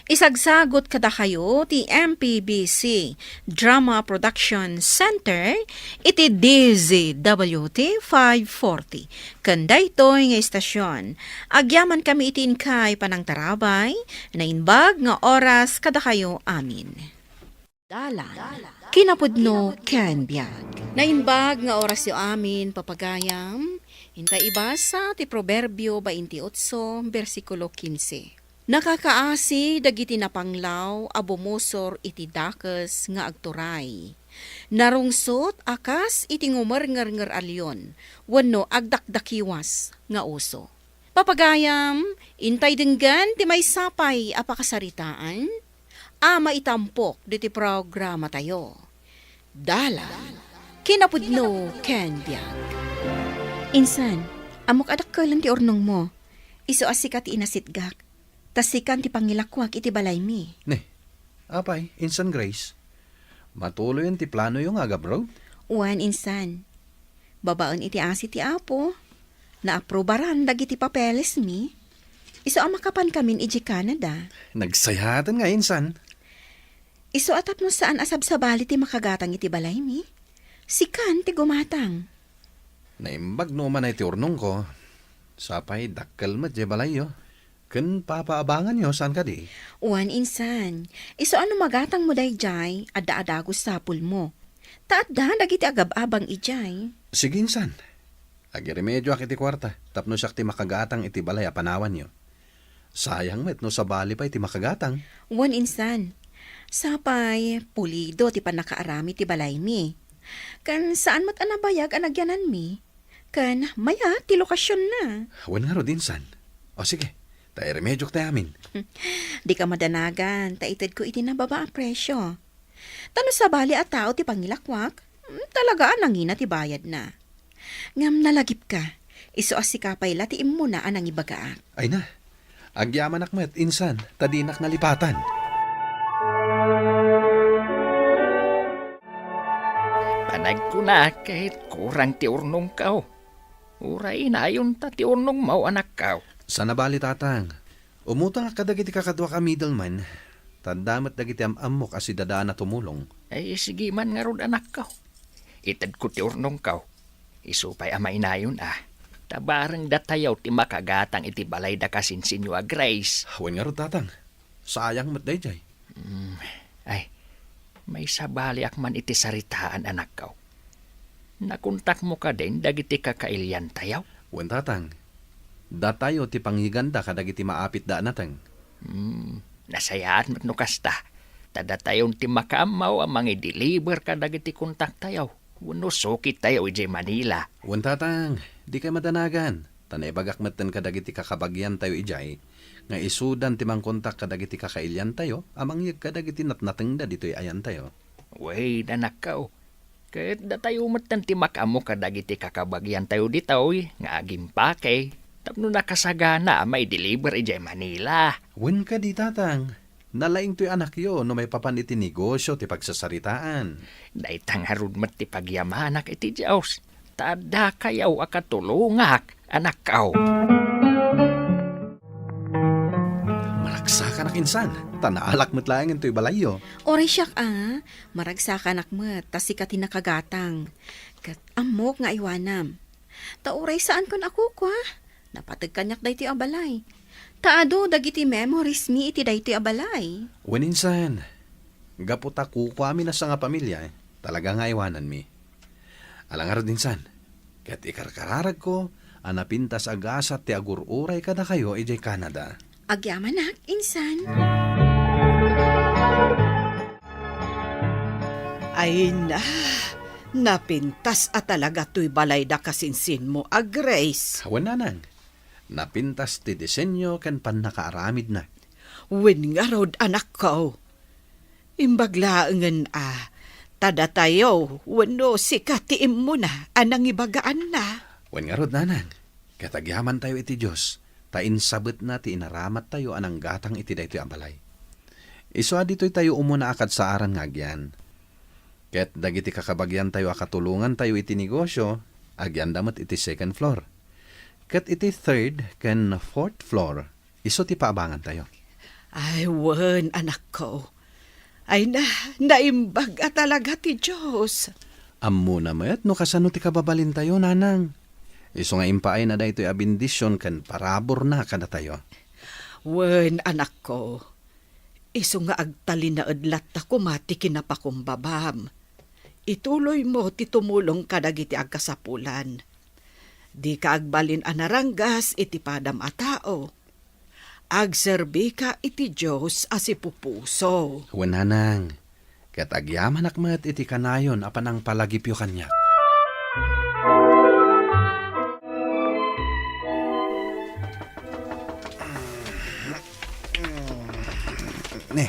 Isagsagot kada kayo ti MPBC Drama Production Center iti DZWT 540. Kanday ito'y nga istasyon. Agyaman kami itin kay panang tarabay na inbag nga oras kada kayo amin. Dalan. Kinapudno ken biyag. Nainbag nga oras yo amin papagayam, hintay ibasa ti Proverbio 28, versikulo 15. Nakakaasi dagiti napanglaw abumusor iti dakes nga agturay. Narungsot akas iti ngumer-nger alyon, wenno agdakdakiwas nga uso. Papagayam, intay denggan ti may sapay apakasaritaan, ama itampok diti programa tayo. Dalan, kinapudno ken biyag. Insan, amok adak ka lang ti ornong mo. Iso asikat ti inasitgak. Tasikan ti pangilakwak iti balay mi. Ne, apay, Insan Grace. Matuloy ti plano yung agabro? Uwan insan. Babaon iti asi ti apo. Naaprobaran dagiti papeles mi. Iso amakapan kamin iji Canada. Nagsayatan nga, Insan. Iso atap mo saan asab sa bali ti makagatang iti balay mi. Sikan ti gumatang. Naimbag no man ay ti urnong ko. Sapay dakkel mat je balayo. Ken papaabangan yo saan ka di? Uwan insan. Iso ano magatang mo day jay, adda-adagos sapul mo. Taadda dagiti agab-abang ijay. Sige, Insan. Agiremedyo ak iti kwarta. Tapno siya ti makagatang iti balay apanawan yo. Sayang met no sa bali pa iti makagatang. Wan insan. Sapay, pulido ti panakaarami ti balay mi. Kan saan mat anabayag anagyanan mi? Kan maya ti lokasyon na. Wan nga ro dinsan. O sige, tayo remedyok tayo amin. Di ka madanagan, taitid ko iti nababa ang presyo. Tano sa bali at tao ti pangilakwak, talaga nangina ti bayad na. Ngam nalagip ka, iso as si kapay lati mo na anang ibagaak. Ay na, agyaman akmet, insan, tadinak na lipatan. Panag ko na kahit kurang ti urnong kao. Uray na ayon ta ti urnong mau anak kao. Sana bali tatang, umutang kadagiti kakadwa ka middleman, tandamat dagiti amok as idadaan na tumulong. Ay sige man nga rod anak kao. Itad ko ti urnong kao. Isupay amay na yun Tabarang datayaw ti makagatang iti balay da kasinsinyo a Grace. Wan nga ro tatang, sayang mat dayjay. Ay, may sabali akman iti saritaan anak kao. Nakuntak mo ka din dagiti kakailyan tayaw. Wan tatang, datayo ti panghiganda kadagiti maapit da natang. Nasayaan mat no kasta. Tadatayon ti makamaw amang i-deliver kadagiti kontak tayaw. Wano sukit tayo iti Manila. Wan tatang, di kay madanagan. Tanay bagakmatan kadagiti kakabagyan tayo ijay. Nga isudan ti mangkontak kadagiti kakailyan tayo, amang yag kadagiti natnateng da dito'y ayan tayo. Wey, anak kao. Kahit datayo matan ti makamo kadagiti kakabagyan tayo ditoy, nga aging pake. Tapno nakasagana may deliver iti Manila. Wan ka di tatang. Nalaing to'y anak yo no may papan iti negosyo ti pagsasaritaan. Daitang harud mat ti pagyamanak iti Diyos. Tada kayaw akatulungak, anak kao. Maragsa ka insan. Tanaalak mo't laangin to'y balayo. Oray siyak maragsa ka nakmet, tas ka tinakagatang. Kat amok nga iwanam. Ta oray saan kon ako kwa? Napatag kanyak dahi ti abalay. Taado dagiti memories mi iti dahi ti abalay. Wan insan. Gapot ako kami na sa nga pamilya. Talaga nga iwanan mi. Alangar din san. Kat ikarkararag ko, anapintas agasat ti agururay kada kayo ijay Canada. Agyamanak, insan. Ay na, napintas at talaga to'y balay da kasinsin mo, Grace. Hawan nanang. Napintas ti disenyo kan pan nakaaramid na. Wen nga rod anak ko. Imbaglaangan tada tayo, wano sikatiim mo na, anang ibagaan na. Wen nga rod nanang. Katagyaman tayo iti Diyos. Tain sabet na ti inaramat tayo anang gatang iti daytoy ambalay. Iso dito'y tayo umuna akad sa aran ngagyan. Ket dagiti kakabagyan tayo akatulungan tayo iti negosyo, agyan damat iti second floor. Ket iti third ken fourth floor, iso ti paabangan tayo. Ay, wen anak ko. Ay na, naimbag talaga ti Diyos. Ammo na met, no kasano ti kababalin tayo, nanang. Iso nga impaay na da ito'y abindisyon kan parabor na kada tayo. Wen anak ko. Iso nga agtalin na adlat ako matikin na pakumbabam. Ituloy mo ti tumulong kadagiti agkasapulan. Di ka agbalin anaranggas iti padam a tao. Agserbi ka iti Diyos as ipupuso. Wananang, kat agyaman akmat iti kanayon apanang palagipyo kanya. Ne,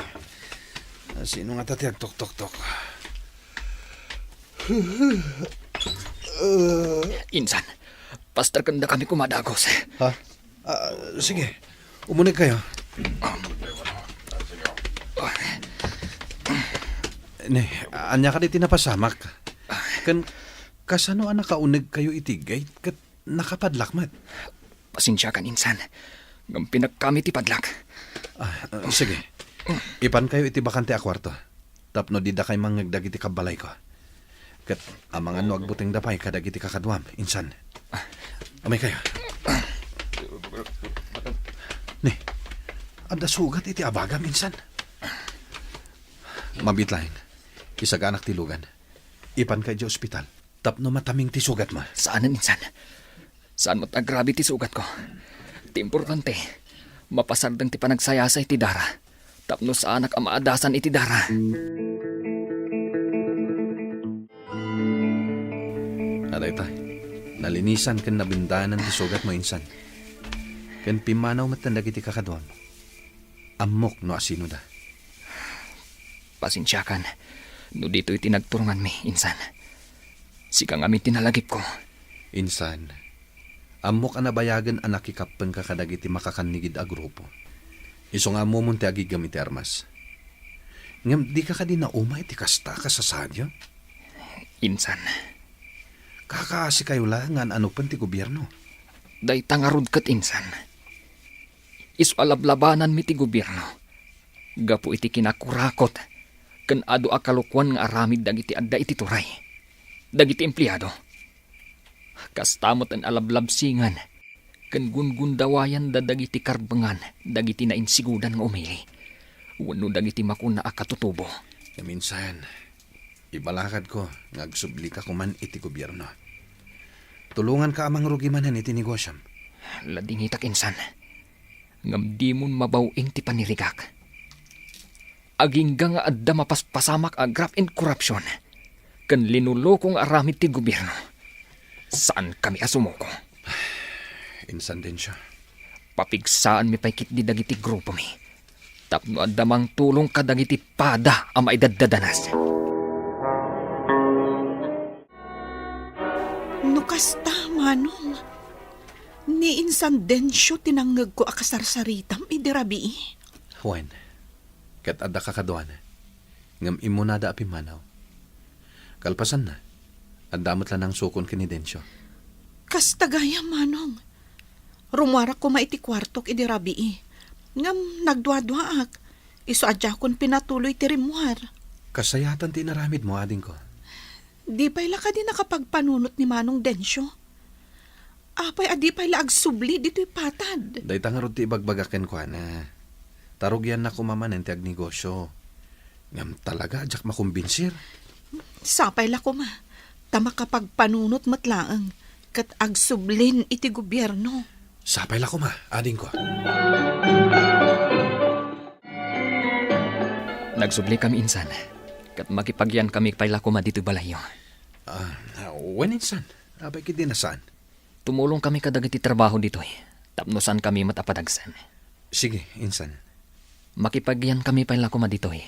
sino nga tati agtok-tok-tok? Insan, pastor kanda kami kumadagos. Ha? Sige, umunig kayo. Ne, anya ka di tinapasamak. Kan, kasano anak kaunig kayo itigay kat nakapadlakmat? Pasensya kan insan. Ngam pinagkami ti padlak. Sige, ipan kayo iti bakante a kwarto. Tapno di da kay mangagdag iti kabalay ko. Kat amangan no agbuting dapay kadag iti kakadwam, insan. Amay kayo. Ne, ada sugat iti abagam, insan. Mabitlain, isaganak tilugan. Ipan kayo di ospital. Tapno mataming ti sugat ma. Saanan insan? Saan mo't agrabe ti sugat ko? Ti importante, Mapasardang ti panagsayasay ti dara. Tapno sa anak ang maadasan iti dara. Aday tay, nalinisan kan nabindanan ti sugat mo insan. Kan pimanaw matandag iti kakadwam. Amok no asino da. Pasensyakan. No dito iti nagturungan mi, insan. Sikang amin tinalagip ko. Insan, amok anabayagan anak ikapeng kakadag iti makakanigid a grupo. Iso nga mo munti agigam iti armas. Ngam di ka din na umay iti kasta ka sa sadyo? Insan. Kakaasi kayo lang nga ano pan ti gobyerno. Day tangarod kat insan. Isu alablabanan mi ti gobyerno. Gapo iti kinakurakot. Kan ado akalukwan nga aramid dagiti adda iti turay. Dagiti empleyado. Kastamot ang alablabsingan. Kan gungundawayan da dagiti karbangan. Dagiti nainsigudan nga umili. Wano dagiti makuna akatutubo. Minsan, ibalakad ko nga agsubli ka kuman iti gobyerno. Tulungan ka amang rugimanan iti negosyam. Ladingitak insan. Ngam di mon mabawing ti panirigak. Agingga nga adda mapaspasamak a graft and corruption. Kan linulo kong aramid ti gobyerno. Saan kami asumuko? Insan din siya. Papigsaan mi paikit di dagiti grupo mi. Tapno adamang tulong ka dagiti pada ang maidaddadanas. Nukasta, Manong. Ni insan densyo tinangag ko akasarsaritam idirabi. Juan, kat adda kakadwan. Ngam imunada api manaw. Kalpasan na. Adamot lang ang sukon kinidensyo. Kastagaya, Manong. Rumwara ko maiti kwartok idirabi. Ngam nagdwa-dwaak. Iso adya kon pinatuloy ti rimuar. Kasayatan ti naramid mo, ading ko. Di pa'y la ka di nakapagpanunot ni Manong Densyo. Apay adi pa'y la agsubli dito'y patad. Day tangarod ti ibagbagaken ko na. Tarugyan na kumamanen ti agnegosyo. Ngam talaga, adyak makumbinsir. Sapay la ko ma. Tama kapagpanunot matlaang. Kat agsublin iti gobyerno. Sapay la ko ma, ading ko. Nagsubli kami insan. Kat makipagyan kami payla kuma dito balayo. When insan? Abay kiti na saan? Tumulong kami kadagiti trabaho dito eh. Tapnosan kami matapadagsan. Sige, insan. Makipagyan kami payla kuma dito eh.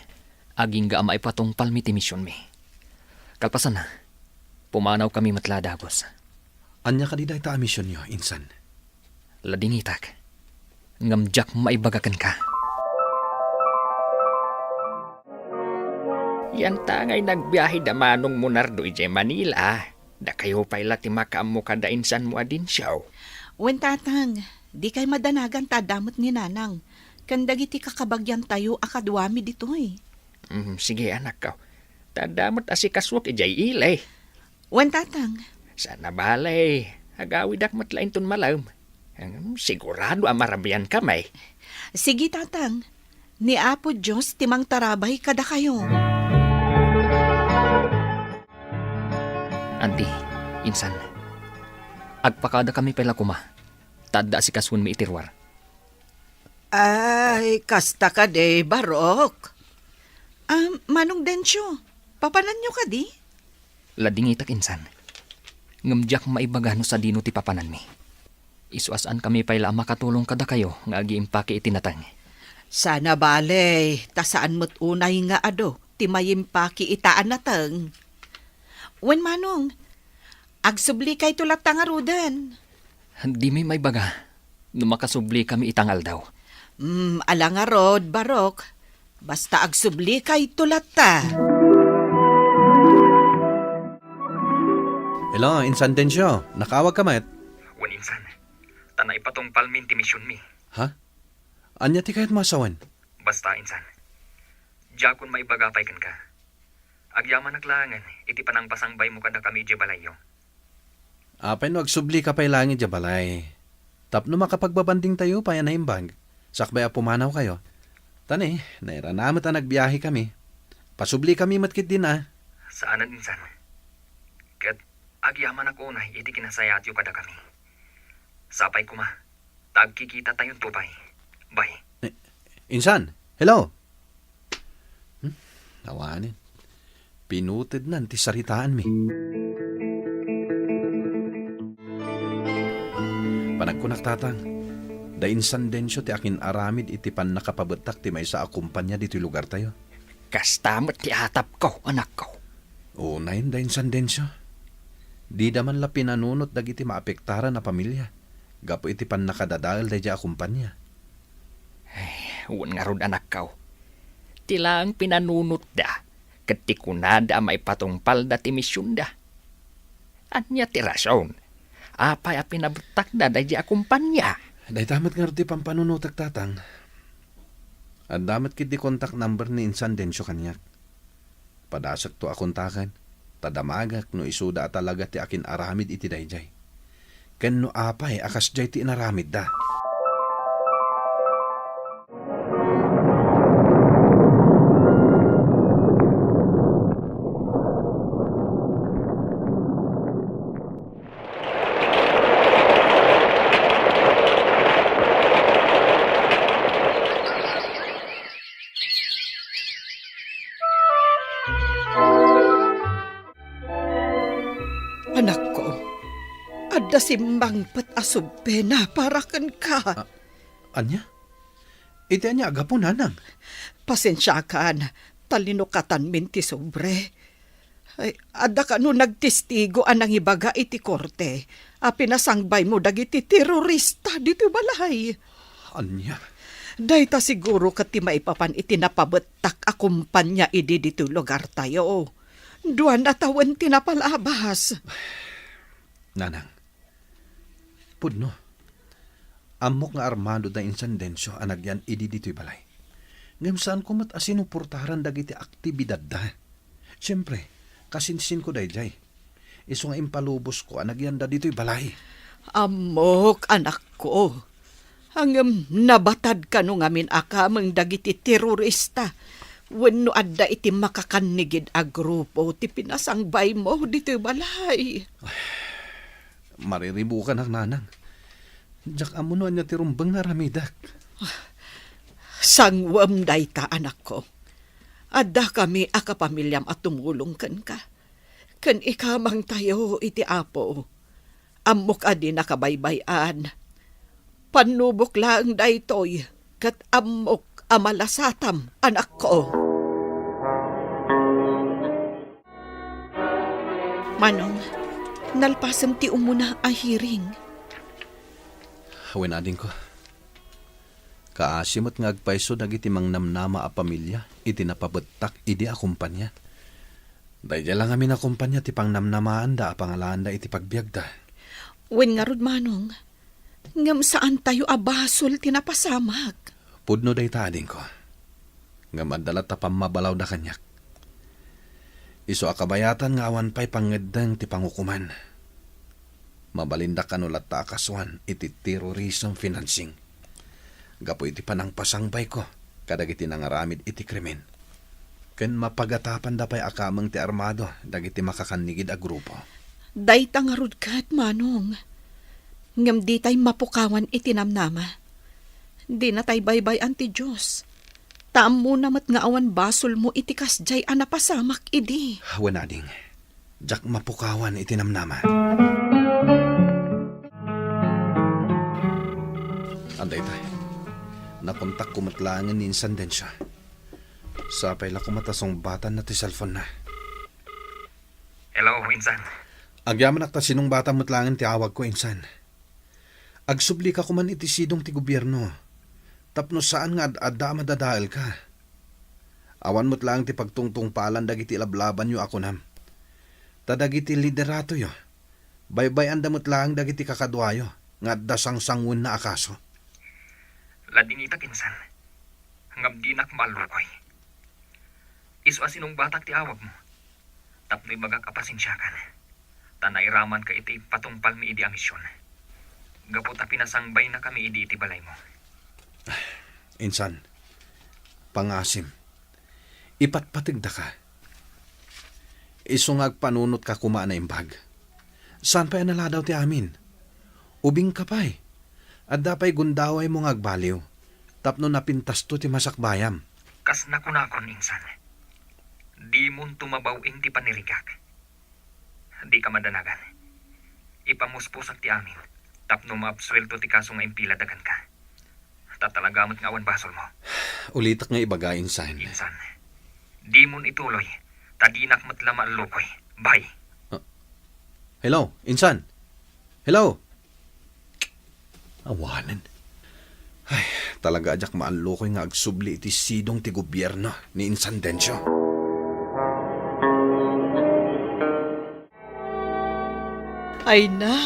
Aging ga ama ipatong palmiti misyon mi. Kalpasan na. Pumanaw kami matladagos. Anya ka di dahi ta misyon nyo, insan? Ladingitak. Ngamjak maibagakan ka. Yan tangay nagbiyahe da Manong Munardo ije Manila. Da kayo pa'y ti makaammo kada insan mo adin siyaw. Wen tatang, di kay madanagan tadamot ni Nanang. Kandagiti kakabagyan tayo akadwami ditoy. Sige anak ka. Tadamot asikaswak ijay ilay. Wen tatang. Sana balay. Agawidak matlain ton malam. Sigurado amarabian kamay. Sige tatang. Ni Apo Diyos timang tarabay kada kayo. Auntie, insan. Agpakada kami pala kuma. Tadda si kaswon mi itirwar. Ay, kasta ka de, Barok. Manong Densyo, papanan nyo ka di? Ladingitak insan. Ngamjak maibagano sa dino ti papanan mi. Isuasan kami pala makatulong kada kayo nga agiimpake itinatang. Sana balay, tasaan mo't unay nga ado, ti mayimpaki itaan natang. Wen Manong, agsubli kay tulat tangarudan. Di may baga. Numakasubli kami itangal daw. Alangarod, Barok. Basta agsubli kay tulat ta. Hello, insan Densyo. Nakawag ka mat? Wan insan. Tanay patong palmin ti misyon mi. Ha? Anya ti kayat masawan? Basta insan. Jakon may bagapay kan ka. Agyaman naklangan, iti panang pasangbay mo kada kami ije balayo. Apay no agsubli ka pa'y langit ja balay. Tapno makapagbabanding tayo pa yan na imbag. Sakbay a pumanaw kayo. Tani, nairanamat na nagbiyahe kami. Pasubli kami matkit din ah. Saanan insan. Kat agyaman ako na iti kinasayatyo kada kami. Sapay kuma, tagkikita tayong tupay. Bay. Insan, hello? Nawanin. Pinutid na ti saritaan mi. Panagkunak tatang, da insan densyo ti akin aramid iti pan nakapabetak ti may sa akumpanya dito lugar tayo. Kastamot ti atap ko, anak ko. Unayin da insan densyo. Di daman la pinanunot dagiti maapektaran na pamilya. Gapo iti pan nakadadaal da di akumpanya. Uwan nga rod anak ko. Tila ang pinanunot da. Kati kunada may patungpal da ti misyon da. Anya ti rason. Apay a pinabutak da di akumpanya. Day tamat nga ti pampanunotag tatang. At damat kit di contact number ni insan densyo kanyak. Padasak to akontakan. Tadamagak no isuda talaga ti akin aramid iti dayjay. Ken no apay akas jay ti inaramid da. Anak ko, adda simbang pat asub pena para kan ka. Anya? Iti anya agapon nanang. Pasensya kan, talinukatan minti sobre. Ay, adda ka no nagtestigo anang ibaga iti korte. A pinasangbay mo dagiti terorista dito balay. Anya? Dayta siguro kati maipapan iti napabetak akumpanya idi dito lugar tayo. Duan atawan tinapalabas. Nanang, pudno, amok nga armado da insan densyo anagyan idi dito'y balay. Ngam saan ko mat asinupurtaran dagiti aktibidad da. Siyempre, kasinsin ko dayjay. Iso nga impalubos ko anagyan da dito'y balay. Amok, anak ko. Hangam nabatad ka no ngamin akamang dagiti terorista. Wenno adda iti makakanigid a grupo ti pinasangbay mo dito balay. Mariribukan ang nanang. Diyak amunuan niya ti rumbang nga ramidak. Sangwam dayta anak ko. Adda kami akapamilyam at tumulong kan ka. Kan ikamang tayo iti apo. Amok adi nakabaybayan. Panubok lang daytoy kat amok amalasatam anak ko. Manong, nalpasan ti umuna a hearing. Hawin ading ko. Kaasimot nga agpaiso dagiti mangnamnama a pamilya iti napabetak idi akumpanya. Dayjay lang amin akumpanya ti pangnamnamaan da a pangalaan da iti pagbiagda. Wen nga rod manong, ngam saan tayo abasol tinapasamag. Pudno day tading ko. Nga madalat ta pamabalaw da kanyak. Iso akabayatan nga awan pa'y pangedang ti pangukuman. Mabalinda kanulat ta akaswan iti terrorism financing. Gapo iti panang pasangbay ko kadagiti nangaramid iti krimen. Ken mapagatapan da pa'y akamang ti armado dagiti makakanigid a grupo. Dayta nga rod kat manong. Ngam di tay mapukawan iti namnama. Di na tay baybay anti Diyos. Taam mo namat nga awan basol mo iti kasjay anapasamak idi. Wanading, jak mapukawan iti namnama. Anday tay, nakontak kumatlangan ni insan densya. Sapay la kumatasong bata na ti cellphone na. Hello, insan. Agyaman akta sinong bata matlangan ti awag ko insan. Agsubli ka kuman iti sidong ti gobyerno. Tapno saan nga adda madadaal ka. Awan mo't lang ti pagtungtong palan dagiti lablaban yo ako nam. Tadagiti liderato yo. Baybayan damot lang dagiti kakadwayo. Nga adda sang-sangun na akaso. Lading itak insan. Hanggang di nak malukoy. Iso asinong batak ti awag mo. Tapno'y magakapasensyakan. Tanay raman ka iti patungpal mi idi amisyon. Gapot a pinasangbay na kami idi iti balay mo. Insan, pangasim, ipatpatigda ka. Isungag panunot ka kuma na imbag. Saan pa naladaw ti amin? Ubing ka pa'y. At dapay gundaway mo ngagbaliw. Tapno napintas to ti masakbayam. Kas nakunakon insan. Di mo tumabawing ti panirigak. Di ka madanagan. Ipamuspusak ti amin. Tapno maapswelto ti kaso nga impiladagan ka. Tatalagamot nga awan basol mo. Ulitak nga ibaga, insan. Insan, di mo ituloy. Tadinak matlama lukoy. Bye. Hello, insan. Hello. Awanan. Ay, talaga ajak maanlukoy nga agsubli iti sidong ti gobyerno ni Insan Dencio. Ay na,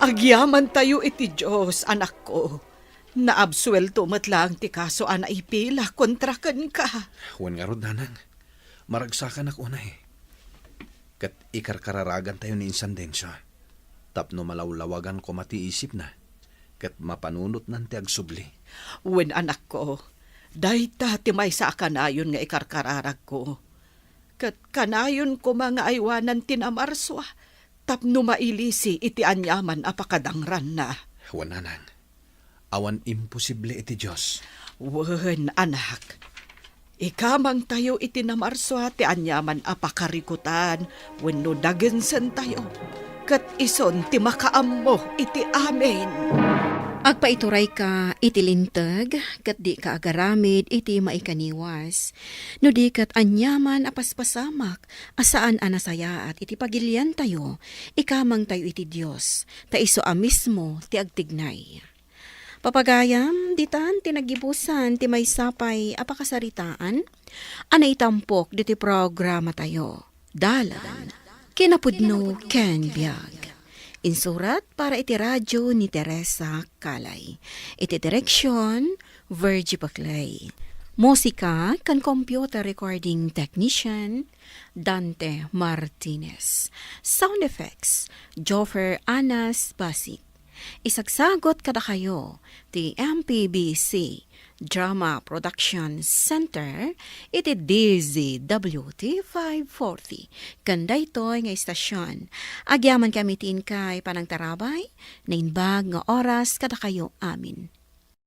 agyaman tayo iti Diyos, anak ko. Naabsuelto matlang ti kaso ana ipila kontra kan ka. Huwag nga rod, nanang. Maragsakan ako na Kat ikarkararagan tayo ni Insan Dencio. Tapno malawlawagan ko matiisip na. Kat mapanunot nan ti agsubli. Wen anak ko, dayta ti may sa kanayon nga ikarkararag ko. Kat kanayon ko mga aywanan tinamarswa. Tapno mailisi iti anyaman apakadangran na. Huwag, nanang. Awan imposible iti Diyos. Wen anak, ikamang tayo iti namarswa ti anyaman apakarikutan wenno dagensen tayo. Kat ison ti makaammo iti amen. Agpaituray ka iti lintag, kat di ka agaramid iti maikaniwas. No di kat anyaman apaspasamak, asaan anasaya at iti pagilian tayo, ikamang tayo iti Diyos, ta iso mismo ti agtignay. Papagayam, ditan tinagibusan ti may sapay apakasaritaan, anay tampok diti programa tayo. Dalan, kinapudno ken biag. Insurat para iti radyo ni Teresa Calay. Iti direksyon, Virgie Paclay. Musika kan computer recording technician, Dante Martinez. Sound effects, Joffer Anas Basik. Isagsagot kada kayo, ti MPBC Drama Production Center, iti DZWT 540. Kanda ito nga istasyon. Agyaman kami tin kay panang tarabay, na inbag nga oras kada kayo amin.